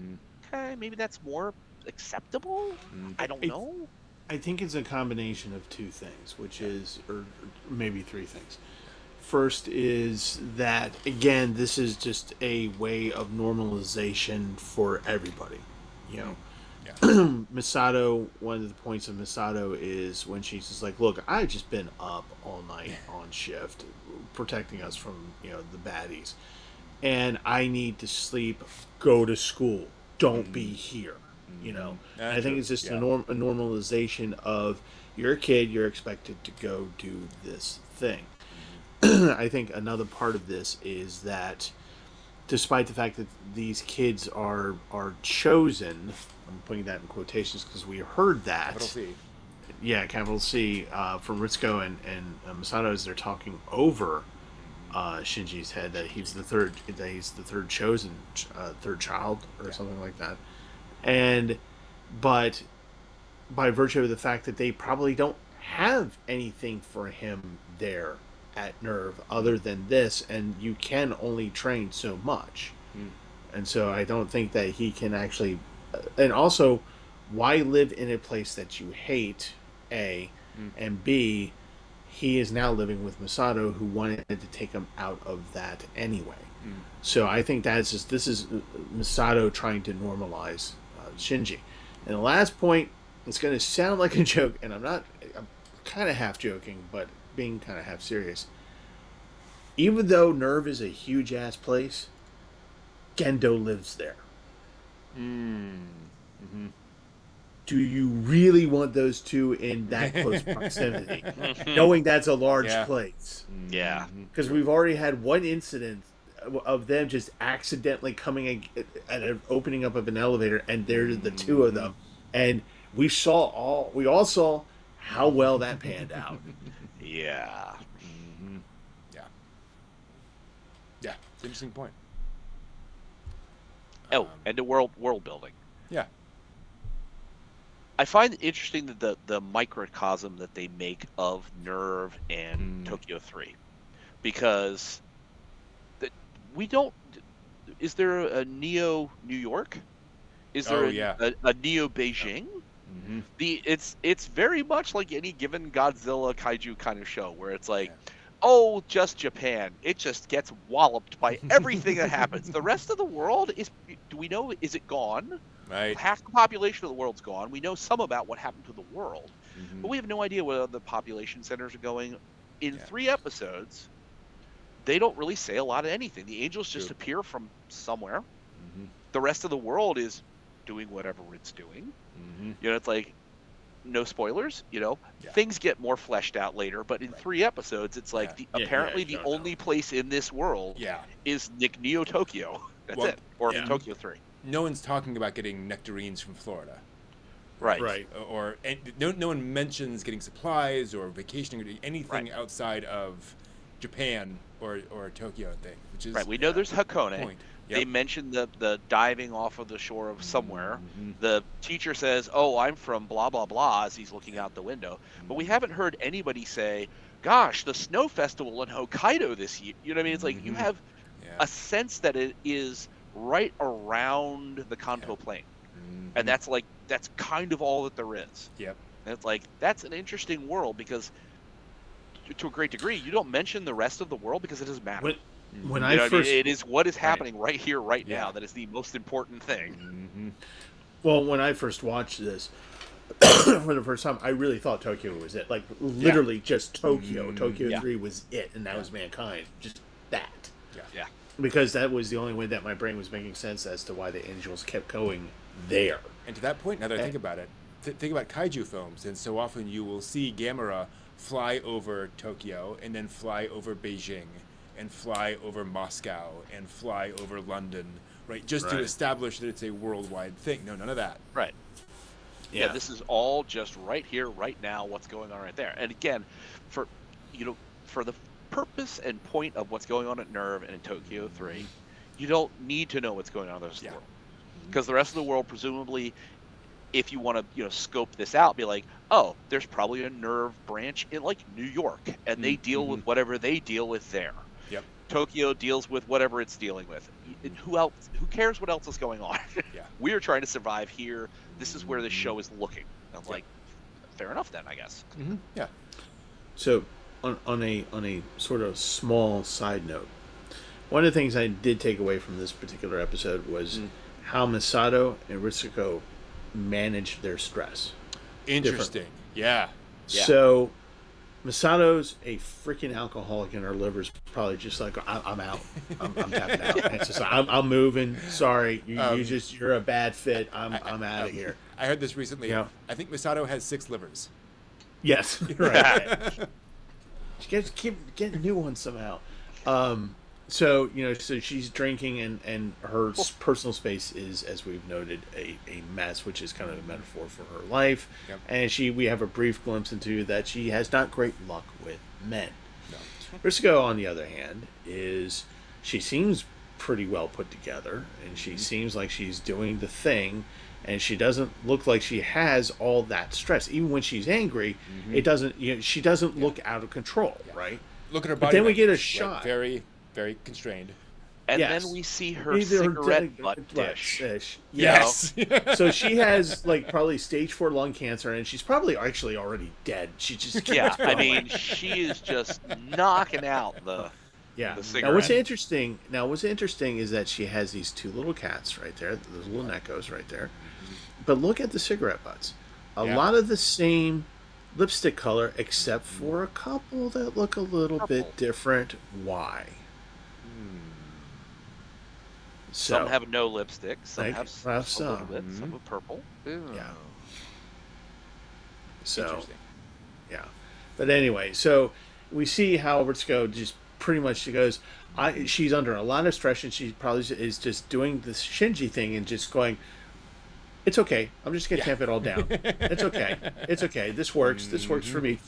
Speaker 3: okay, maybe that's more acceptable. I don't know.
Speaker 2: I think it's a combination of two things, which is, or maybe three things. First is that, again, this is just a way of normalization for everybody, Misato, one of the points of Misato is when she's just like, look, I've just been up all night on shift protecting us from, the baddies, and I need to sleep, go to school, don't be here, And I think it's just a normalization of, you're a kid, you're expected to go do this thing. I think another part of this is that, despite the fact that these kids are chosen, I'm putting that in quotations because we heard that.
Speaker 1: Capital C.
Speaker 2: Yeah, capital C, from Ritsuko and Masato, as they're talking over Shinji's head, that he's the third chosen, third child or something like that. But by virtue of the fact that they probably don't have anything for him there at Nerve other than this, and you can only train so much. And so I don't think that he can actually. And also, why live in a place that you hate? A, and B, he is now living with Masato, who wanted to take him out of that anyway. So I think this is Masato trying to normalize Shinji. And the last point, it's going to sound like a joke, and I'm kind of half joking, but being kind of half serious. Even though Nerve is a huge ass place, Gendo lives there. Do you really want those two in that close proximity, knowing that's a large place?
Speaker 3: Yeah,
Speaker 2: because we've already had one incident of them just accidentally coming at an opening up of an elevator, and there's the two of them, and we all saw how well that panned out.
Speaker 3: Yeah.
Speaker 1: Yeah, it's an interesting point.
Speaker 3: Oh, and the world building.
Speaker 1: Yeah.
Speaker 3: I find it interesting that the microcosm that they make of Nerve and Tokyo 3, because we don't. Is there a Neo New York? Is there a Neo Beijing? It's very much like any given Godzilla kaiju kind of show, where it's like, oh, just Japan. It just gets walloped by everything that happens. The rest of the world do we know, is it gone?
Speaker 1: Right.
Speaker 3: Half the population of the world's gone. We know some about what happened to the world, but we have no idea where the population centers are going. In 3 episodes, they don't really say a lot of anything. The angels just appear from somewhere. The rest of the world is doing whatever it's doing. It's like, no spoilers, things get more fleshed out later, but in 3 episodes, it's like apparently the only place in this world is Neo Tokyo. That's it. Or Tokyo 3.
Speaker 1: No one's talking about getting nectarines from Florida.
Speaker 3: Right.
Speaker 1: Or no one mentions getting supplies or vacationing or doing anything outside of Japan or Tokyo thing, which is
Speaker 3: we know there's Hakone.
Speaker 1: Point.
Speaker 3: They mentioned the diving off of the shore of somewhere. The teacher says, "Oh, I'm from blah blah blah," as he's looking out the window. But we haven't heard anybody say, "Gosh, the snow festival in Hokkaido this year." You know what I mean? It's like you have a sense that it is right around the Kanto Plain, and that's kind of all that there is.
Speaker 1: Yep.
Speaker 3: And it's like, that's an interesting world, because to a great degree, you don't mention the rest of the world because it doesn't matter.
Speaker 2: When I first,
Speaker 3: it is what is happening right here, right now, that is the most important thing.
Speaker 2: Well, when I first watched this for the first time, I really thought Tokyo was it. Like, literally just Tokyo. Tokyo 3 was it, and that was mankind. Just that.
Speaker 3: Yeah.
Speaker 2: Because that was the only way that my brain was making sense as to why the angels kept going there.
Speaker 1: And to that point, now that I think about it, think about kaiju films, and so often you will see Gamera fly over Tokyo, and then fly over Beijing, and fly over Moscow, and fly over London, right? Just to establish that it's a worldwide thing. No, none of that.
Speaker 3: Right. Yeah, this is all just right here, right now, what's going on right there. And again, for the purpose and point of what's going on at Nerve and in Tokyo 3, you don't need to know what's going on in the rest of the world. Because the rest of the world, presumably, if you want to scope this out, be like, oh, there's probably a Nerve branch in like New York, and they deal with whatever they deal with there.
Speaker 1: Yep.
Speaker 3: Tokyo deals with whatever it's dealing with. And who cares what else is going on? We are trying to survive here. This is where this show is looking. I'm like, fair enough then, I guess.
Speaker 1: Yeah.
Speaker 2: So on a sort of small side note, one of the things I did take away from this particular episode was how Masato and Ritsuko managed their stress.
Speaker 1: Interesting. Yeah.
Speaker 2: So Masato's a freaking alcoholic, and her liver's probably just like, I'm out. I'm tapping out. And it's just like, I'm moving. Sorry, you're a bad fit. I'm out of here.
Speaker 1: I heard this recently. I think Masato has 6 livers.
Speaker 2: Yes, right. She keep getting new ones somehow. So she's drinking, and her personal space is, as we've noted, a mess, which is kind of a metaphor for her life.
Speaker 1: Yep.
Speaker 2: And we have a brief glimpse into that she has not great luck with men. No. Briscoe, on the other hand, she seems pretty well put together, and she seems like she's doing the thing, and she doesn't look like she has all that stress. Even when she's angry, it doesn't. She doesn't look out of control, right?
Speaker 1: Look at her body.
Speaker 2: But then we get a
Speaker 1: language,
Speaker 2: shot.
Speaker 1: Very, very constrained.
Speaker 3: And
Speaker 2: Yes.
Speaker 3: then we see her
Speaker 2: Either
Speaker 3: cigarette butt dish.
Speaker 1: Yes.
Speaker 2: So she has like probably stage 4 lung cancer, and she's probably actually already dead. She just keeps
Speaker 3: Yeah, I
Speaker 2: going.
Speaker 3: mean, she is just knocking out the
Speaker 2: Now what's
Speaker 3: cigarette.
Speaker 2: interesting is that she has these 2 little cats right there, those little neckos right there. But look at the cigarette butts. A lot of the same lipstick color, except for a couple that look a little bit different. Why?
Speaker 3: Some have no lipstick. Some have
Speaker 2: some.
Speaker 3: a little bit. Some have purple. Ew.
Speaker 2: Yeah. So,
Speaker 1: Interesting.
Speaker 2: yeah. But anyway, so we see how Ritsuko just pretty much she goes. She's under a lot of stress, and she probably is just doing the Shinji thing and just going. It's okay. I'm just gonna tamp it all down. It's okay. It's okay. This works. This works for me.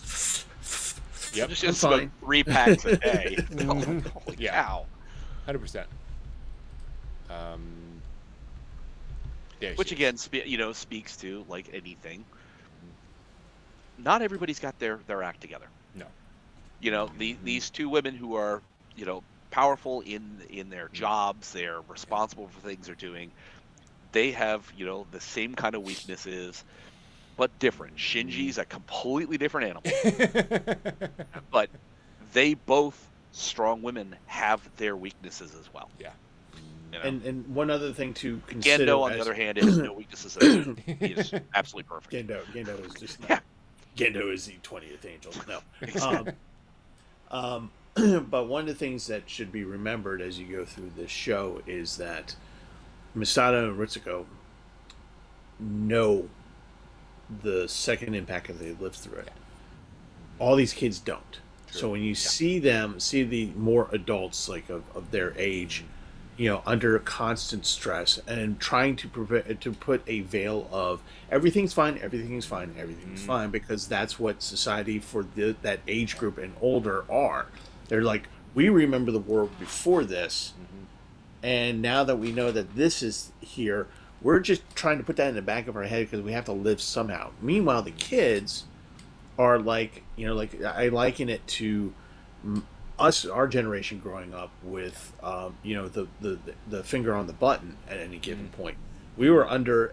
Speaker 3: Yep. Just smoke 3 packs a day. Holy cow.
Speaker 1: 100%.
Speaker 3: Which again, speaks to, like anything, not everybody's got their act together.
Speaker 1: No.
Speaker 3: These 2 women who are, powerful in their jobs, they're responsible for things they're doing. They have, the same kind of weaknesses, but different. Shinji's a completely different animal. But they both, strong women, have their weaknesses as well.
Speaker 1: Yeah.
Speaker 2: And one other thing to consider.
Speaker 3: Gendo, on the other hand, has no weaknesses. He is absolutely perfect.
Speaker 2: Gendo is just Gendo is the 20th angel. No. But one of the things that should be remembered as you go through this show is that Misato and Ritsuko know the second impact that they lived through it. All these kids don't. True. So when you see the more adults like of their age, under constant stress and trying to put a veil of everything's fine, because that's what society for that age group and older are. They're like, we remember the world before this, and now that we know that this is here, we're just trying to put that in the back of our head because we have to live somehow. Meanwhile, the kids are like, I liken it to us, our generation growing up with, the finger on the button at any given point. We were under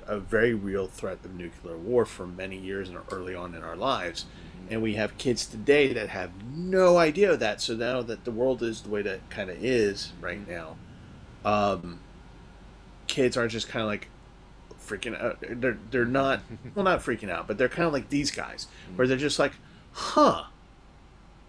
Speaker 2: a very real threat of nuclear war for many years and early on in our lives. And we have kids today that have no idea of that. So now that the world is the way that it kind of is right now, kids are just kind of like freaking out. They're not, well, not freaking out, but they're kind of like these guys, where they're just like,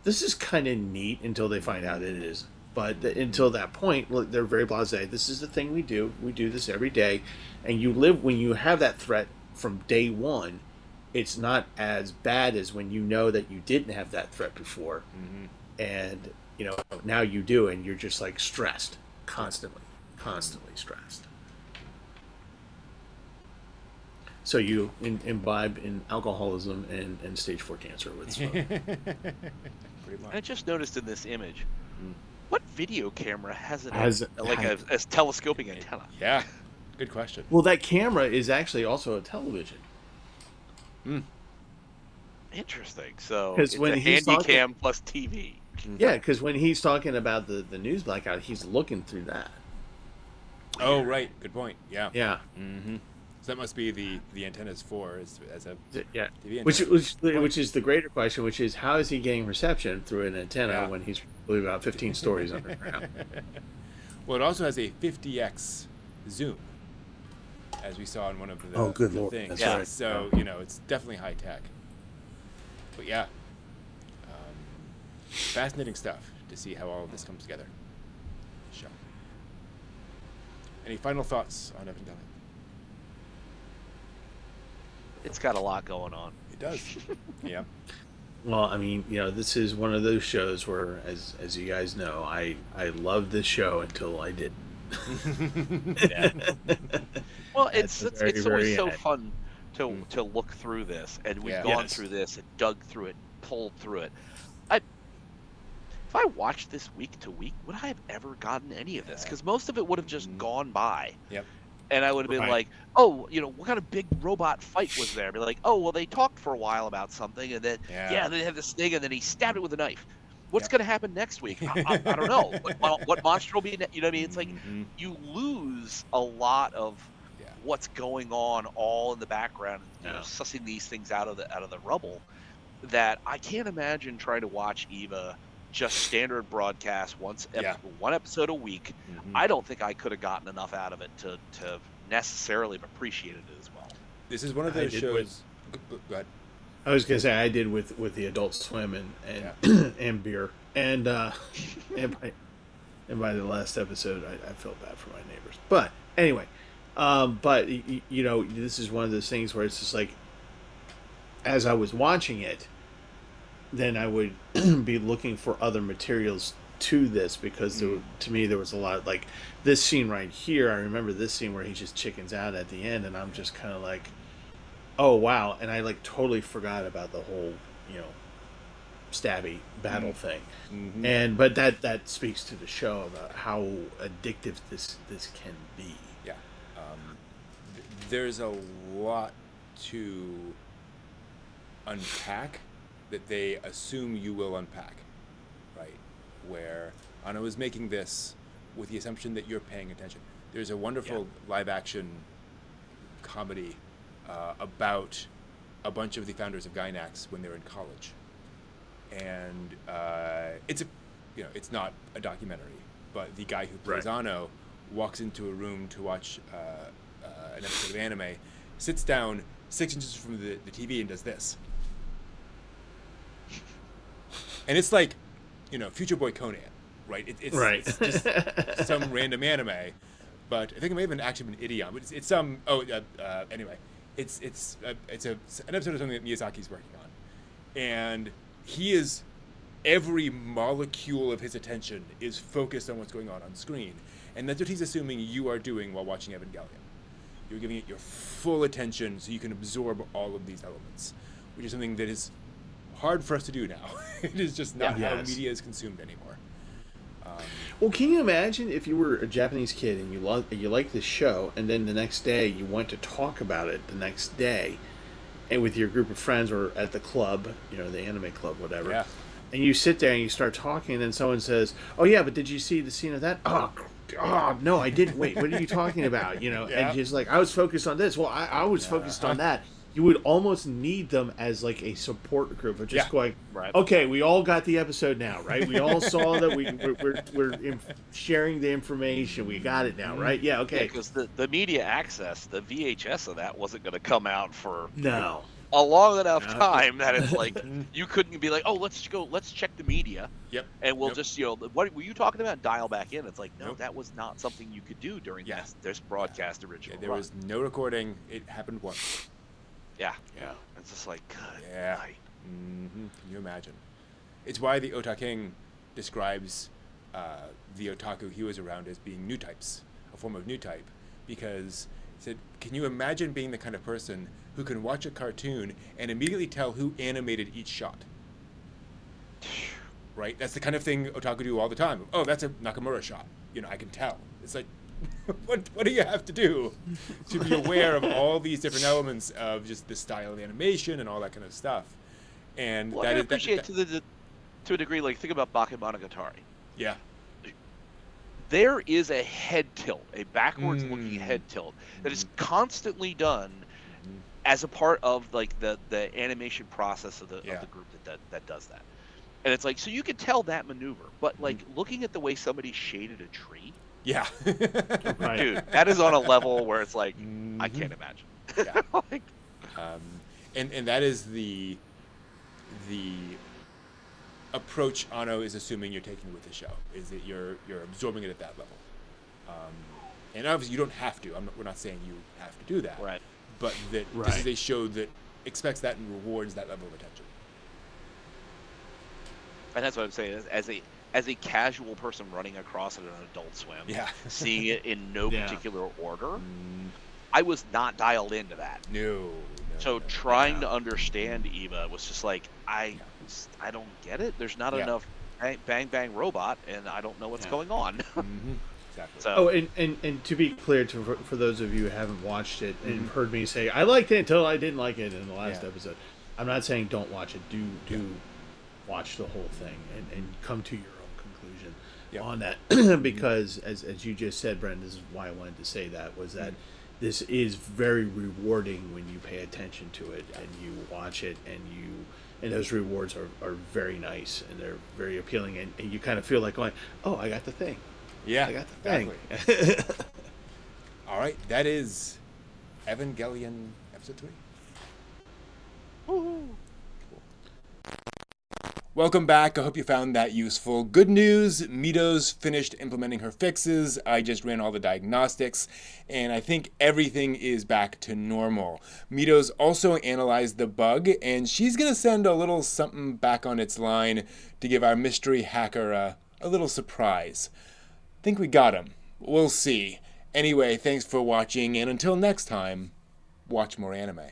Speaker 2: this is kind of neat until they find out it isn't. But until that point, look, they're very blasé. This is the thing we do. We do this every day. And you live, when you have that threat from day one, it's not as bad as when you know that you didn't have that threat before. And, now you do, and you're just like stressed, constantly stressed. So you imbibe in alcoholism and stage 4 cancer with smoke.
Speaker 3: I just noticed in this image, what video camera has a telescoping antenna?
Speaker 1: Yeah, good question.
Speaker 2: Well, that camera is actually also a television.
Speaker 3: Interesting. So
Speaker 2: 'Cause
Speaker 3: it's
Speaker 2: when
Speaker 3: a
Speaker 2: he's
Speaker 3: Handycam plus TV.
Speaker 2: Yeah, because when he's talking about the news blackout, he's looking through that.
Speaker 1: Oh, right. Good point. Yeah.
Speaker 2: Yeah.
Speaker 1: So that must be the antennas for as a
Speaker 2: yeah.
Speaker 1: TV antenna.
Speaker 2: Which is the greater question, which is how is he getting reception through an antenna when he's probably about 15 stories underground?
Speaker 1: Well, it also has a 50x zoom, as we saw in one of the
Speaker 2: good
Speaker 1: the
Speaker 2: Lord.
Speaker 1: things.
Speaker 2: That's right.
Speaker 1: So it's definitely high tech. But yeah, fascinating stuff to see how all of this comes together. Show. Any final thoughts on Evangelion?
Speaker 3: It's got a lot going on.
Speaker 1: It does. Yeah.
Speaker 2: Well, I mean, this is one of those shows where, as you guys know, I loved this show until I didn't.
Speaker 3: Well, it's always so fun to look through this, and we've gone through this and dug through it, pulled through it. If I watched this week to week, would I have ever gotten any of this? Because most of it would have just gone by.
Speaker 1: Yep.
Speaker 3: And I would have been like, oh, what kind of big robot fight was there? I'd be like, oh, well, they talked for a while about something, and then, they had this thing, and then he stabbed it with a knife. What's going to happen next week? I don't know. What monster will be? You know what I mean? It's like you lose a lot of what's going on all in the background, sussing these things out of the rubble. That I can't imagine trying to watch Eva just standard broadcast one episode a week. I don't think I could have gotten enough out of it to necessarily have appreciated it as well.
Speaker 1: This is one of those shows. Go ahead.
Speaker 2: I was gonna say I did with the Adult Swim and and beer and by the last episode I felt bad for my neighbors. But anyway, this is one of those things where it's just like, as I was watching it, then I would be looking for other materials to this, because to me there was a lot, like this scene right here. I remember this scene where he just chickens out at the end, and I'm just kind of like, oh wow, and I like totally forgot about the whole stabby battle thing. But that speaks to the show about how addictive this can be.
Speaker 1: Yeah, there's a lot to unpack that they assume you will unpack, right? Where Anno is making this with the assumption that you're paying attention. There's a wonderful live action comedy about a bunch of the founders of Gianax when they were in college, and it's not a documentary, but the guy who plays Anno walks into a room to watch an episode of anime, sits down 6 inches from the TV and does this. And it's like, Future Boy Conan, right? It's just some random anime, but I think it may have actually been Ideon, but it's some. Anyway, it's an episode of something that Miyazaki's working on, and he is, every molecule of his attention is focused on what's going on screen, and that's what he's assuming you are doing while watching Evangelion. You're giving it your full attention so you can absorb all of these elements, which is something that is hard for us to do now. It is just not how media is consumed anymore.
Speaker 2: Well, can you imagine if you were a Japanese kid and you liked this show, and then the next day you went to talk about it the next day, and with your group of friends or at the club, the anime club, whatever, and you sit there and you start talking, and then someone says, "Oh yeah, but did you see the scene of that?" Oh no, I didn't. Wait, what are you talking about? And just like, I was focused on this. Well, I was focused on that. You would almost need them as like a support group of just going, okay, we all got the episode now, right? We all saw that we're sharing the information. We got it now, right? Yeah, okay.
Speaker 3: Because the media access, the VHS of that wasn't going to come out for
Speaker 2: a
Speaker 3: long enough time that it's like you couldn't be like, oh, let's check the media.
Speaker 1: Yep.
Speaker 3: And we'll just, what were you talking about? Dial back in. It's like, no, that was not something you could do during this broadcast original.
Speaker 1: There was no recording. It happened once.
Speaker 3: Yeah. It's just like, good night.
Speaker 1: Can you imagine? It's why the Otaking describes the otaku he was around as being new types, a form of new type, because he said, can you imagine being the kind of person who can watch a cartoon and immediately tell who animated each shot? Right? That's the kind of thing otaku do all the time. Oh, that's a Nakamura shot. I can tell. It's like, what do you have to do to be aware of all these different elements of just the style of animation and all that kind of stuff? And
Speaker 3: I appreciate to a degree, like, think about Bakemonogatari.
Speaker 1: Yeah.
Speaker 3: There is a head tilt, a backwards looking head tilt that is constantly done as a part of like the animation process of the group that does that. And it's like, so you can tell that maneuver, but like looking at the way somebody shaded a tree.
Speaker 1: Yeah.
Speaker 3: Dude, that is on a level where it's like, I can't imagine.
Speaker 1: Yeah. And that is the approach Anno is assuming you're taking with the show, is that you're absorbing it at that level. And obviously you don't have to. We're not saying you have to do that.
Speaker 3: Right.
Speaker 1: But that this is a show that expects that and rewards that level of attention.
Speaker 3: And that's what I'm saying. As a casual person running across it on Adult Swim, seeing it in no particular order, I was not dialed into that.
Speaker 1: No.
Speaker 3: So trying to understand Eva was just like, I don't get it. There's not enough bang bang robot, and I don't know what's going on.
Speaker 1: Exactly.
Speaker 3: So,
Speaker 2: and to be clear, for those of you who haven't watched it and heard me say I liked it until I didn't like it in the last episode, I'm not saying don't watch it. Do watch the whole thing and come to your own conclusion
Speaker 1: Yep.
Speaker 2: on that. Because as you just said, Brent, this is why I wanted to say that, was that this is very rewarding when you pay attention to it and you watch it, and those rewards are very nice and they're very appealing, and you kind of feel like going, oh, I got the thing.
Speaker 1: Yeah,
Speaker 2: I got the thing.
Speaker 1: exactly. All right, that is Evangelion episode 3.
Speaker 3: Woo-hoo.
Speaker 1: Welcome back. I hope you found that useful. Good news, Mito's finished implementing her fixes. I just ran all the diagnostics, and I think everything is back to normal. Mito's also analyzed the bug, and she's going to send a little something back on its line to give our mystery hacker a little surprise. Think we got him. We'll see. Anyway, thanks for watching, and until next time, watch more anime.